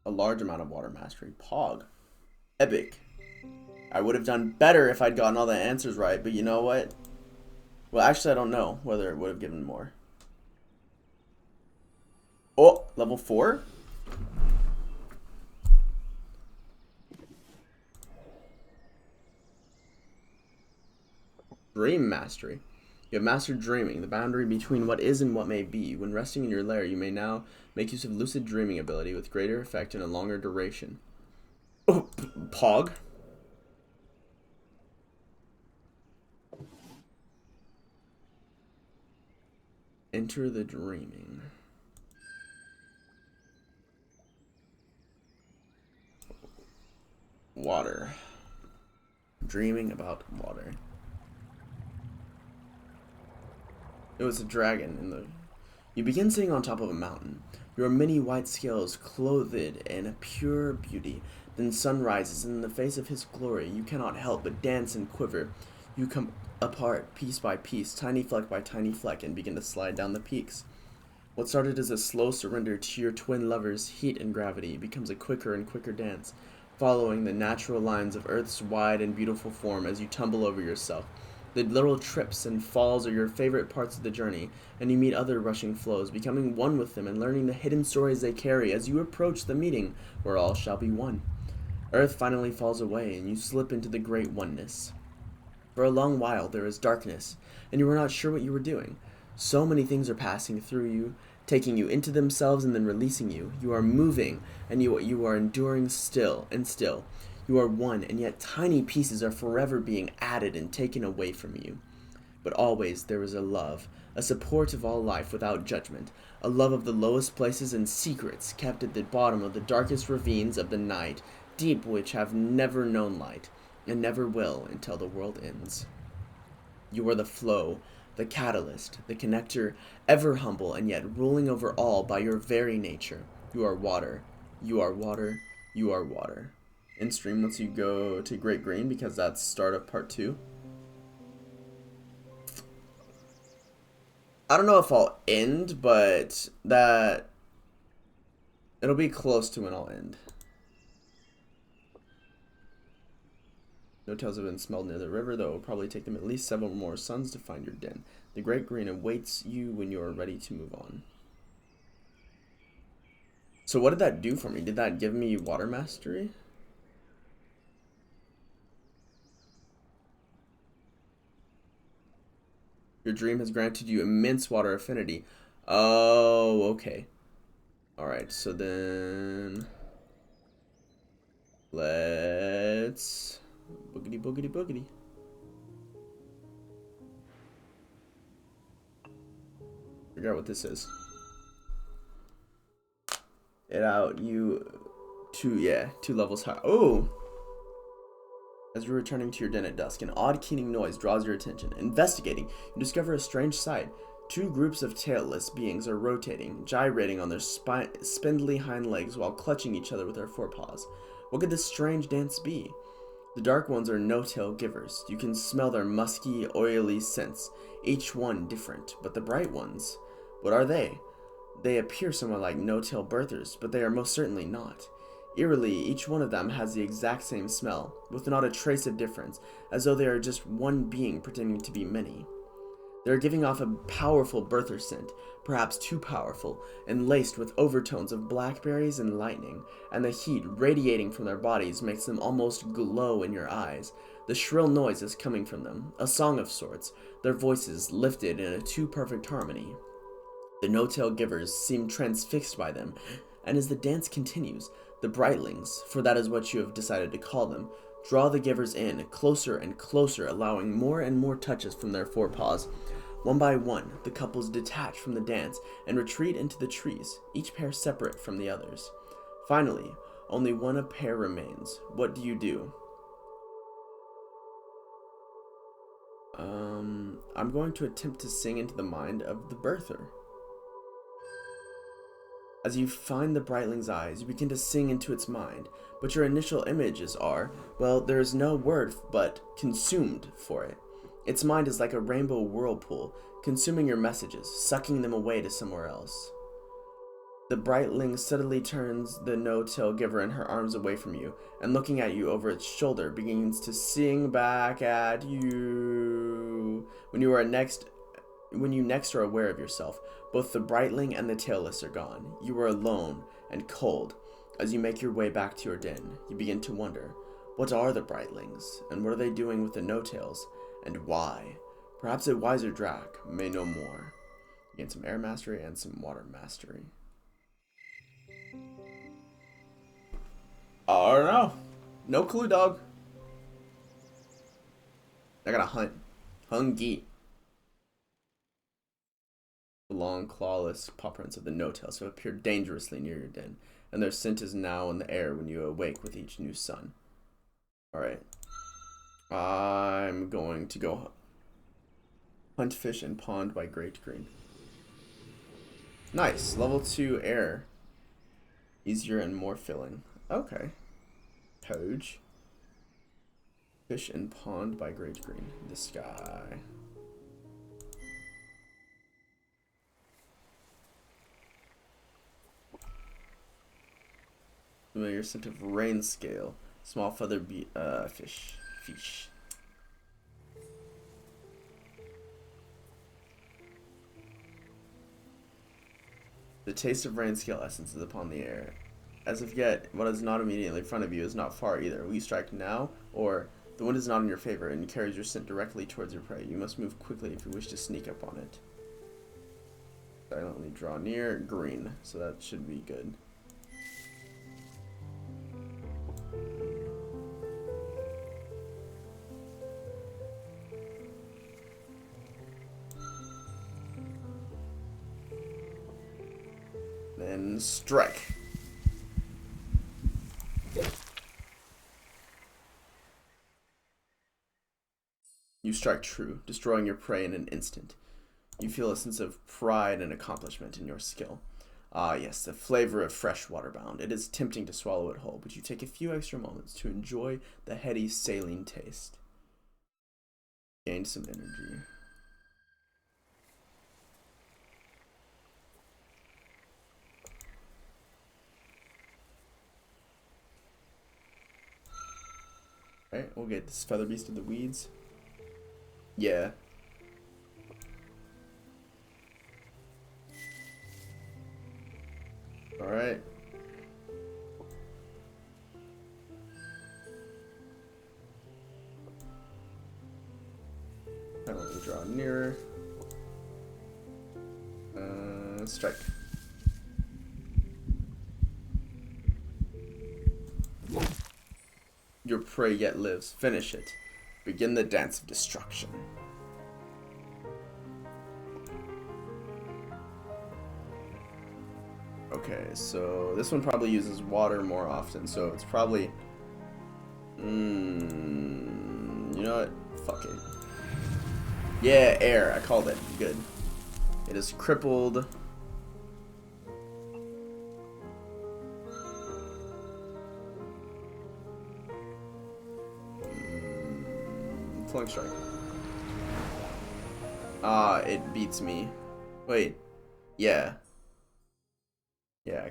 A large amount of water mastery. Pog. Epic. I would have done better if I'd gotten all the answers right, but you know what? Well, actually, I don't know whether it would have given more. Oh, level 4? Dream mastery. You have mastered dreaming, the boundary between what is and what may be. When resting in your lair, you may now make use of lucid dreaming ability with greater effect and a longer duration. Oh, Pog. Enter the dreaming. Water. Dreaming about water. It was a dragon in the... You begin sitting on top of a mountain. Your many white scales clothed in a pure beauty. Then sun rises, and in the face of his glory, you cannot help but dance and quiver. You come apart, piece by piece, tiny fleck by tiny fleck, and begin to slide down the peaks. What started as a slow surrender to your twin lovers' heat and gravity becomes a quicker and quicker dance, following the natural lines of Earth's wide and beautiful form as you tumble over yourself. The little trips and falls are your favorite parts of the journey, and you meet other rushing flows, becoming one with them and learning the hidden stories they carry as you approach the meeting where all shall be one. Earth finally falls away, and you slip into the great oneness. For a long while there is darkness, and you are not sure what you are doing. So many things are passing through you, taking you into themselves and then releasing you. You are moving, and you are enduring still and still. You are one, and yet tiny pieces are forever being added and taken away from you. But always there is a love, a support of all life without judgment, a love of the lowest places and secrets kept at the bottom of the darkest ravines of the night, deep which have never known light, and never will until the world ends. You are the flow, the catalyst, the connector, ever humble and yet ruling over all by your very nature. You are water. You are water. You are water. End stream lets you go to Great Green because that's start of part 2. I don't know if I'll end, but that it'll be close to when I'll end. No tails have been smelled near the river, though it will probably take them at least several more suns to find your den. The Great Green awaits you when you are ready to move on. So what did that do for me? Did that give me water mastery? Your dream has granted you immense water affinity. Oh, okay. Alright, so then let's boogity boogity boogity. Figure out what this is. It out you two levels high. Oh! As you're returning to your den at dusk, an odd keening noise draws your attention. Investigating, you discover a strange sight. Two groups of tailless beings are rotating, gyrating on their spindly hind legs while clutching each other with their forepaws. What could this strange dance be? The dark ones are no-tail givers. You can smell their musky, oily scents, each one different. But the bright ones, what are they? They appear somewhat like no-tail birthers, but they are most certainly not. Eerily, each one of them has the exact same smell, with not a trace of difference, as though they are just one being pretending to be many. They are giving off a powerful birther scent, perhaps too powerful, and laced with overtones of blackberries and lightning, and the heat radiating from their bodies makes them almost glow in your eyes. The shrill noise is coming from them, a song of sorts, their voices lifted in a too perfect harmony. The no-tail givers seem transfixed by them, and as the dance continues, the brightlings, for that is what you have decided to call them, draw the givers in, closer and closer, allowing more and more touches from their forepaws. One by one, the couples detach from the dance and retreat into the trees, each pair separate from the others. Finally, only one pair remains. What do you do? I'm going to attempt to sing into the mind of the birther. As you find the brightling's eyes, you begin to sing into its mind, but your initial images are, well, there is no word but consumed for it. Its mind is like a rainbow whirlpool, consuming your messages, sucking them away to somewhere else. The brightling suddenly turns the no-tail giver and her arms away from you, and looking at you over its shoulder, begins to sing back at you. When you next are aware of yourself, both the brightling and the tailless are gone. You are alone and cold. As you make your way back to your den, you begin to wonder, what are the brightlings, and what are they doing with the no-tails, and why? Perhaps a wiser Drac may know more. You gain some air mastery and some water mastery. I don't know. No clue, dog. I gotta hunt. Hungy. The long, clawless paw prints of the no-tails have appeared dangerously near your den, and their scent is now in the air when you awake with each new sun. Alright. I'm going to go hunt fish in pond by Great Green. Nice. Level 2 air. Easier and more filling. Okay. Toge. Fish in pond by Great Green. This guy. Familiar scent of rain scale. Small feather fish. Fish. The taste of rain scale essence is upon the air. As of yet, what is not immediately in front of you is not far either. Will you strike now? Or, the wind is not in your favor and carries your scent directly towards your prey. You must move quickly if you wish to sneak up on it. Silently draw near. Green. So that should be good. And strike. You strike true, destroying your prey in an instant. You feel a sense of pride and accomplishment in your skill. Ah, yes, the flavor of fresh waterbound. It is tempting to swallow it whole, but you take a few extra moments to enjoy the heady saline taste. Gain some energy. Alright, we'll get this feather beast of the weeds. Yeah. Alright. Penalty draw nearer. Strike. Your prey yet lives. Finish it. Begin the dance of destruction. Okay, so this one probably uses water more often, so it's probably... you know what? Fuck it. Yeah, air. I called it. Good. It is crippled. Flung strike. Ah, it beats me. Wait. Yeah. Yeah,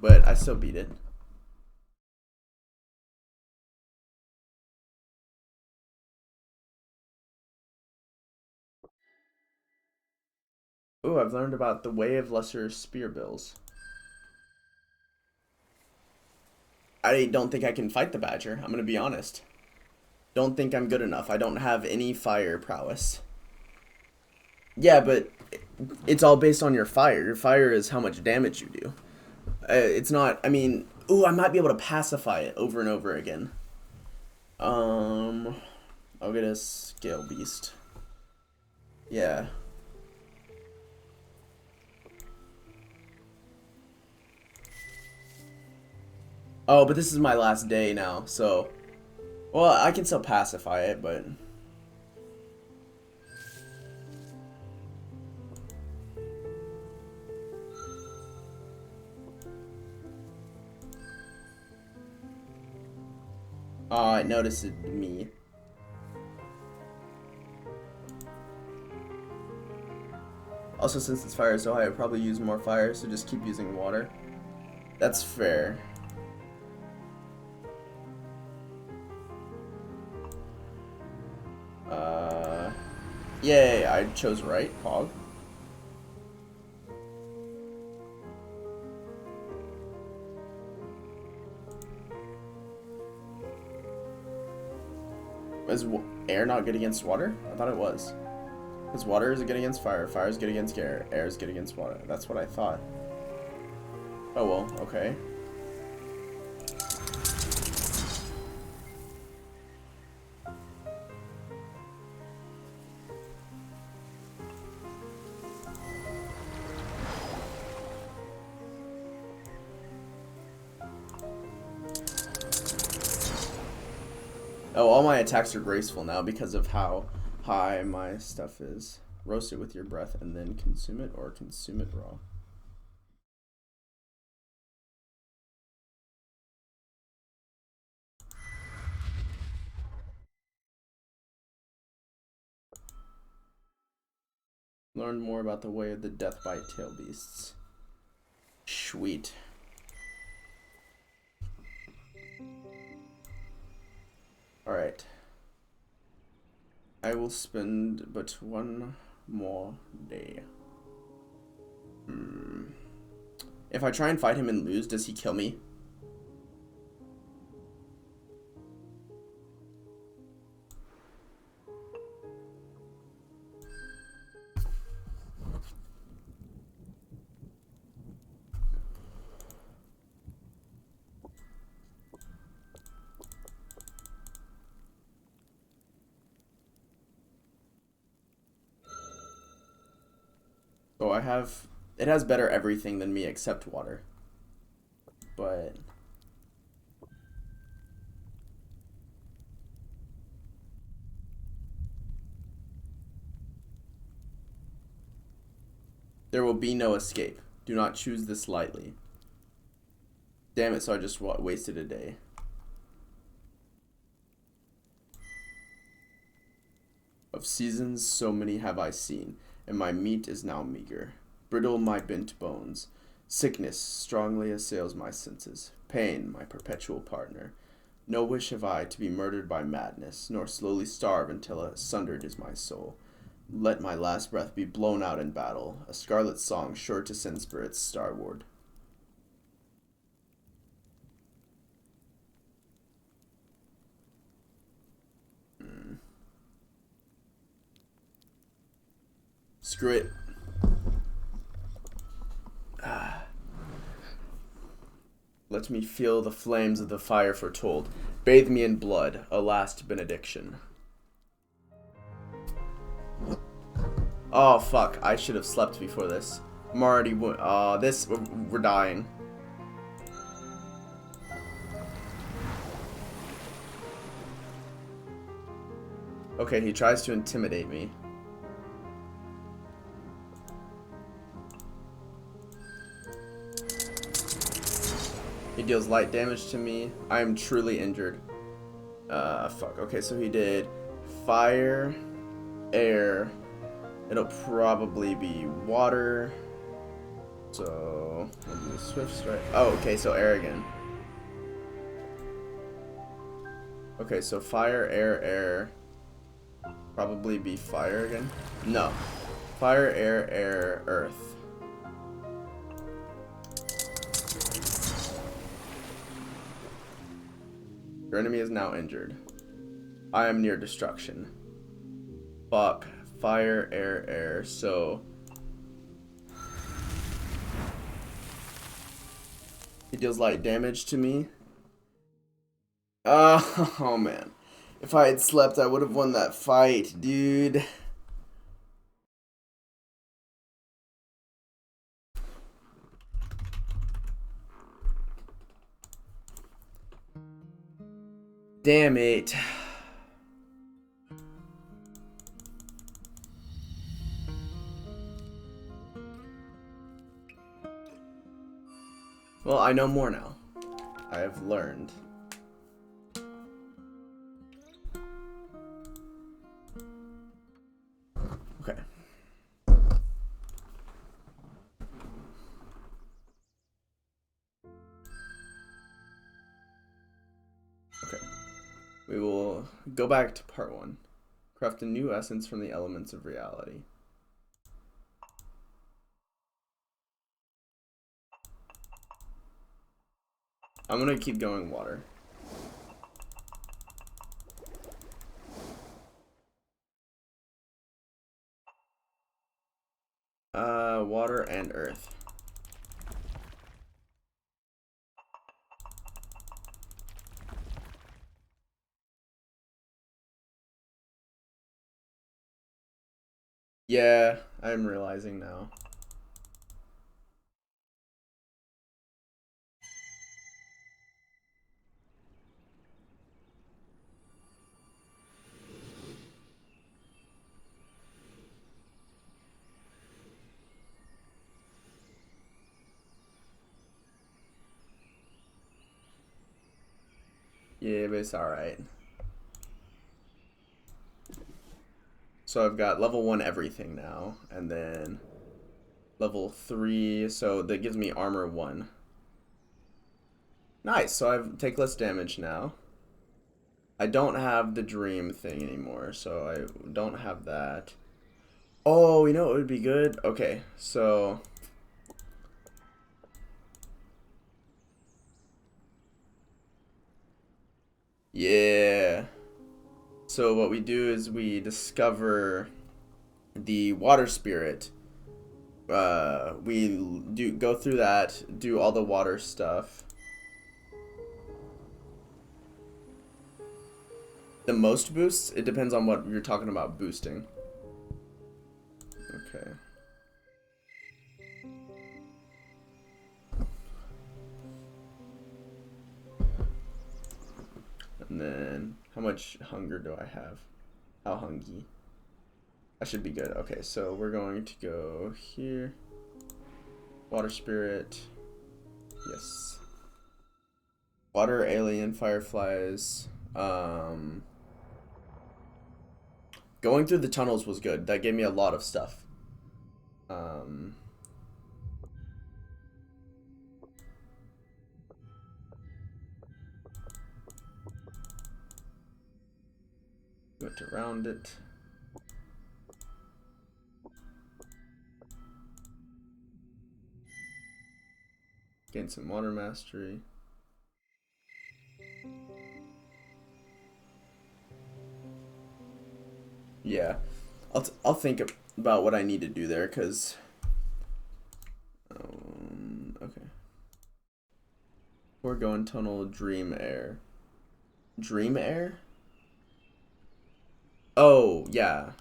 but I still beat it. Ooh, I've learned about the way of lesser spearbills. I don't think I can fight the badger. I'm gonna be honest. Don't think I'm good enough. I don't have any fire prowess. Yeah, but it's all based on your fire. Your fire is how much damage you do. It's not, I mean, ooh, I might be able to pacify it over and over again. I'll get a scale beast. Yeah. Oh, but this is my last day now, so... Well, I can still pacify it, but... Oh, it noticed me. Also, since its fire is so high, I'd probably use more fire, so just keep using water. That's fair. Yay, I chose right, Pog. Is air not good against water? I thought it was. Because water is good against fire, fire is good against air, air is good against water. That's what I thought. Oh well, okay. Oh, all my attacks are graceful now because of how high my stuff is. Roast it with your breath and then consume it, or consume it raw. Learn more about the way of the death bite tail beasts. Sweet. Alright. I will spend but one more day. If I try and fight him and lose, does he kill me? So I have... It has better everything than me except water. but there will be no escape. Do not choose this lightly. Damn it, so I just wasted a day. Of seasons so many have I seen, and my meat is now meager. Brittle my bent bones. Sickness strongly assails my senses. Pain, my perpetual partner. No wish have I to be murdered by madness, nor slowly starve until sundered is my soul. Let my last breath be blown out in battle, a scarlet song sure to send spirits starward. Screw it. Let me feel the flames of the fire foretold. Bathe me in blood, a last benediction. Oh, fuck. I should have slept before this. I'm already... we're dying. Okay, he tries to intimidate me. He deals light damage to me. I am truly injured. Fuck. Okay, so he did fire, air. It'll probably be water. So, we'll do a swift strike. Oh, okay, so air again. Okay, so fire, air. Probably be fire again. No. Fire, air, earth. Your enemy is now injured. I am near destruction. Fuck. Fire, air. So he deals light damage to me. Oh man. If I had slept, I would have won that fight, dude. Damn it. Well, I know more now. I have learned. Okay. Okay. We will go back to part 1. Craft a new essence from the elements of reality. I'm gonna keep going water. Water and earth. Yeah, I'm realizing now. Yeah, but it's alright. So I've got level 1 everything now, and then level 3, so that gives me armor 1. Nice, so I take less damage now. I don't have the dream thing anymore, so I don't have that. Oh, you know what would be good? Okay, so... yeah. So what we do is we discover the water spirit. We go through that, do all the water stuff. The most boosts? It depends on what you're talking about boosting. Okay. much hunger do I have? How hungry? I should be good. Okay, so we're going to go here. Water spirit. Yes. Water, alien, fireflies. Going through the tunnels was good. That gave me a lot of stuff. Went around it. Gain some water mastery. Yeah, I'll think about what I need to do there, cause okay. We're going tunnel dream air. Dream air? Oh yeah.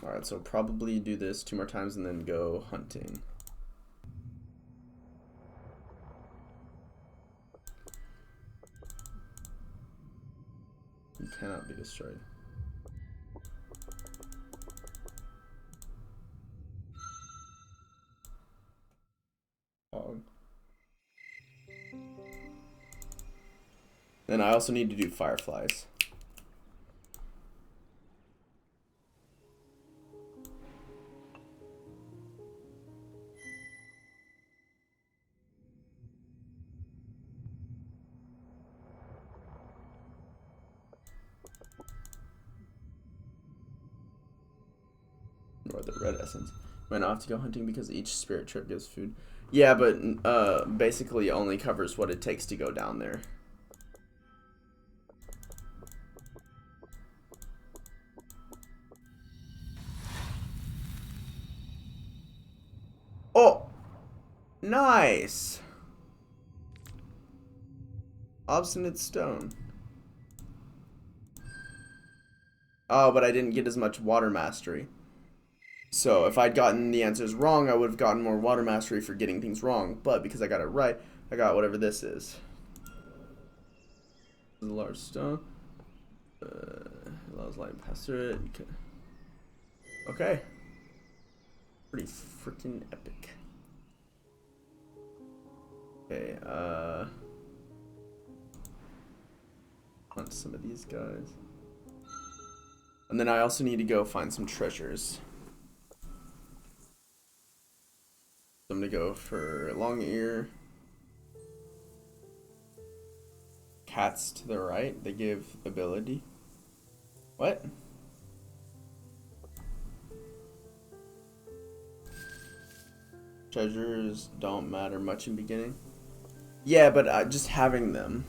All right, so probably do this 2 more times and then go hunting. You cannot be destroyed. Hog. Then I also need to do fireflies. Or the red essence. Might not have to go hunting because each spirit trip gives food. Yeah, but basically only covers what it takes to go down there. Oh! Nice! Obstinate stone. Oh, but I didn't get as much water mastery. So if I'd gotten the answers wrong, I would have gotten more water mastery for getting things wrong. But because I got it right, I got whatever this is. This is a large stone. Allows light to pass through it. Okay. Pretty freaking epic. Okay, hunt some of these guys. And then I also need to go find some treasures. I'm gonna go for long ear. Cats to the right, they give ability. What? Treasures don't matter much in beginning. Yeah, but just having them.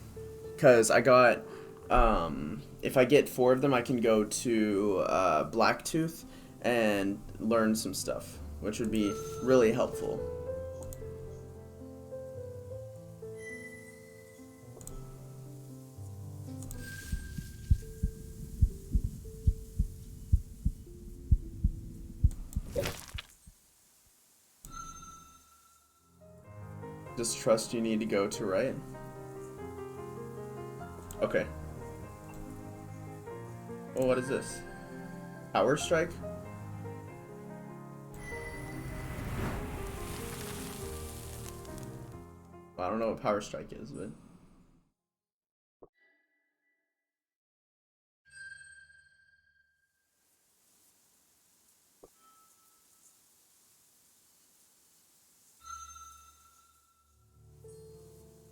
Because I got, if I get 4 of them, I can go to Blacktooth and learn some stuff, which would be really helpful. Just trust you need to go to right? Okay. Well, what is this? Power strike? Well, I don't know what power strike is, but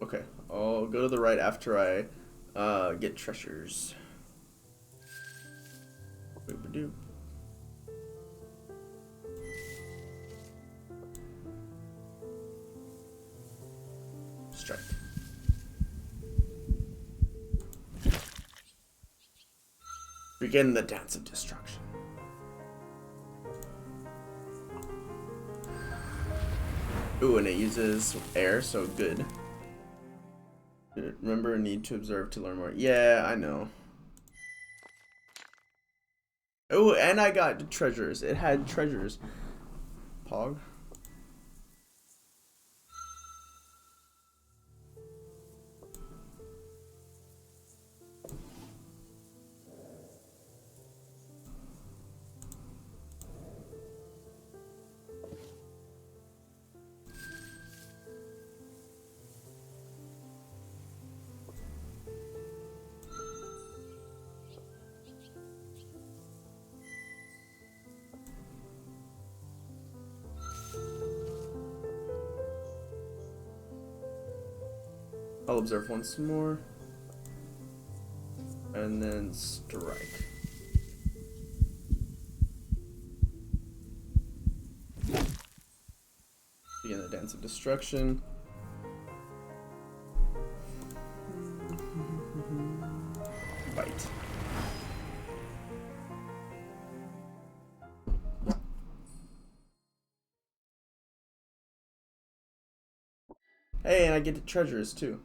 okay. I'll go to the right after I get treasures. Boop-a-doop. Strike. Begin the dance of destruction. Ooh, and it uses air, so good. Remember, need to observe to learn more. Yeah, I know. Oh, and I got treasures. It had treasures. Pog. I'll observe once more. And then strike. Begin the dance of destruction. Bite. Hey, and I get the treasures too.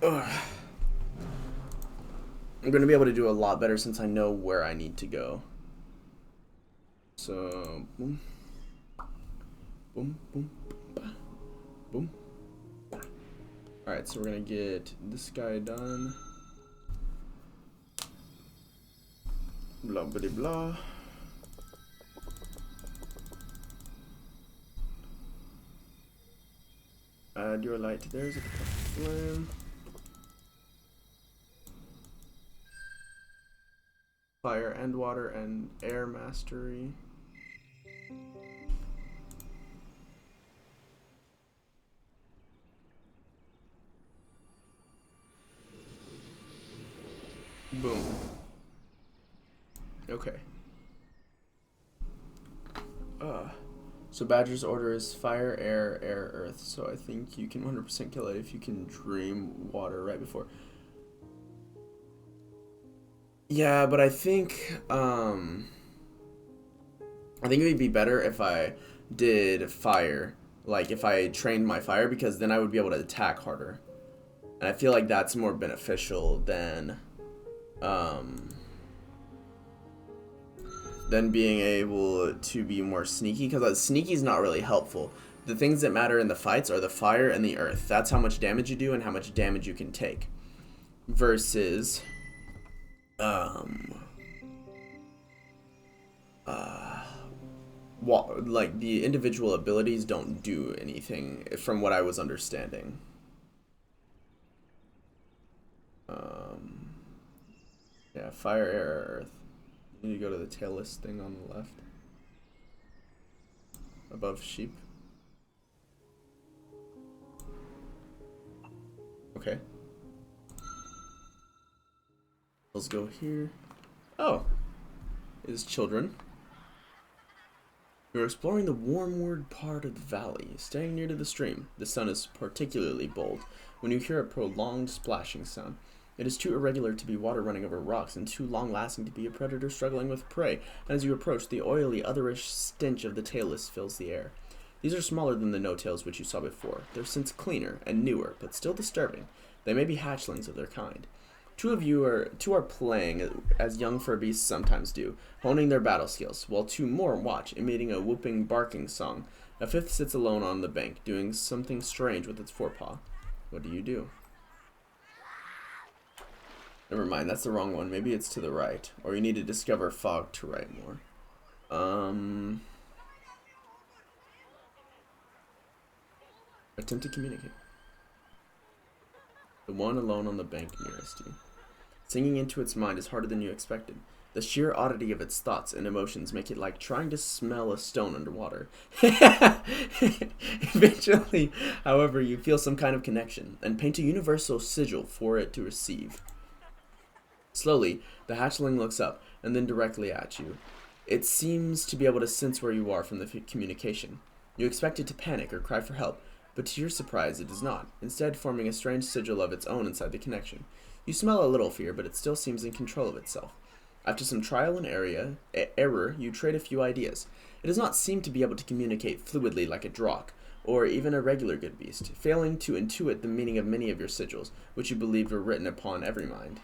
Ugh. I'm gonna be able to do a lot better since I know where I need to go. So, boom, boom, boom, bah, boom. Alright, so we're gonna get this guy done. Blah, blah, blah. Add your light. There's a flame. Fire and water and air mastery. Boom. Okay. So Badger's order is fire, air, earth. So I think you can 100% kill it if you can dream water right before. Yeah, but I think it would be better if I did fire. Like if I trained my fire, because then I would be able to attack harder. And I feel like that's more beneficial than being able to be more sneaky, because sneaky is not really helpful. The things that matter in the fights are the fire and the earth. That's how much damage you do and how much damage you can take. Versus like the individual abilities don't do anything from what I was understanding. Yeah, fire, air, earth. You need to go to the tailless thing on the left. Above sheep. Okay. Let's go here. Oh. Is children. You're exploring the warmward part of the valley, staying near to the stream. The sun is particularly bold when you hear a prolonged splashing sound. It is too irregular to be water running over rocks and too long-lasting to be a predator struggling with prey, and as you approach, the oily, otherish stench of the tailless fills the air. These are smaller than the no-tails which you saw before. Their scents cleaner and newer, but still disturbing. They may be hatchlings of their kind. Two are playing, as young fur beasts sometimes do, honing their battle skills, while two more watch, emitting a whooping, barking song. A fifth sits alone on the bank, doing something strange with its forepaw. What do you do? Never mind, that's the wrong one. Maybe it's to the right. Or you need to discover fog to right more. Attempt to communicate. The one alone on the bank nearest you. Singing into its mind is harder than you expected. The sheer oddity of its thoughts and emotions make it like trying to smell a stone underwater. Eventually, however, you feel some kind of connection, and paint a universal sigil for it to receive. Slowly, the hatchling looks up, and then directly at you. It seems to be able to sense where you are from the communication. You expect it to panic or cry for help, but to your surprise it does not, instead forming a strange sigil of its own inside the connection. You smell a little fear, but it still seems in control of itself. After some trial and error, you trade a few ideas. It does not seem to be able to communicate fluidly like a drock, or even a regular good beast, failing to intuit the meaning of many of your sigils, which you believed were written upon every mind.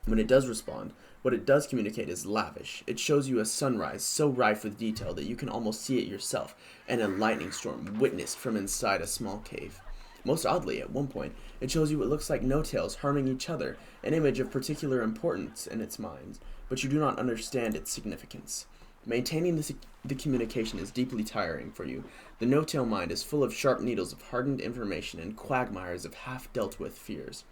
When it does respond, what it does communicate is lavish. It shows you a sunrise so rife with detail that you can almost see it yourself, and a lightning storm witnessed from inside a small cave. Most oddly, at one point, it shows you what looks like no-tails harming each other, an image of particular importance in its mind, but you do not understand its significance. Maintaining the communication is deeply tiring for you. The no-tail mind is full of sharp needles of hardened information and quagmires of half-dealt-with fears.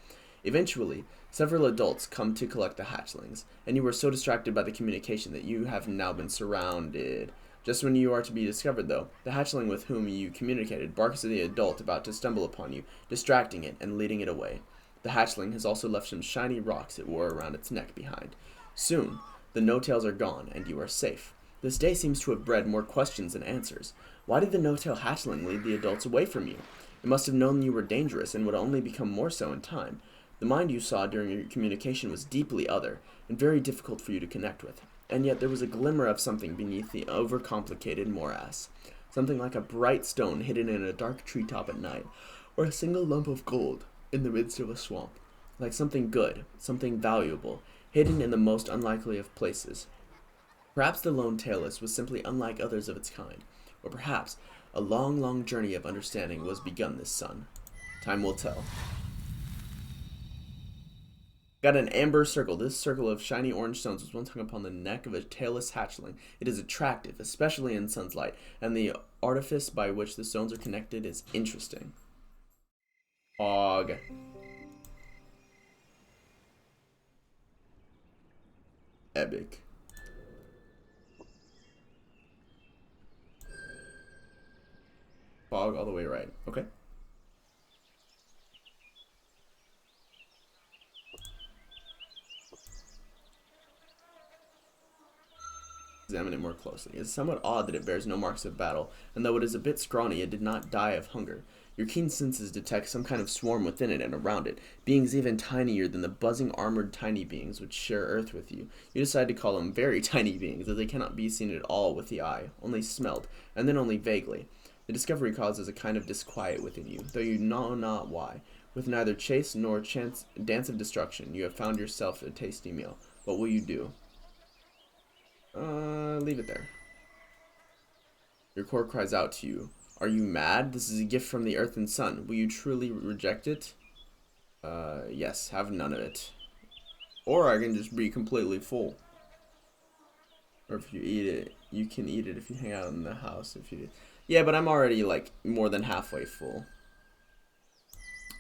Eventually, several adults come to collect the hatchlings, and you are so distracted by the communication that you have now been surrounded. Just when you are to be discovered, though, the hatchling with whom you communicated barks at the adult about to stumble upon you, distracting it and leading it away. The hatchling has also left some shiny rocks it wore around its neck behind. Soon, the no-tails are gone, and you are safe. This day seems to have bred more questions than answers. Why did the no-tail hatchling lead the adults away from you? It must have known you were dangerous and would only become more so in time. The mind you saw during your communication was deeply other, and very difficult for you to connect with. And yet there was a glimmer of something beneath the overcomplicated morass. Something like a bright stone hidden in a dark treetop at night, or a single lump of gold in the midst of a swamp. Like something good, something valuable, hidden in the most unlikely of places. Perhaps the lone tailless was simply unlike others of its kind, or perhaps a long, long journey of understanding was begun this sun. Time will tell. Got an amber circle. This circle of shiny orange stones was once hung upon the neck of a tailless hatchling. It is attractive, especially in sun's light, and the artifice by which the stones are connected is interesting. Og. Epic. Fog all the way right. Okay. Examine it more closely. It is somewhat odd that it bears no marks of battle, and though it is a bit scrawny, it did not die of hunger. Your keen senses detect some kind of swarm within it and around it, beings even tinier than the buzzing armored tiny beings which share Earth with you. You decide to call them very tiny beings, as they cannot be seen at all with the eye, only smelled, and then only vaguely. The discovery causes a kind of disquiet within you, though you know not why. With neither chase nor chance dance of destruction, you have found yourself a tasty meal. What will you do? Leave it there. Your core cries out to you. Are you mad? This is a gift from the earth and sun. Will you truly reject it? Yes, have none of it. Or I can just be completely full. Or if you eat it, you can eat it if you hang out in the house. If you, yeah, but I'm already like more than halfway full.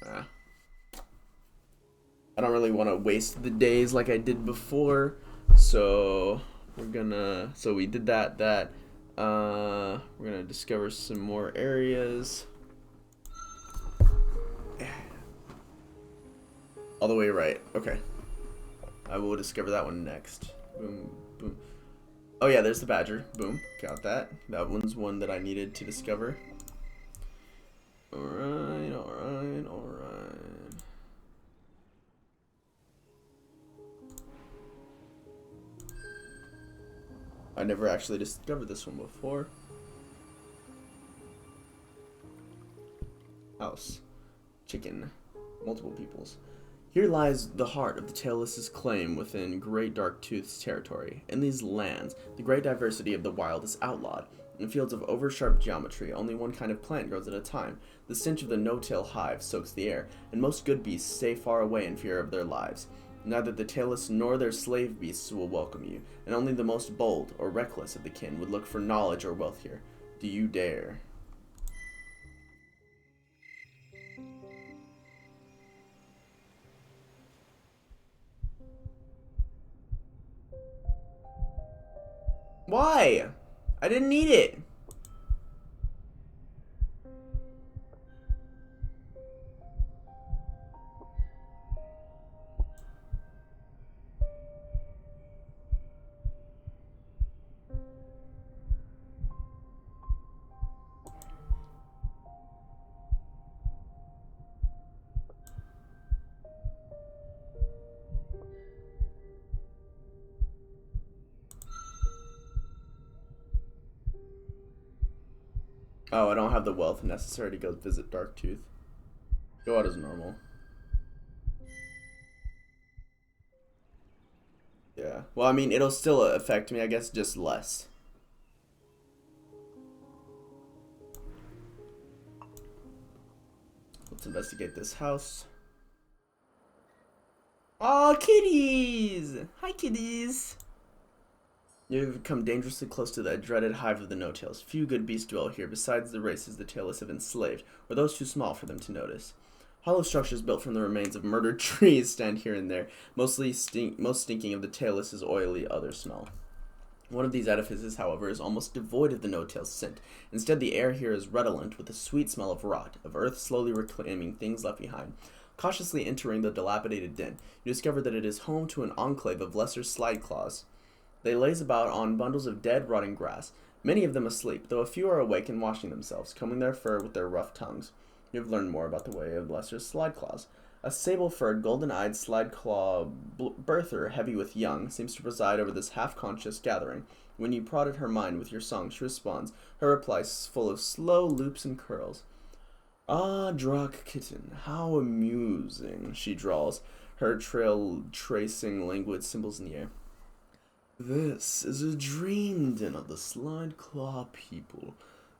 I don't really want to waste the days like I did before, so we're gonna. So we did that. We're gonna discover some more areas. All the way right. Okay. I will discover that one next. Boom, boom. Oh yeah, there's the badger. Boom. Got that. That one's one that I needed to discover. Alright, alright, alright. I never actually discovered this one before. House. Chicken. Multiple peoples. Here lies the heart of the tailless's claim within Great Dark Tooth's territory. In these lands, the great diversity of the wild is outlawed. In fields of over-sharp geometry, only one kind of plant grows at a time. The stench of the no-tail hive soaks the air, and most good beasts stay far away in fear of their lives. Neither the tailless nor their slave beasts will welcome you, and only the most bold or reckless of the kin would look for knowledge or wealth here. Do you dare? Why? I didn't need it. Oh, I don't have the wealth necessary to go visit Darktooth. Go out as normal. Yeah. Well, I mean, it'll still affect me, I guess, just less. Let's investigate this house. Oh, kitties! Hi, kitties! You have come dangerously close to that dreaded hive of the no-tails. Few good beasts dwell here, besides the races the tailless have enslaved, or those too small for them to notice. Hollow structures built from the remains of murdered trees stand here and there, most stinking of the tailless' oily other smell. One of these edifices, however, is almost devoid of the no-tail's scent. Instead, the air here is redolent with the sweet smell of rot, of earth slowly reclaiming things left behind. Cautiously entering the dilapidated den, you discover that it is home to an enclave of lesser slide claws. They laze about on bundles of dead, rotting grass, many of them asleep, though a few are awake and washing themselves, combing their fur with their rough tongues. You have learned more about the way of lesser slide claws. A sable-furred, golden-eyed slide-claw birther, heavy with young, seems to preside over this half-conscious gathering. When you prod at her mind with your song, she responds, her replies full of slow loops and curls. Ah, Drock kitten, how amusing, she drawls, her trail tracing languid symbols in the air. This is a dream den of the slide claw people.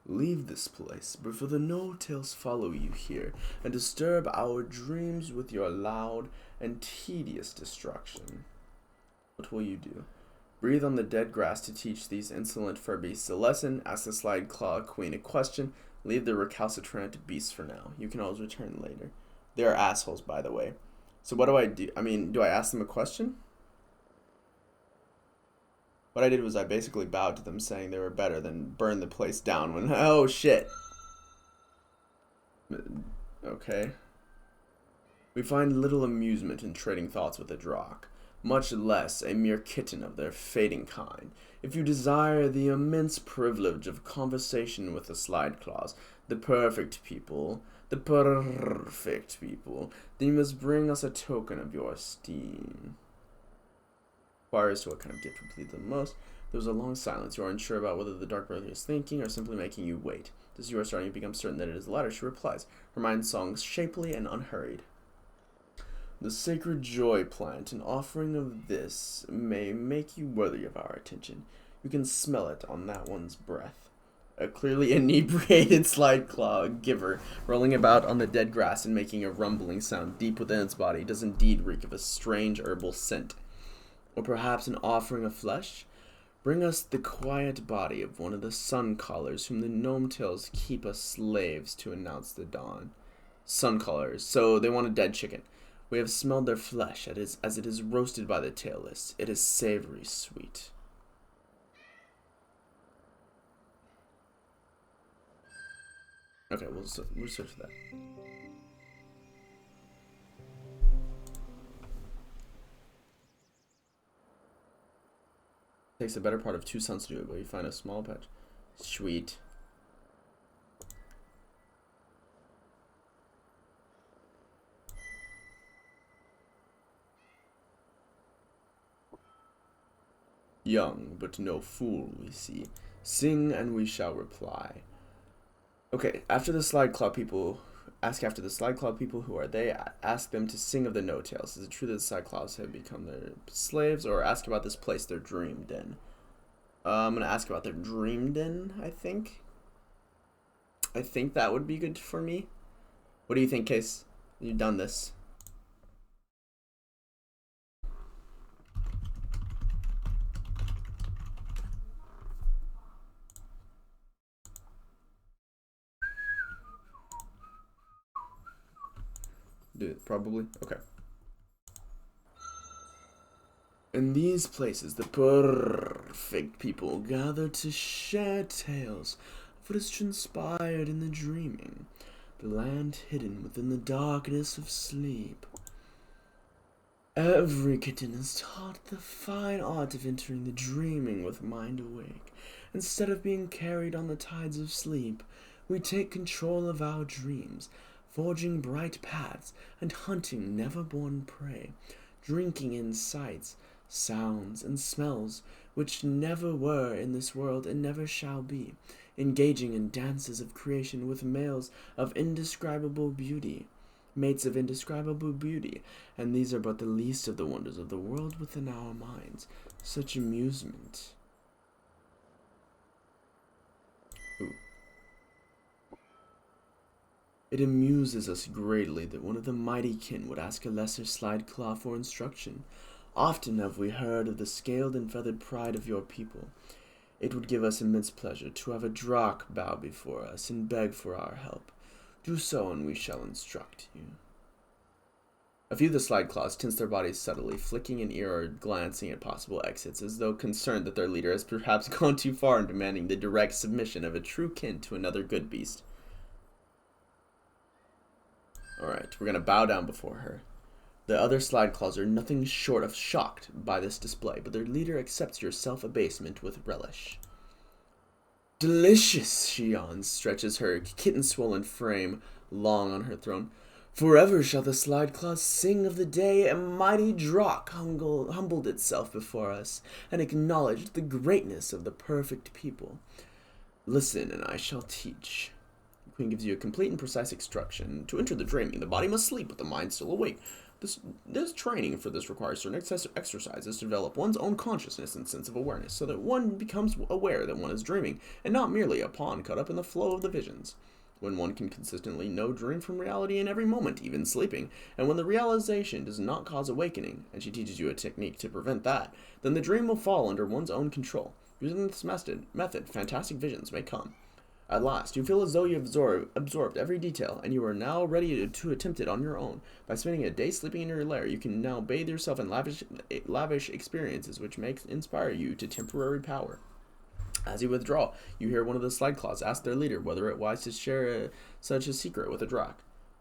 Leave this place before the no-tails follow you here and disturb our dreams with your loud and tedious destruction. What will you do? Breathe on the dead grass to teach these insolent fur beasts a lesson? Ask the slide claw queen a question? Leave the recalcitrant beasts for now. You can always return later. They are assholes, by the way. So what do I do? I mean, do I ask them a question? What I did was I basically bowed to them, saying they were better than burn the place down when... Oh, shit. Okay. We find little amusement in trading thoughts with a Drock, much less a mere kitten of their fading kind. If you desire the immense privilege of conversation with the slide claws, the perfect people, then you must bring us a token of your esteem. Inquires to what kind of gift would please them most. There was a long silence. You are unsure about whether the dark brother is thinking or simply making you wait. As you are starting to become certain that it is the latter, she replies, her mind songs shapely and unhurried. The sacred joy plant, an offering of this, may make you worthy of our attention. You can smell it on that one's breath. A clearly inebriated slide claw giver, rolling about on the dead grass and making a rumbling sound deep within its body, does indeed reek of a strange herbal scent. Or perhaps an offering of flesh? Bring us the quiet body of one of the sun callers whom the gnome tails keep us slaves to announce the dawn. Sun callers, so they want a dead chicken. We have smelled their flesh as it is roasted by the tailless. It is savory sweet. Okay, we'll search for that. Takes the better part of 2 suns to do it, but you find a small patch. Sweet. Young, but no fool, we see. Sing, and we shall reply. Okay, after the slide claw people, ask after the slide claw people who are they. Ask them to sing of the no-tails. Is it true that the slide claws have become their slaves, or ask about this place, their dream den? I'm gonna ask about their dream den, I think. I think that would be good for me. What do you think, Case? You've done this. Do it, probably. Okay. In these places, the perfect people gather to share tales of what has transpired in the dreaming, the land hidden within the darkness of sleep. Every kitten is taught the fine art of entering the dreaming with mind awake. Instead of being carried on the tides of sleep, we take control of our dreams, forging bright paths and hunting never-born prey, drinking in sights, sounds, and smells which never were in this world and never shall be, engaging in dances of creation with males of indescribable beauty, mates of indescribable beauty, and these are but the least of the wonders of the world within our minds. Such amusement. Ooh. It amuses us greatly that one of the mighty kin would ask a lesser slide claw for instruction. Often have we heard of the scaled and feathered pride of your people. It would give us immense pleasure to have a Drock bow before us and beg for our help. Do so, and we shall instruct you. A few of the slide claws tense their bodies subtly, flicking an ear or glancing at possible exits, as though concerned that their leader has perhaps gone too far in demanding the direct submission of a true kin to another good beast. Alright, we're going to bow down before her. The other slide claws are nothing short of shocked by this display, but their leader accepts your self-abasement with relish. Delicious, she yawns, stretches her kitten-swollen frame long on her throne. Forever shall the slide claws sing of the day a mighty Drakh humbled itself before us and acknowledged the greatness of the perfect people. Listen, and I shall teach. The queen gives you a complete and precise instruction. To enter the dreaming, the body must sleep, but the mind still awake. This training for this requires certain exercises to develop one's own consciousness and sense of awareness, so that one becomes aware that one is dreaming, and not merely a pawn caught up in the flow of the visions. When one can consistently know dream from reality in every moment, even sleeping, and when the realization does not cause awakening, and she teaches you a technique to prevent that, then the dream will fall under one's own control. Using this method, fantastic visions may come. At last, you feel as though you have absorbed every detail, and you are now ready to attempt it on your own. By spending a day sleeping in your lair, you can now bathe yourself in lavish experiences which inspire you to temporary power. As you withdraw, you hear one of the slide claws ask their leader whether it wise to share such a secret with a Drakh.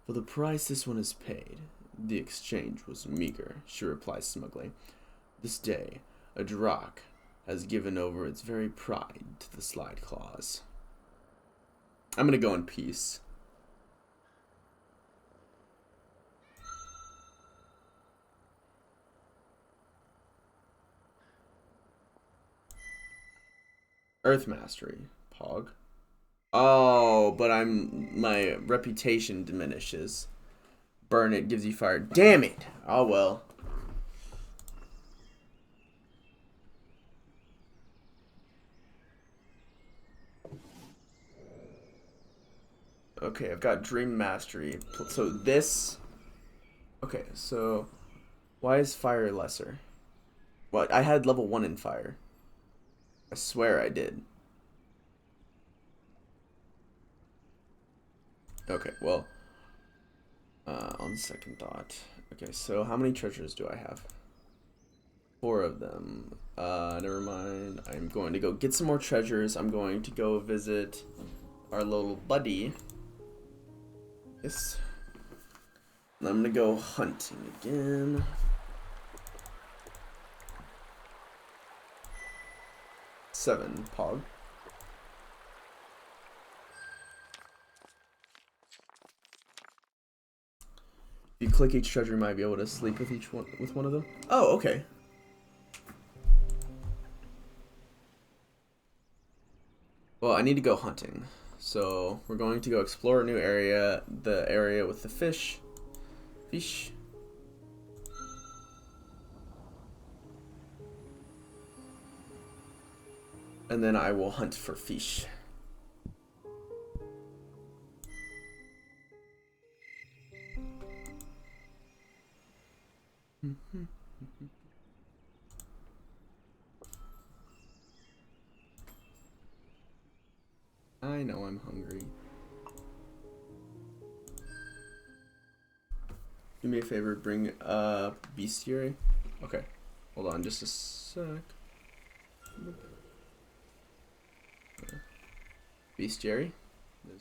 For the price this one has paid, the exchange was meager, she replies smugly. This day, a Drakh has given over its very pride to the slide claws. I'm gonna go in peace. Earth Mastery. Pog. Oh, but my reputation diminishes. Burn it gives you fire. Damn it! Oh well. Okay, I've got Dream Mastery. So this... Okay, so... Why is fire lesser? What? I had level 1 in fire. I swear I did. Okay, well... on second thought. Okay, so how many treasures do I have? 4 of them. Never mind. I'm going to go get some more treasures. I'm going to go visit our little buddy. Yes. And I'm gonna go hunting again. Seven, Pog. If you click each treasure, you might be able to sleep with one of them. Oh, okay. Well, I need to go hunting. So we're going to go explore a new area, the area with the fish. And then I will hunt for fish. I know I'm hungry. Do me a favor, bring bestiary. Okay, hold on just a sec. Bestiary,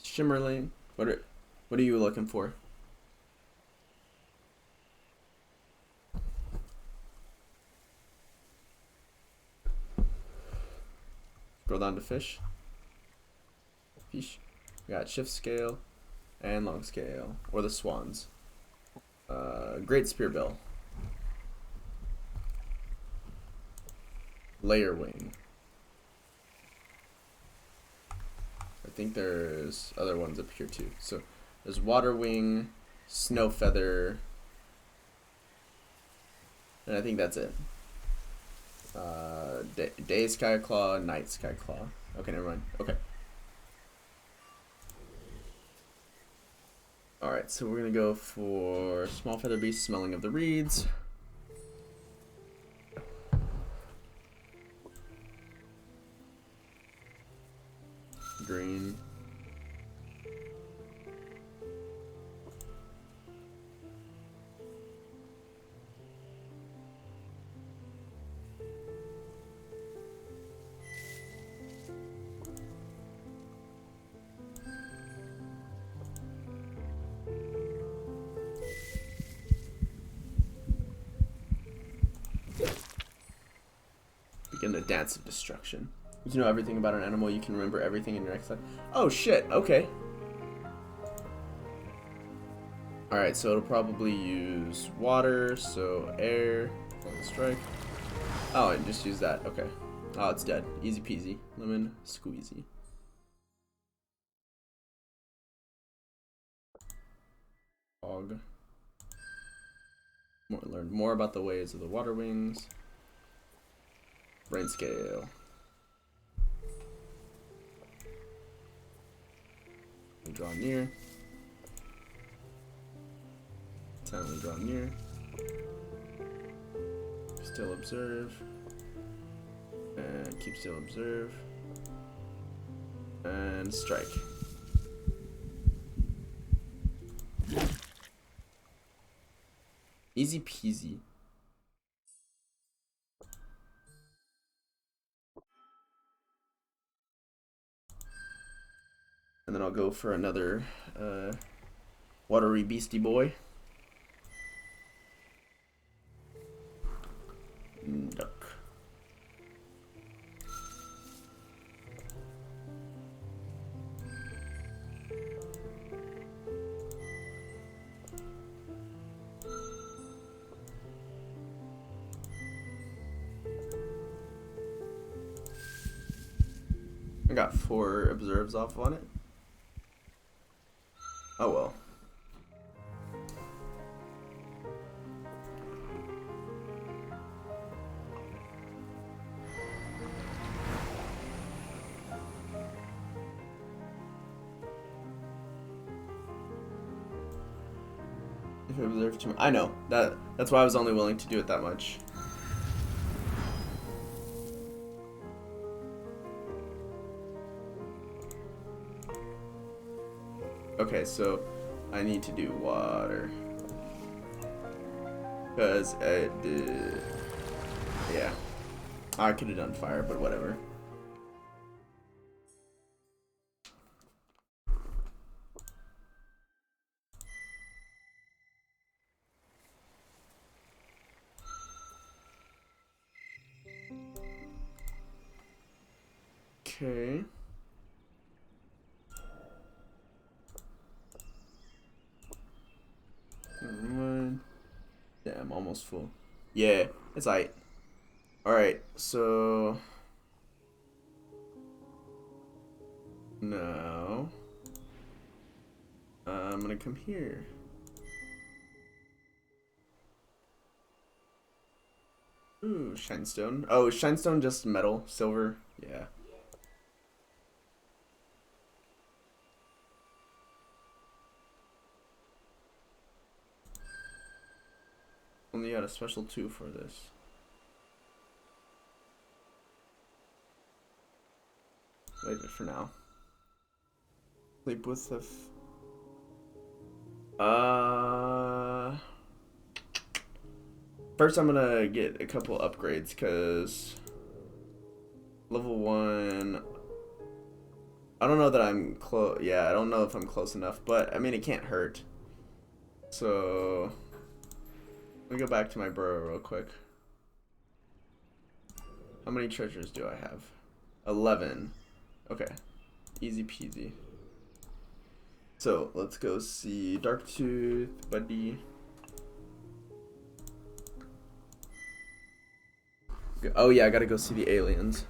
Shimmerling. What are you looking for? Scroll down to fish. Fish. We got shift scale and long scale, or the swans. Great spearbill. Layer wing. I think there's other ones up here too. So there's water wing, snow feather, and I think that's it. Day sky claw, night sky claw. Okay, never mind. Okay. Alright, so we're gonna go for small feather beast, smelling of the reeds. Green. in a dance of destruction. If you know everything about an animal, you can remember everything in your next life. Oh shit, okay. Alright, so it'll probably use water, so air, strike. Oh, and just use that, okay. Oh, it's dead. Easy peasy. Lemon squeezy. Hog. Learn more about the ways of the water wings. Brain scale. We draw near. Silently draw near. Still observe. And keep still observe. And strike. Easy peasy. And then I'll go for another watery beastie boy. Duck. I got 4 observes off on it. Oh well. If I observe too much, I know that's why I was only willing to do it that much. Okay, so I need to do water because yeah, I could have done fire, but whatever. Okay. Yeah, I'm almost full. Yeah, it's alright. Alright, so now I'm gonna come here. Ooh, shinestone. Oh, is shinestone just metal? Silver? Yeah. Only got a special 2 for this. Leave it for now. Sleep with the first I'm gonna get a couple upgrades because level 1, I don't know that I'm close. Yeah, I don't know if I'm close enough, but I mean it can't hurt. So let me go back to my burrow real quick. How many treasures do I have? 11. Okay, easy peasy. So let's go see Darktooth, buddy. Oh yeah, I gotta go see the aliens.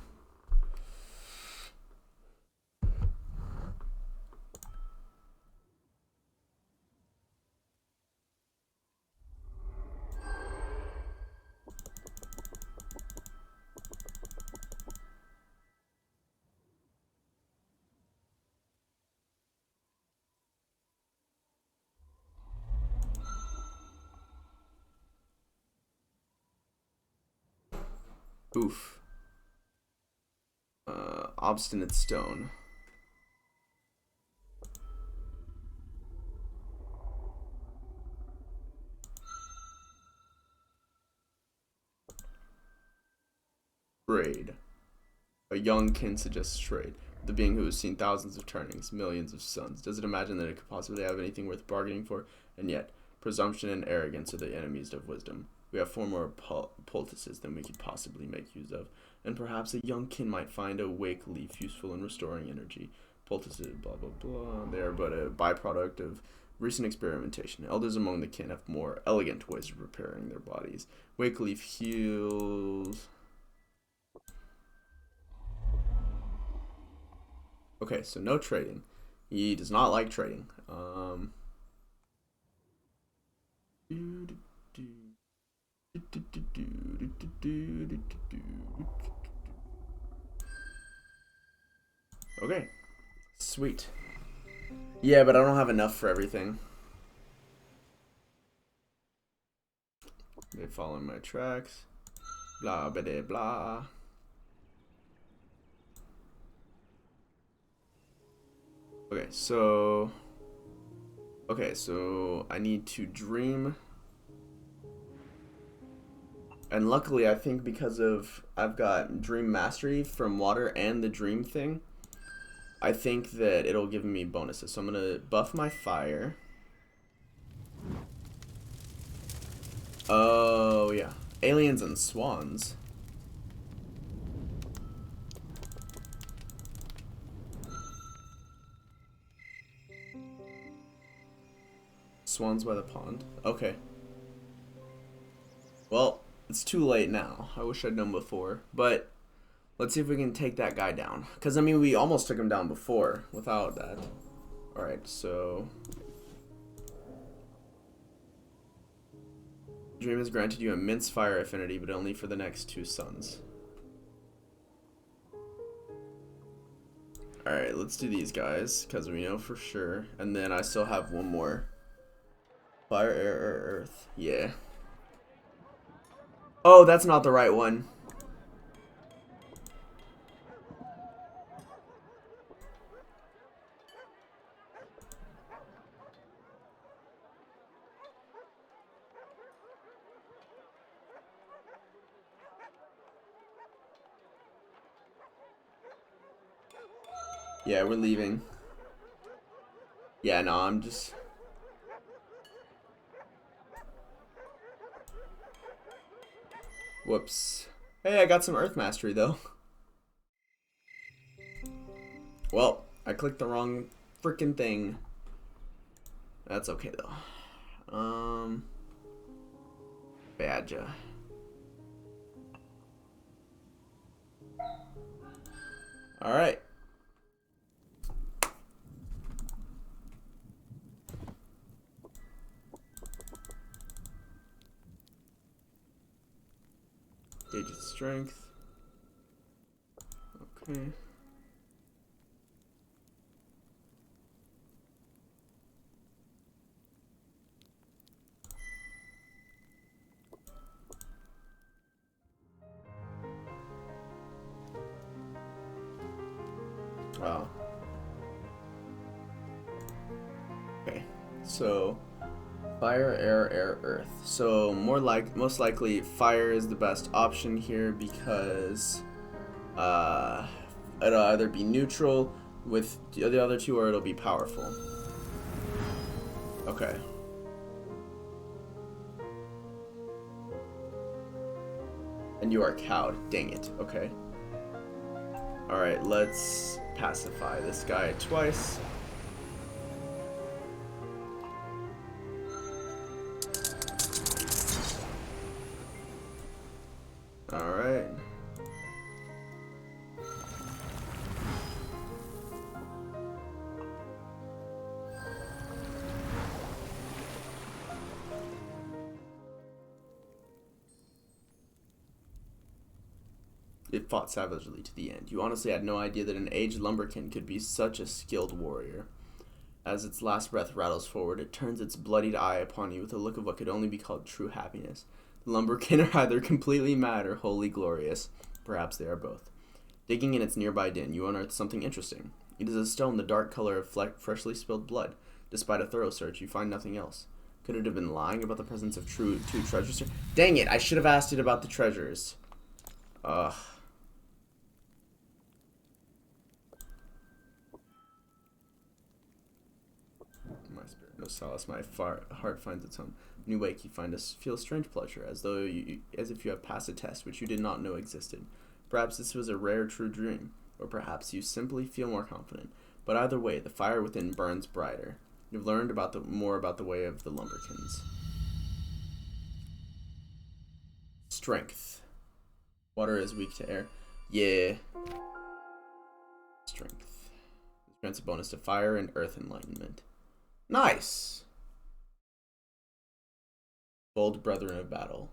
Oof. Obstinate stone. Trade. A young kin suggests trade. The being who has seen thousands of turnings, millions of suns, does it imagine that it could possibly have anything worth bargaining for? And yet, presumption and arrogance are the enemies of wisdom. We have 4 more poultices than we could possibly make use of. and perhaps a young kin might find a wake leaf useful in restoring energy. Poulticid, blah blah blah. They are but a byproduct of recent experimentation. Elders among the kin have more elegant ways of repairing their bodies. Wake leaf heals. Okay, so no trading. He does not like trading. Okay, sweet. Yeah, but I don't have enough for everything. They follow my tracks. Blah blah blah. Okay, so I need to dream. And luckily, I think because of I've got Dream Mastery from Water and the Dream thing, I think that it'll give me bonuses. So I'm gonna buff my fire. Oh yeah, aliens and swans. Swans by the pond. Okay. Well, it's too late now. I wish I'd known before, but let's see if we can take that guy down. Because, I mean, we almost took him down before without that. Alright, so... Dream has granted you immense fire affinity, but only for the next 2 suns. Alright, let's do these guys, because we know for sure. And then I still have one more. Fire, air, earth. Yeah. Oh, that's not the right one. Yeah, we're leaving. Yeah, no, I'm just... Whoops. Hey, I got some Earth Mastery, though. Well, I clicked the wrong freaking thing. That's okay, though. Badger. Alright. Gauge its strength. Okay. Wow. Okay. So fire, air, earth. So most likely fire is the best option here because it'll either be neutral with the other two or it'll be powerful. Okay. And you are cowed. Dang it. Okay. Alright, let's pacify this guy twice. Alright. It fought savagely to the end. You honestly had no idea that an aged lumberkin could be such a skilled warrior. As its last breath rattles forward, it turns its bloodied eye upon you with a look of what could only be called true happiness. The lumberkin are either completely mad or wholly glorious. Perhaps they are both. Digging in its nearby den, you unearth something interesting. It is a stone the dark color of freshly spilled blood. Despite a thorough search, you find nothing else. Could it have been lying about the presence of two treasures? Dang it, I should have asked it about the treasures. Ugh. My spirit knows solace. My heart finds its home. When you wake, you feel strange pleasure, as if you have passed a test which you did not know existed. Perhaps this was a rare true dream, or perhaps you simply feel more confident. But either way, the fire within burns brighter. You've learned more about the way of the Lumberkins. Strength. Water is weak to air. Yeah. Strength. This grants a bonus to fire and earth enlightenment. Nice! Bold brethren of battle.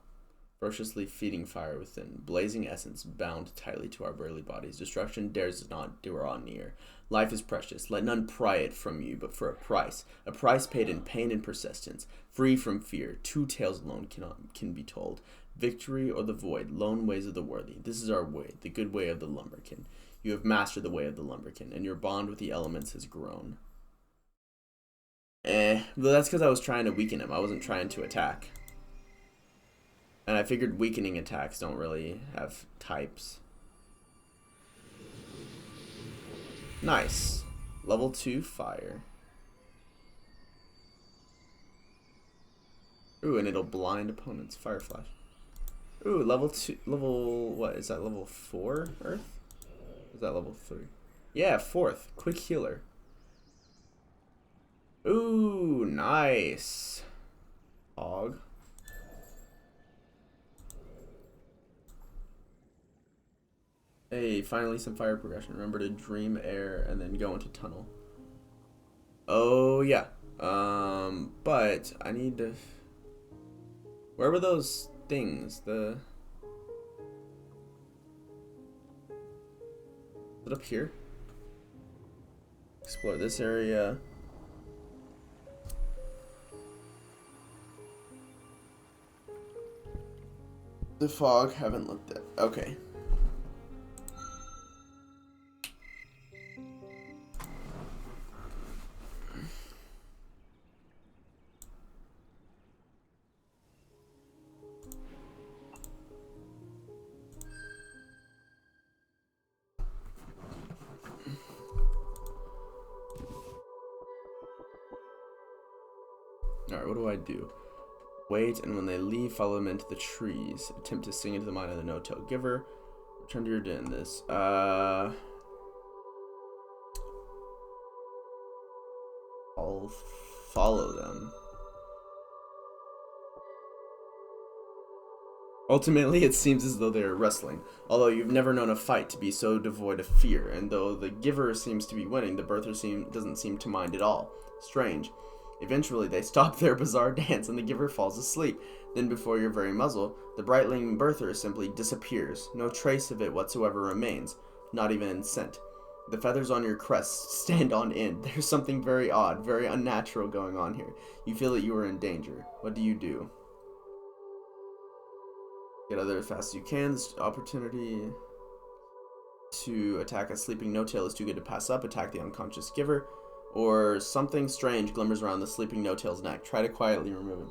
Ferociously feeding fire within. Blazing essence bound tightly to our burly bodies. Destruction dares not draw near. Life is precious. Let none pry it from you, but for a price. A price paid in pain and persistence. Free from fear. Two tales alone can be told. Victory or the void. Lone ways of the worthy. This is our way. The good way of the Lumberkin. You have mastered the way of the Lumberkin, and your bond with the elements has grown. Well, that's because I was trying to weaken him. I wasn't trying to attack. And I figured weakening attacks don't really have types. Nice. Level 2 fire. Ooh, and it'll blind opponents. Fire flash. Ooh, level 2. What is that? Level 4 earth? Or is that level 3? Yeah, 4th. Quick healer. Ooh, nice. Hog. Hey, finally some fire progression. Remember to dream air and then go into tunnel. Oh, yeah. But I need to... Where were those things? Is it up here? Explore this area. The fog, haven't looked at. Okay. Alright, what do I do? Wait, and when they leave, follow them into the trees. Attempt to sing into the mind of the no-tail giver. Return to your den. This. I'll follow them. Ultimately, it seems as though they are wrestling. Although you've never known a fight to be so devoid of fear, and though the giver seems to be winning, the birther doesn't seem to mind at all. Strange. Eventually, they stop their bizarre dance and the giver falls asleep. Then, before your very muzzle, the brightling birther simply disappears. No trace of it whatsoever remains, not even in scent. The feathers on your crest stand on end. There's something very odd, very unnatural going on here. You feel that you are in danger. What do you do? Get out of there as fast as you can. This opportunity to attack a sleeping no-tail is too good to pass up. Attack the unconscious giver. Or something strange glimmers around the sleeping no-tail's neck. Try to quietly remove him.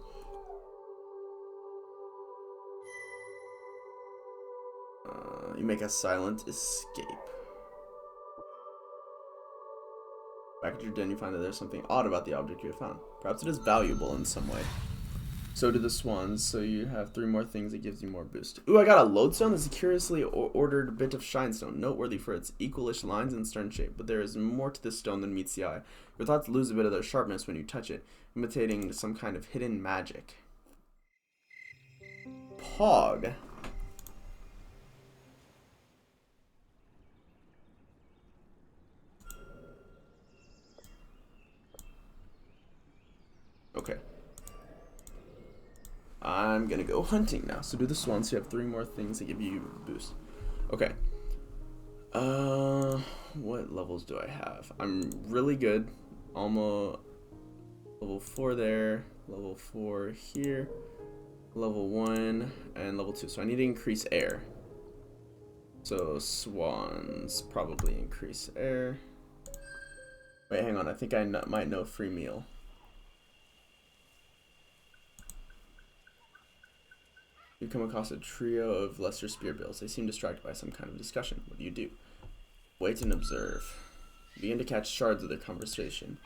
You make a silent escape. Back at your den, you find that there's something odd about the object you have found. Perhaps it is valuable in some way. So do the swans, so you have 3 more things that gives you more boost. Ooh, I got a lodestone. This is a curiously ordered bit of shinestone, noteworthy for its equalish lines and stern shape, but there is more to this stone than meets the eye. Your thoughts lose a bit of their sharpness when you touch it, imitating some kind of hidden magic. Pog. Okay. I'm gonna go hunting now. So do the swans. So you have 3 more things that give you a boost. Okay. What levels do I have? I'm really good. Almost level 4 there. Level 4 here. Level 1 and level 2. So I need to increase air. So swans probably increase air. Wait, hang on. I think I might know free meal. You come across a trio of lesser spearbills. They seem distracted by some kind of discussion. What do you do? Wait and observe. You begin to catch shards of their conversation.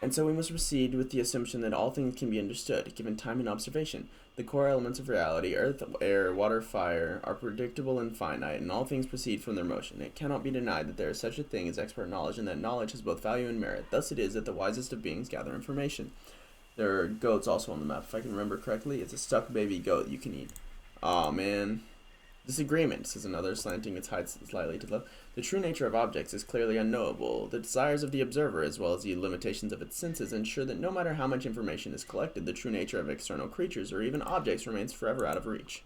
And so we must proceed with the assumption that all things can be understood, given time and observation. The core elements of reality, earth, air, water, fire, are predictable and finite, and all things proceed from their motion. It cannot be denied that there is such a thing as expert knowledge, and that knowledge has both value and merit. Thus it is that the wisest of beings gather information. There are goats also on the map, if I can remember correctly. It's a stuck baby goat you can eat. Aw, man. Disagreement, says another, slanting its height slightly to the left. The true nature of objects is clearly unknowable. The desires of the observer, as well as the limitations of its senses, ensure that no matter how much information is collected, the true nature of external creatures or even objects remains forever out of reach.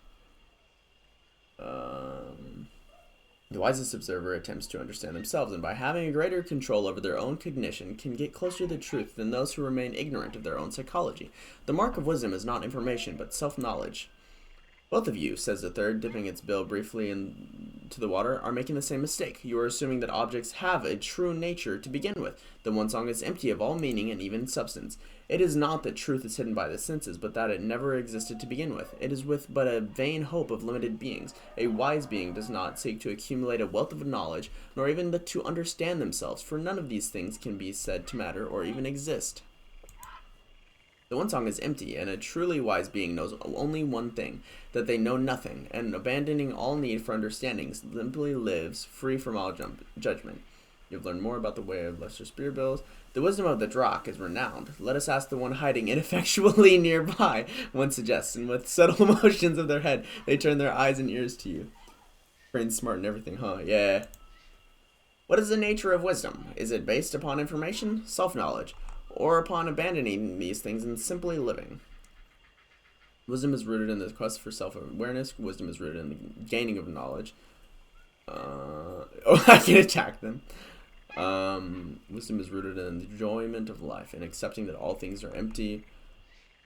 The wisest observer attempts to understand themselves, and by having a greater control over their own cognition, can get closer to the truth than those who remain ignorant of their own psychology. The mark of wisdom is not information, but self-knowledge. Both of you, says the third, dipping its bill briefly into the water, are making the same mistake. You are assuming that objects have a true nature to begin with. The one song is empty of all meaning and even substance. It is not that truth is hidden by the senses, but that it never existed to begin with. It is with but a vain hope of limited beings. A wise being does not seek to accumulate a wealth of knowledge, nor even to understand themselves, for none of these things can be said to matter or even exist. The one song is empty, and a truly wise being knows only one thing, that they know nothing, and abandoning all need for understanding, simply lives free from all judgment. You have learned more about the way of lesser spirit bills. The wisdom of the Drakh is renowned. Let us ask the one hiding ineffectually nearby, one suggests, and with subtle motions of their head, they turn their eyes and ears to you. Brain's smart and everything, huh? Yeah. What is the nature of wisdom? Is it based upon information, self-knowledge, or upon abandoning these things and simply living? Wisdom is rooted in the quest for self-awareness. Wisdom is rooted in the gaining of knowledge. I can attack them. Wisdom is rooted in the enjoyment of life and accepting that all things are empty.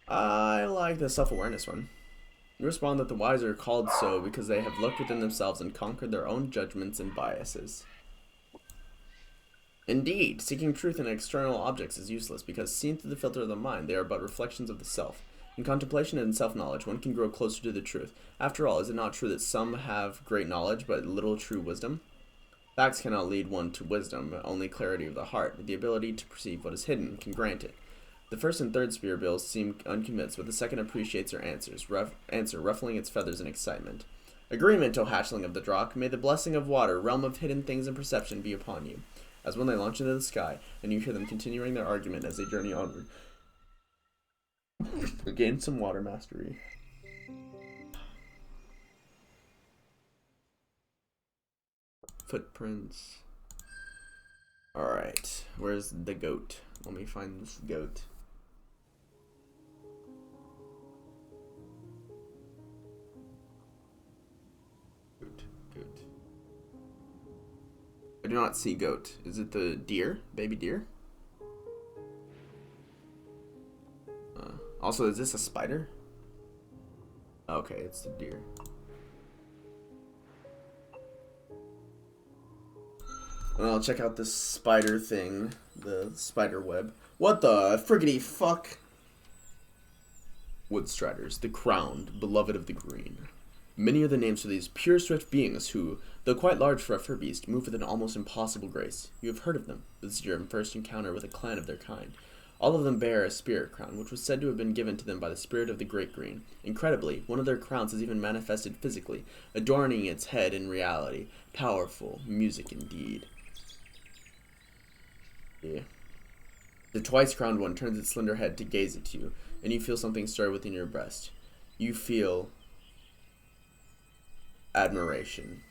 I like the self-awareness one. You respond that the wise are called so because they have looked within themselves and conquered their own judgments and biases. Indeed, seeking truth in external objects is useless because seen through the filter of the mind, they are but reflections of the self. In contemplation and self-knowledge, one can grow closer to the truth. After all, is it not true that some have great knowledge but little true wisdom? Facts cannot lead one to wisdom, only clarity of the heart, the ability to perceive what is hidden, can grant it. The first and third spear bills seem unconvinced, but the second appreciates her answer, ruffling its feathers in excitement. Agreement, O hatchling of the Drakh, may the blessing of water, realm of hidden things and perception, be upon you. As when they launch into the sky, and you hear them continuing their argument as they journey onward. Gain some water mastery. Footprints. Alright, where's the goat? Let me find this goat. Goat. I do not see goat. Is it the deer? Baby deer? Also, is this a spider? Okay, it's the deer. And I'll check out this spider thing. The spider web. What the friggity fuck? Woodstriders, the crowned, beloved of the green. Many are the names for these pure swift beings who, though quite large for a fur beast, move with an almost impossible grace. You have heard of them. This is your first encounter with a clan of their kind. All of them bear a spirit crown, which was said to have been given to them by the spirit of the Great Green. Incredibly, one of their crowns is even manifested physically, adorning its head in reality. Powerful music indeed. Yeah. The twice-crowned one turns its slender head to gaze at you, and you feel something stir within your breast. You feel admiration.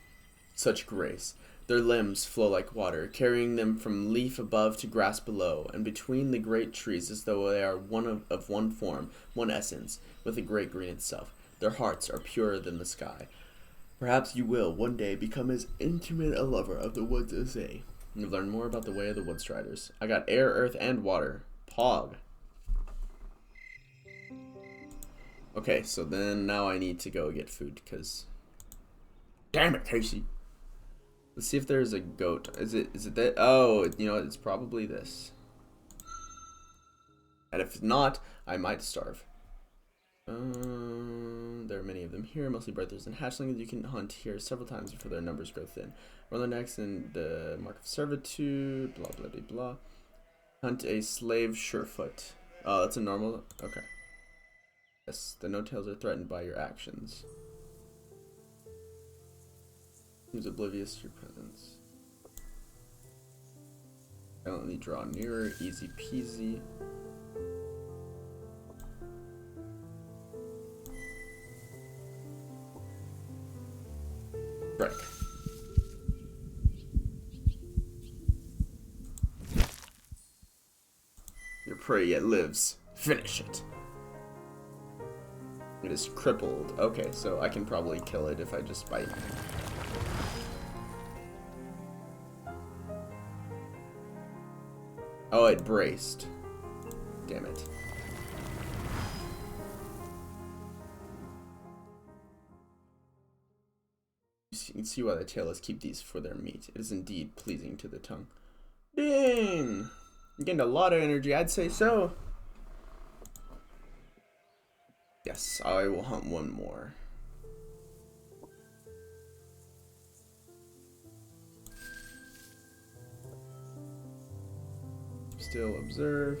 Such grace. Their limbs flow like water, carrying them from leaf above to grass below, and between the great trees as though they are one of one form, one essence, with the great green itself. Their hearts are purer than the sky. Perhaps you will, one day, become as intimate a lover of the woods as they. You've learned more about the way of the Woodstriders. I got air, earth, and water. Pog. Okay, so then now I need to go get food, because... Damn it, Casey! Let's see if there's a goat. Is it that? Oh, you know, it's probably this. And if not, I might starve. There are many of them here, mostly brothers and hatchlings. You can hunt here several times before their numbers grow thin. Roll the necks and the mark of servitude, blah, blah, blah, blah. Hunt a slave surefoot. Oh, that's a normal. Okay. Yes, the no-tails are threatened by your actions. Seems oblivious to your presence. Silently draw nearer. Easy peasy. Strike. Your prey yet lives. Finish it. It is crippled. Okay, so I can probably kill it if I just bite. Oh, it braced. Damn it. You can see why the tailors keep these for their meat. It is indeed pleasing to the tongue. Ding! You gained a lot of energy, I'd say so. Yes, I will hunt one more. Still observe.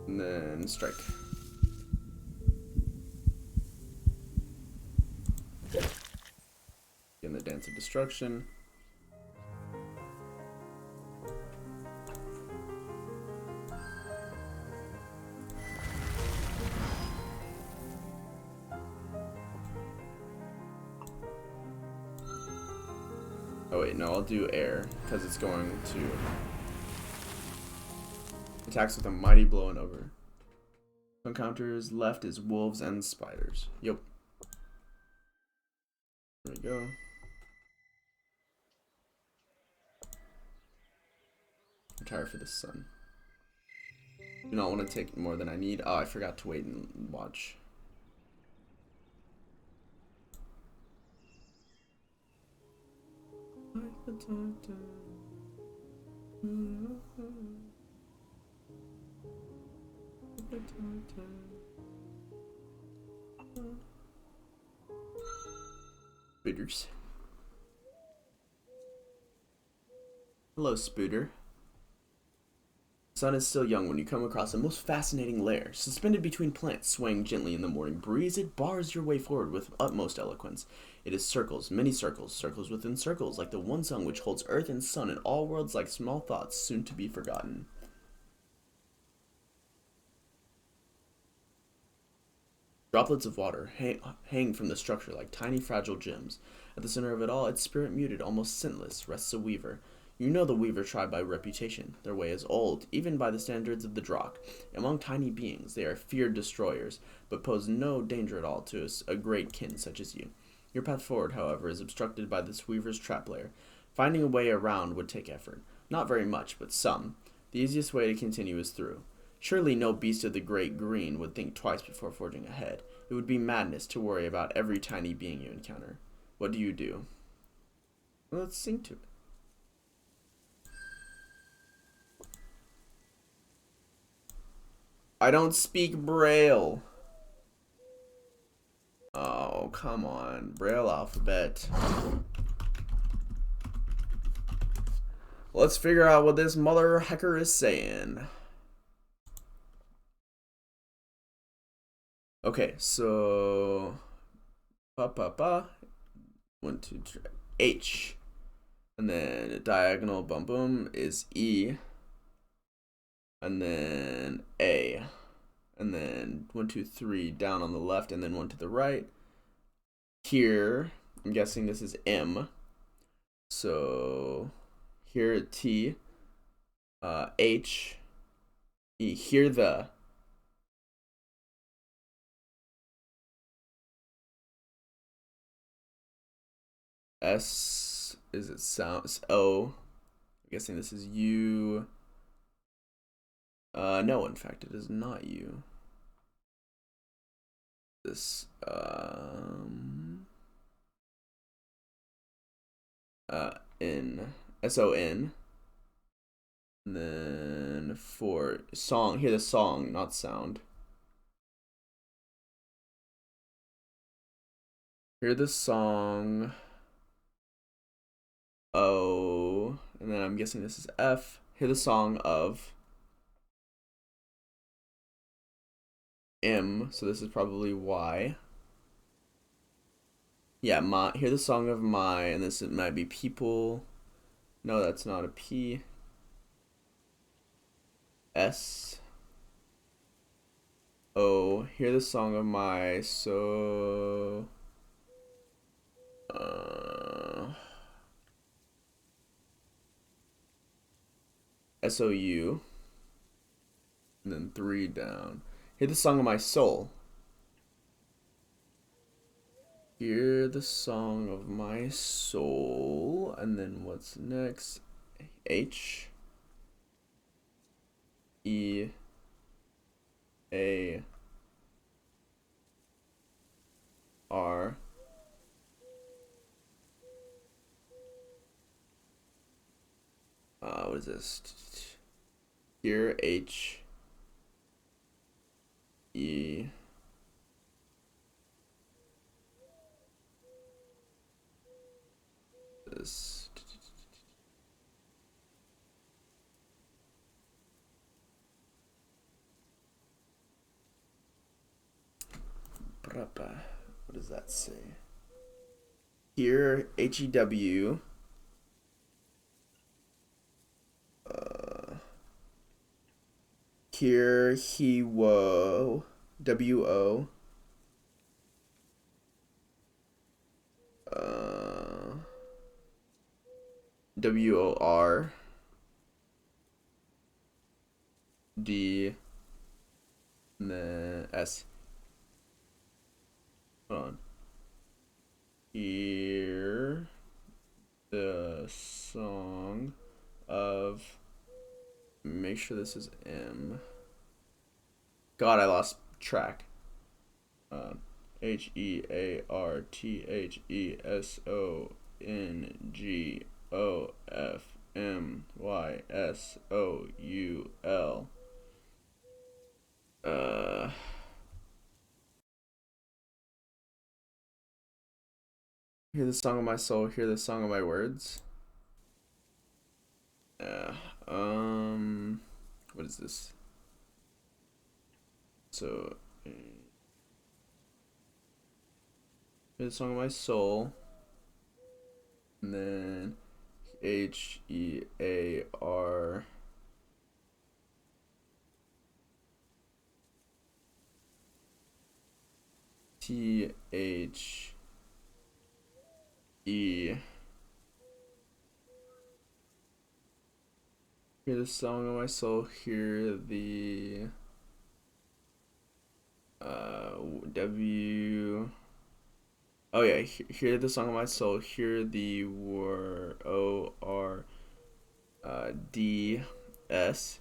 And then strike. In the Dance of Destruction. Oh wait, no, I'll do air, because it's going to attacks with a mighty blow and over. Encounters left is wolves and spiders. Yep. There we go. Retire for the sun. Do not want to take more than I need. Oh, I forgot to wait and watch. Spooters. Hello, Spooter. The sun is still young when you come across a most fascinating lair. Suspended between plants, swaying gently in the morning breeze, it bars your way forward with utmost eloquence. It is circles, many circles, circles within circles, like the one song which holds earth and sun and all worlds like small thoughts soon to be forgotten. Droplets of water hang from the structure like tiny fragile gems. At the center of it all, its spirit muted, almost scentless, rests a weaver. You know the weaver tribe by reputation. Their way is old, even by the standards of the Drakh. Among tiny beings, they are feared destroyers, but pose no danger at all to a great kin such as you. Your path forward, however, is obstructed by this weaver's trap lair. Finding a way around would take effort. Not very much, but some. The easiest way to continue is through. Surely no beast of the great green would think twice before forging ahead. It would be madness to worry about every tiny being you encounter. What do you do? Well, let's sing to it. I don't speak Braille. Oh, come on. Braille alphabet. Let's figure out what this mother hecker is saying. Okay, so 1, 2, 3, H, and then a diagonal boom boom is E, and then A, and then 1, 2, 3 down on the left, and then 1 to the right. Here, I'm guessing this is M. So here T, H, E. Here the. S, is it sounds O? I'm guessing this is U. No, in fact, it is not U. This, N, S-O-N. And then for song, hear the song, not sound. Hear the song. O, and then I'm guessing this is F. Hear the song of M, so this is probably Y. Yeah, my. Hear the song of my, and this might be people. No, that's not a P. S. O. Hear the song of my, so. SOU. And then 3 down. Hear the song of my soul. Hear the song of my soul. And then what's next? H. E. A. R. What is this? Here, H. E. This. What does that say? Here, HEW. Here, he, wo. WO. WOR. D. And then S. Hold on. Hear the song of. Make sure this is M. God, I lost track. HEARTHESONGOFMYSOUL. Hear the song of my soul, hear the song of my words. What is this? So, hear the song of my soul. And then HEAR. THE. Hear the song of my soul, hear the W. Oh yeah, hear the song of my soul, hear the WORDS.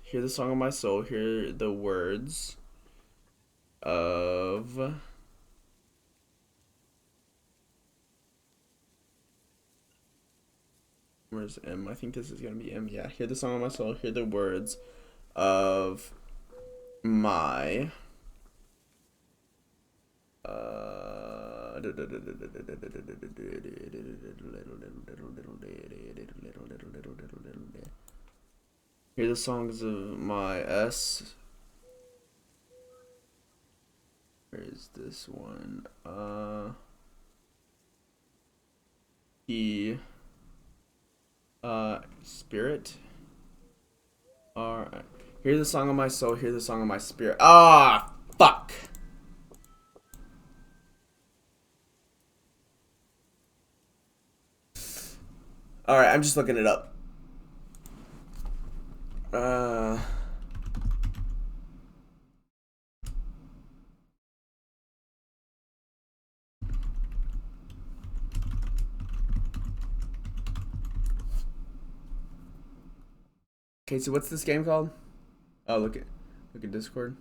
Hear the song of my soul, hear the words of. Where's M? I think this is gonna be M. Yeah, hear the song of my soul, hear the words of my. Hear the songs of my S. Where is this one? E. Spirit. Alright. Hear the song of my soul, hear the song of my spirit. Ah, fuck. Alright, I'm just looking it up. Okay, so what's this game called? Oh, look at Discord.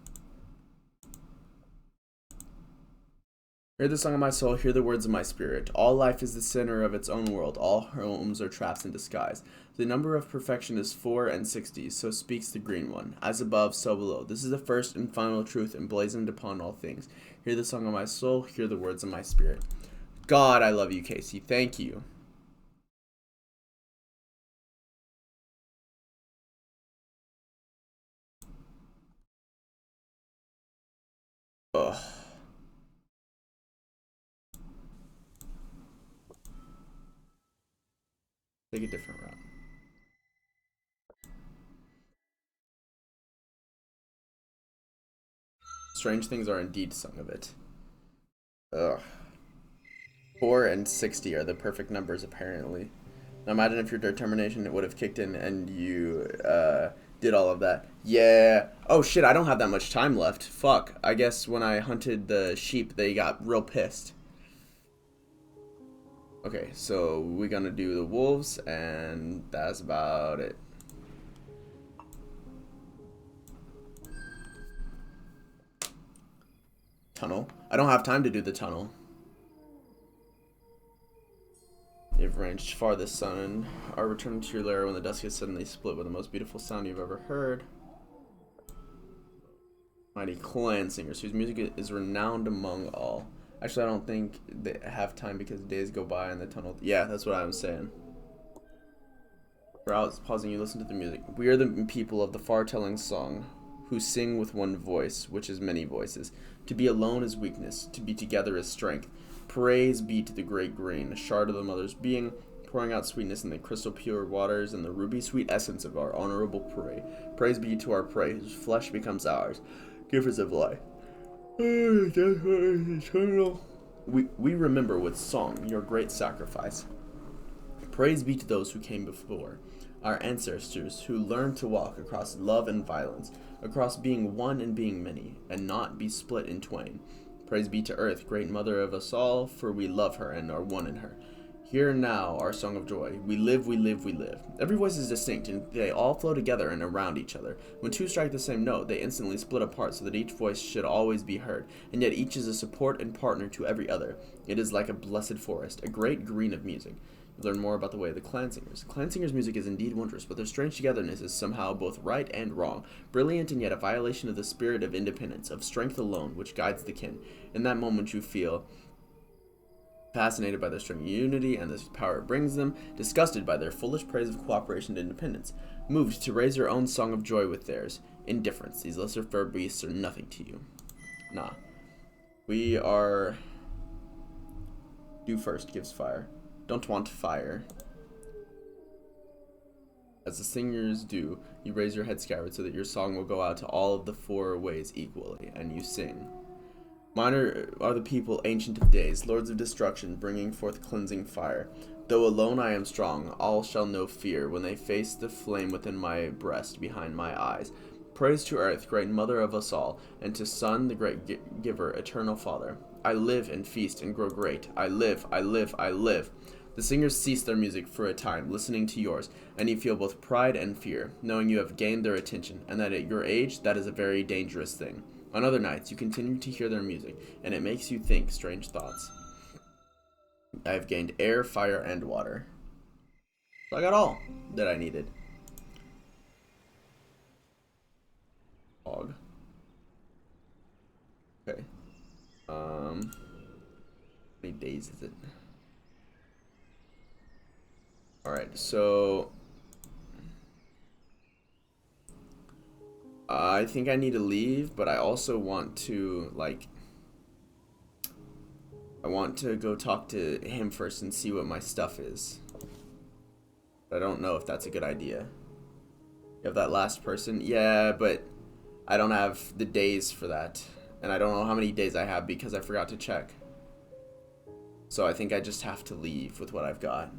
Hear the song of my soul, hear the words of my spirit. All life is the center of its own world. All homes are traps in disguise. The number of perfection is 4 and 60, so speaks the green one. As above, so below. This is the first and final truth emblazoned upon all things. Hear the song of my soul, hear the words of my spirit. God, I love you, Casey. Thank you. Take a different route. Strange things are indeed sung of it. Ugh. 4 and 60 are the perfect numbers, apparently. Now imagine if your determination would have kicked in and you did all of that. Yeah. Oh shit, I don't have that much time left. Fuck. I guess when I hunted the sheep, they got real pissed. Okay, so we're gonna do the wolves, and that's about it. Tunnel. I don't have time to do the tunnel. You've ranged farthest, sun, and are returning to your lair when the dusk is suddenly split with the most beautiful sound you've ever heard. Mighty clan singers, whose music is renowned among all. Actually, I don't think they have time because days go by in the tunnel. Yeah, that's what I was saying. Without pausing, you listen to the music. We are the people of the far-telling song, who sing with one voice, which is many voices. To be alone is weakness, to be together is strength. Praise be to the great green, a shard of the mother's being, pouring out sweetness in the crystal pure waters and the ruby sweet essence of our honorable prey. Praise be to our prey, whose flesh becomes ours, givers of life. Eternal. We remember with song your great sacrifice. Praise be to those who came before, our ancestors who learned to walk across love and violence, across being one and being many, and not be split in twain. Praise be to Earth, great mother of us all, for we love her and are one in her. Hear now our song of joy. We live, we live, we live. Every voice is distinct, and they all flow together and around each other. When two strike the same note, they instantly split apart so that each voice should always be heard, and yet each is a support and partner to every other. It is like a blessed forest, a great green of music. You learn more about the way of the clan singers. Clan singers' music is indeed wondrous, but their strange togetherness is somehow both right and wrong, brilliant and yet a violation of the spirit of independence, of strength alone, which guides the kin. In that moment you feel fascinated by their strong unity and the power it brings them, disgusted by their foolish praise of cooperation and independence, moved to raise your own song of joy with theirs. Indifference, these lesser fair beasts are nothing to you. Nah. We are... Do first gives fire. Don't want fire. As the singers do, you raise your head skyward so that your song will go out to all of the four ways equally, and you sing. Mine are the people ancient of days, lords of destruction, bringing forth cleansing fire. Though alone I am strong, all shall know fear when they face the flame within my breast, behind my eyes. Praise to Earth, great mother of us all, and to Sun, the great giver, eternal Father. I live and feast and grow great. I live, I live, I live. The singers cease their music for a time, listening to yours, and you feel both pride and fear, knowing you have gained their attention, and that at your age, that is a very dangerous thing. On other nights, you continue to hear their music, and it makes you think strange thoughts. I have gained air, fire, and water. So I got all that I needed. Log. Okay. How many days is it? Alright, so... I think I need to leave, but I also want to, like... I want to go talk to him first and see what my stuff is. But I don't know if that's a good idea. You have that last person? Yeah, but I don't have the days for that. And I don't know how many days I have because I forgot to check. So I think I just have to leave with what I've got.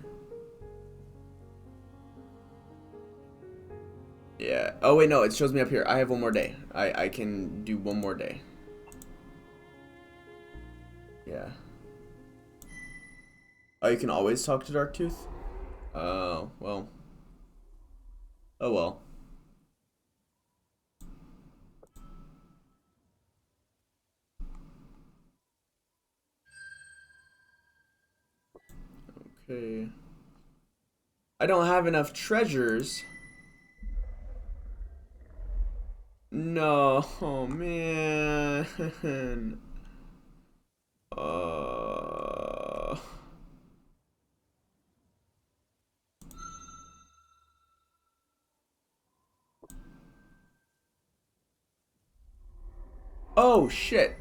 Yeah. Oh, wait, no. It shows me up here. I have one more day. I can do one more day. Yeah. Oh, you can always talk to Darktooth? Oh, well. Oh, well. Okay. I don't have enough treasures. No, oh, man. Uh... Oh, shit.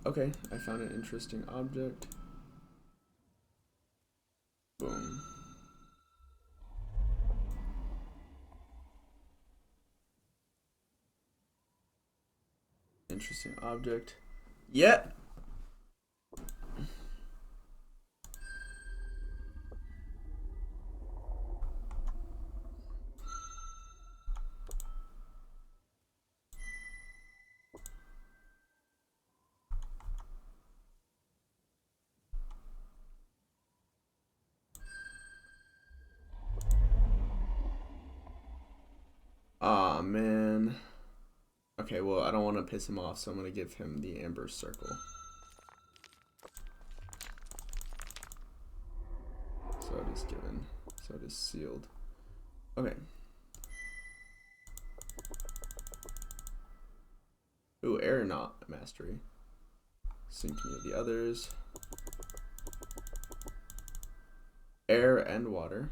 Okay, I found an interesting object. Boom. Interesting object. Yeah. Aw, man. Okay, well, I don't want to piss him off, so I'm going to give him the amber circle. So it is given. So it is sealed. Okay. Ooh, aeronaut mastery. Synchrony of the others. Air and water.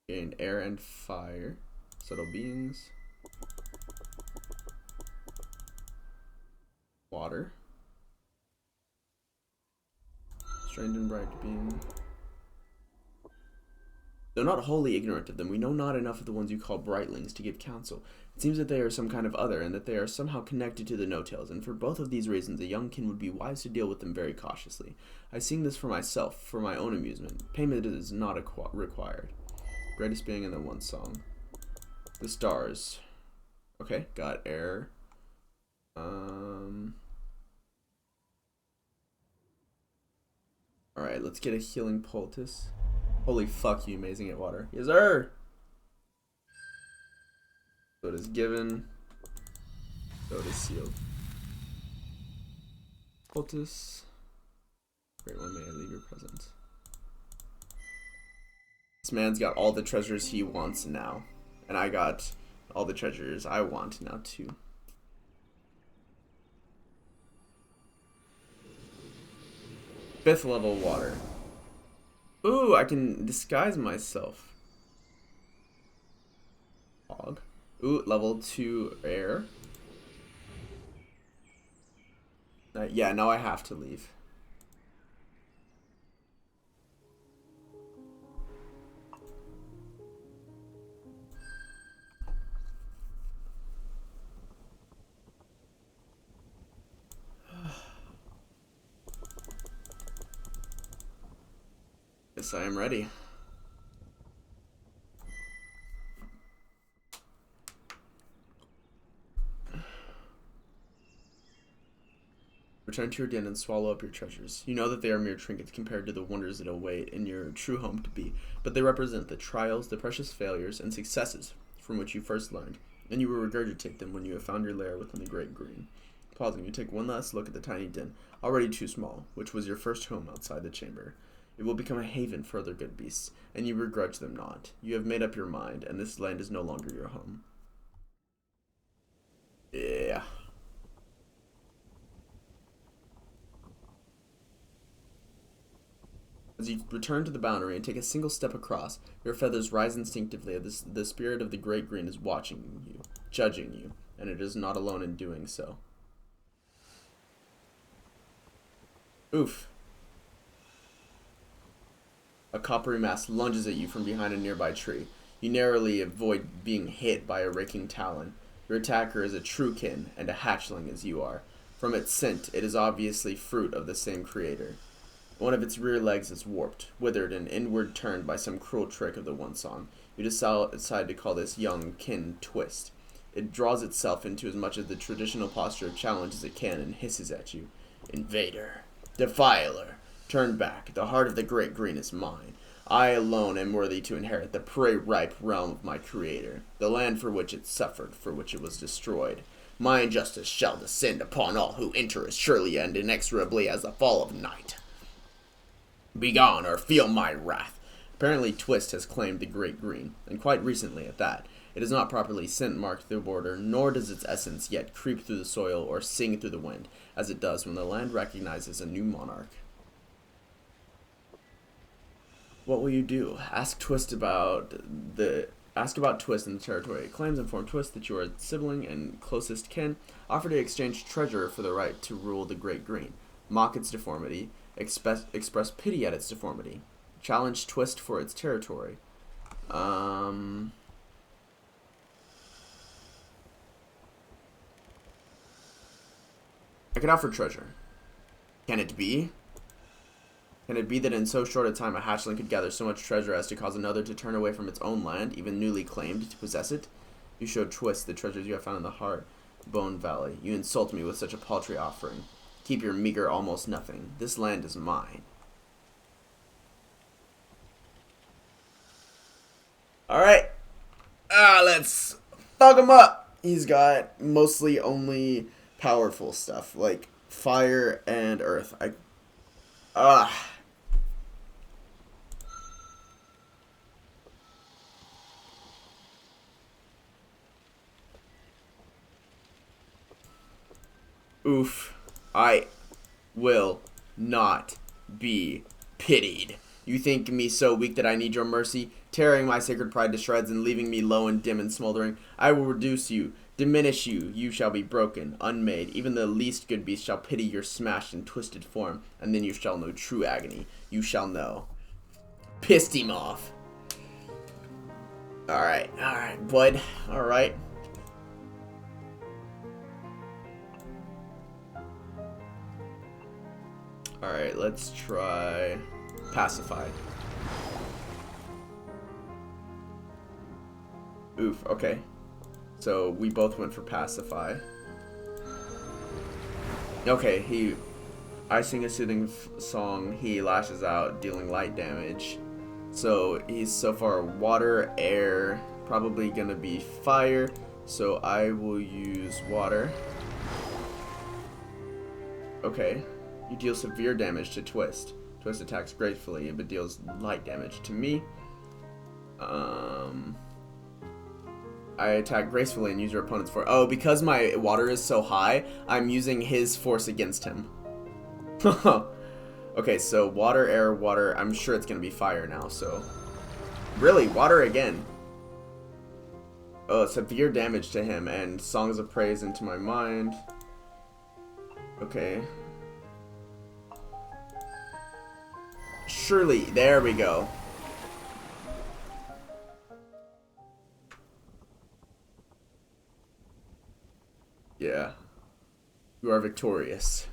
Gained air and fire. Subtle beings. Water. Strange and bright being. Though not wholly ignorant of them, we know not enough of the ones you call brightlings to give counsel. It seems that they are some kind of other, and that they are somehow connected to the no-tails, and for both of these reasons a young kin would be wise to deal with them very cautiously. I sing this for myself, for my own amusement. Payment is not required. Greatest being in the one song. The stars. Okay, got air. Alright, let's get a healing poultice. Holy fuck, you amazing at water. Yes, sir! So it is given. So it is sealed. Poultice. Great one, may I leave your presence. This man's got all the treasures he wants now. And I got all the treasures I want now too. Fifth level water. Ooh, I can disguise myself. Fog. Ooh, level 2 air. Yeah, now I have to leave. Yes, I am ready. Return to your den and swallow up your treasures. You know that they are mere trinkets compared to the wonders that await in your true home to be, but they represent the trials, the precious failures, and successes from which you first learned, and you will regurgitate them when you have found your lair within the great green. Pausing, you take one last look at the tiny den, already too small, which was your first home outside the chamber. It will become a haven for other good beasts, and you begrudge them not. You have made up your mind, and this land is no longer your home. Yeah. As you return to the boundary and take a single step across, your feathers rise instinctively as the spirit of the great green is watching you, judging you, and it is not alone in doing so. Oof. A coppery mass lunges at you from behind a nearby tree. You narrowly avoid being hit by a raking talon. Your attacker is a true kin, and a hatchling as you are. From its scent, it is obviously fruit of the same creator. One of its rear legs is warped, withered, and inward turned by some cruel trick of the one song. You decide to call this young kin Twist. It draws itself into as much of the traditional posture of challenge as it can and hisses at you. Invader. Defiler. Turn back. The heart of the great green is mine. I alone am worthy to inherit the prey-ripe realm of my creator, the land for which it suffered, for which it was destroyed. My injustice shall descend upon all who enter as surely and inexorably as the fall of night. Begone, or feel my wrath. Apparently Twist has claimed the Great Green, and quite recently at that. It has not properly scent-marked the border, nor does its essence yet creep through the soil or sing through the wind, as it does when the land recognizes a new monarch. What will you do? Ask Twist about the Ask about Twist in the territory. It claims inform Twist that you are its sibling and closest kin. Offer to exchange treasure for the right to rule the Great Green. Mock its deformity. Express pity at its deformity. Challenge Twist for its territory. I could offer treasure. Can it be? Can it be that in so short a time a hatchling could gather so much treasure as to cause another to turn away from its own land, even newly claimed, to possess it? You show Twist the treasures you have found in the heart, Bone Valley. You insult me with such a paltry offering. Keep your meager almost nothing. This land is mine. Alright. Let's fuck him up. He's got mostly only powerful stuff, like fire and earth. Oof. I will not be pitied. You think me so weak that I need your mercy, tearing my sacred pride to shreds and leaving me low and dim and smoldering? I will reduce you, diminish you. You shall be broken, unmade. Even the least good beast shall pity your smashed and twisted form, and then you shall know true agony. You shall know. Pissed him off. Alright, bud. Alright. Alright, let's try Pacify. Oof, okay. So we both went for Pacify. Okay, I sing a soothing song, he lashes out, dealing light damage. So he's so far water, air, probably gonna be fire. So I will use water. Okay. You deal severe damage to Twist. Twist attacks gracefully, but deals light damage to me. I attack gracefully and use your opponent's force. Oh, because my water is so high, I'm using his force against him. Okay, so water, air, water. I'm sure it's going to be fire now, so. Really, water again. Oh, severe damage to him and songs of praise into my mind. Okay. Surely, there we go. Yeah. You are victorious.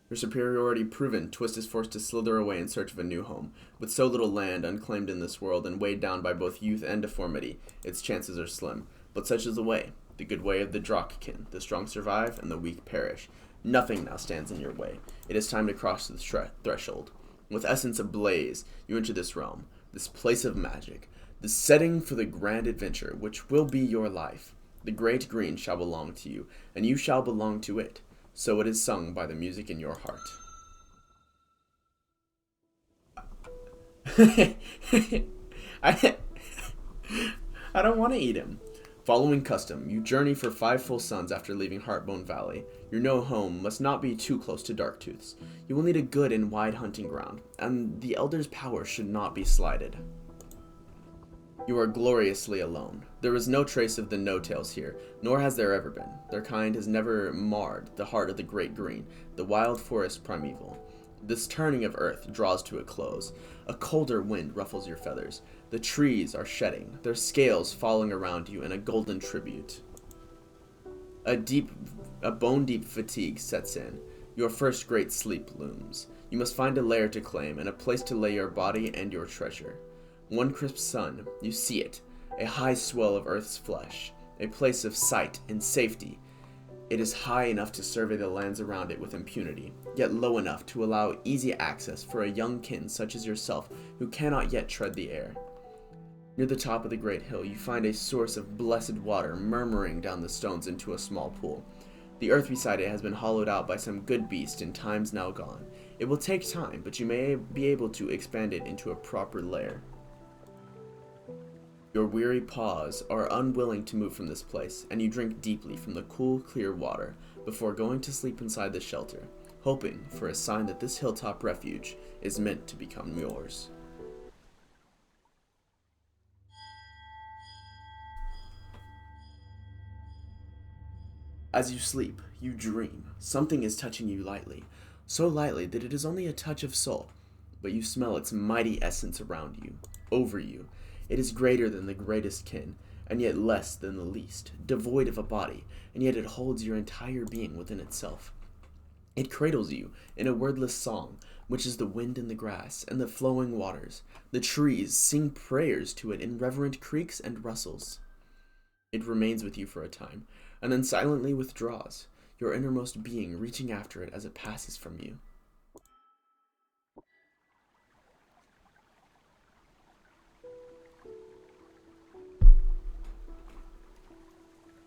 Your superiority proven, Twist is forced to slither away in search of a new home. With so little land unclaimed in this world and weighed down by both youth and deformity, its chances are slim. But such is the way, the good way of the Drakkin. The strong survive and the weak perish. Nothing now stands in your way. It is time to cross the threshold. With essence ablaze, you enter this realm, this place of magic, the setting for the grand adventure which will be your life. The great green shall belong to you, and you shall belong to it. So it is sung by the music in your heart. I don't want to eat him. Following custom, you journey for 5 full suns after leaving Heartbone Valley. Your no home must not be too close to Darktooth's. You will need a good and wide hunting ground, and the Elder's power should not be slighted. You are gloriously alone. There is no trace of the No-Tails here, nor has there ever been. Their kind has never marred the heart of the Great Green, the wild forest primeval. This turning of earth draws to a close. A colder wind ruffles your feathers. The trees are shedding, their scales falling around you in a golden tribute. A bone-deep fatigue sets in. Your first great sleep looms. You must find a lair to claim and a place to lay your body and your treasure. One crisp sun, you see it, a high swell of earth's flesh, a place of sight and safety. It is high enough to survey the lands around it with impunity, yet low enough to allow easy access for a young kin such as yourself who cannot yet tread the air. Near the top of the great hill, you find a source of blessed water murmuring down the stones into a small pool. The earth beside it has been hollowed out by some good beast in times now gone. It will take time, but you may be able to expand it into a proper lair. Your weary paws are unwilling to move from this place, and you drink deeply from the cool, clear water before going to sleep inside the shelter, hoping for a sign that this hilltop refuge is meant to become yours. As you sleep, you dream. Something is touching you lightly, so lightly that it is only a touch of soul, but you smell its mighty essence around you, over you. It is greater than the greatest kin, and yet less than the least, devoid of a body, and yet it holds your entire being within itself. It cradles you in a wordless song, which is the wind in the grass and the flowing waters. The trees sing prayers to it in reverent creaks and rustles. It remains with you for a time, and then silently withdraws, your innermost being reaching after it as it passes from you.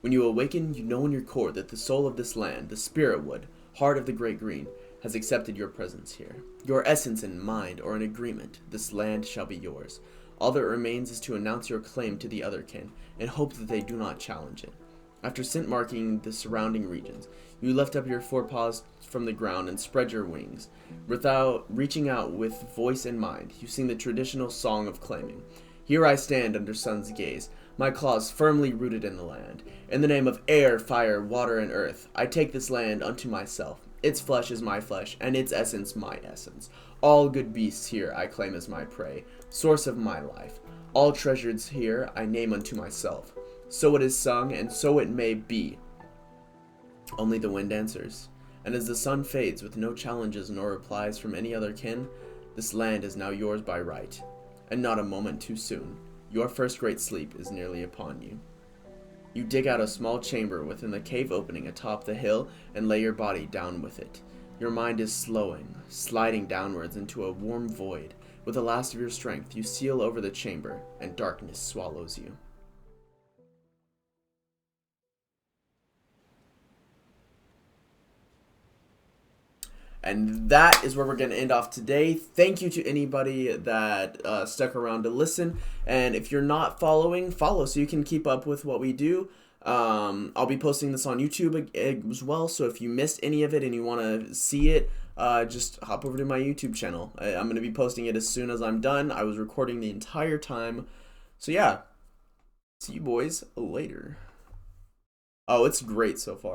When you awaken, you know in your core that the soul of this land, the spirit wood, heart of the great green, has accepted your presence here. Your essence and mind are in agreement. This land shall be yours. All that remains is to announce your claim to the other kin, and hope that they do not challenge it. After scent marking the surrounding regions, you lift up your forepaws from the ground and spread your wings. Without reaching out with voice and mind, you sing the traditional song of claiming. Here I stand under sun's gaze, my claws firmly rooted in the land. In the name of air, fire, water, and earth, I take this land unto myself. Its flesh is my flesh, and its essence my essence. All good beasts here I claim as my prey, source of my life. All treasures here I name unto myself. So it is sung, and so it may be. Only the wind answers, and as the sun fades with no challenges nor replies from any other kin, this land is now yours by right, and not a moment too soon. Your first great sleep is nearly upon you. You dig out a small chamber within the cave opening atop the hill and lay your body down with it. Your mind is sliding downwards into a warm void. With the last of your strength, you seal over the chamber, and darkness swallows you. And that is where we're going to end off today. Thank you to anybody that stuck around to listen. And if you're not following, follow so you can keep up with what we do. I'll be posting this on YouTube as well. So if you missed any of it and you want to see it, just hop over to my YouTube channel. I'm going to be posting it as soon as I'm done. I was recording the entire time. So yeah, see you boys later. Oh, it's great so far.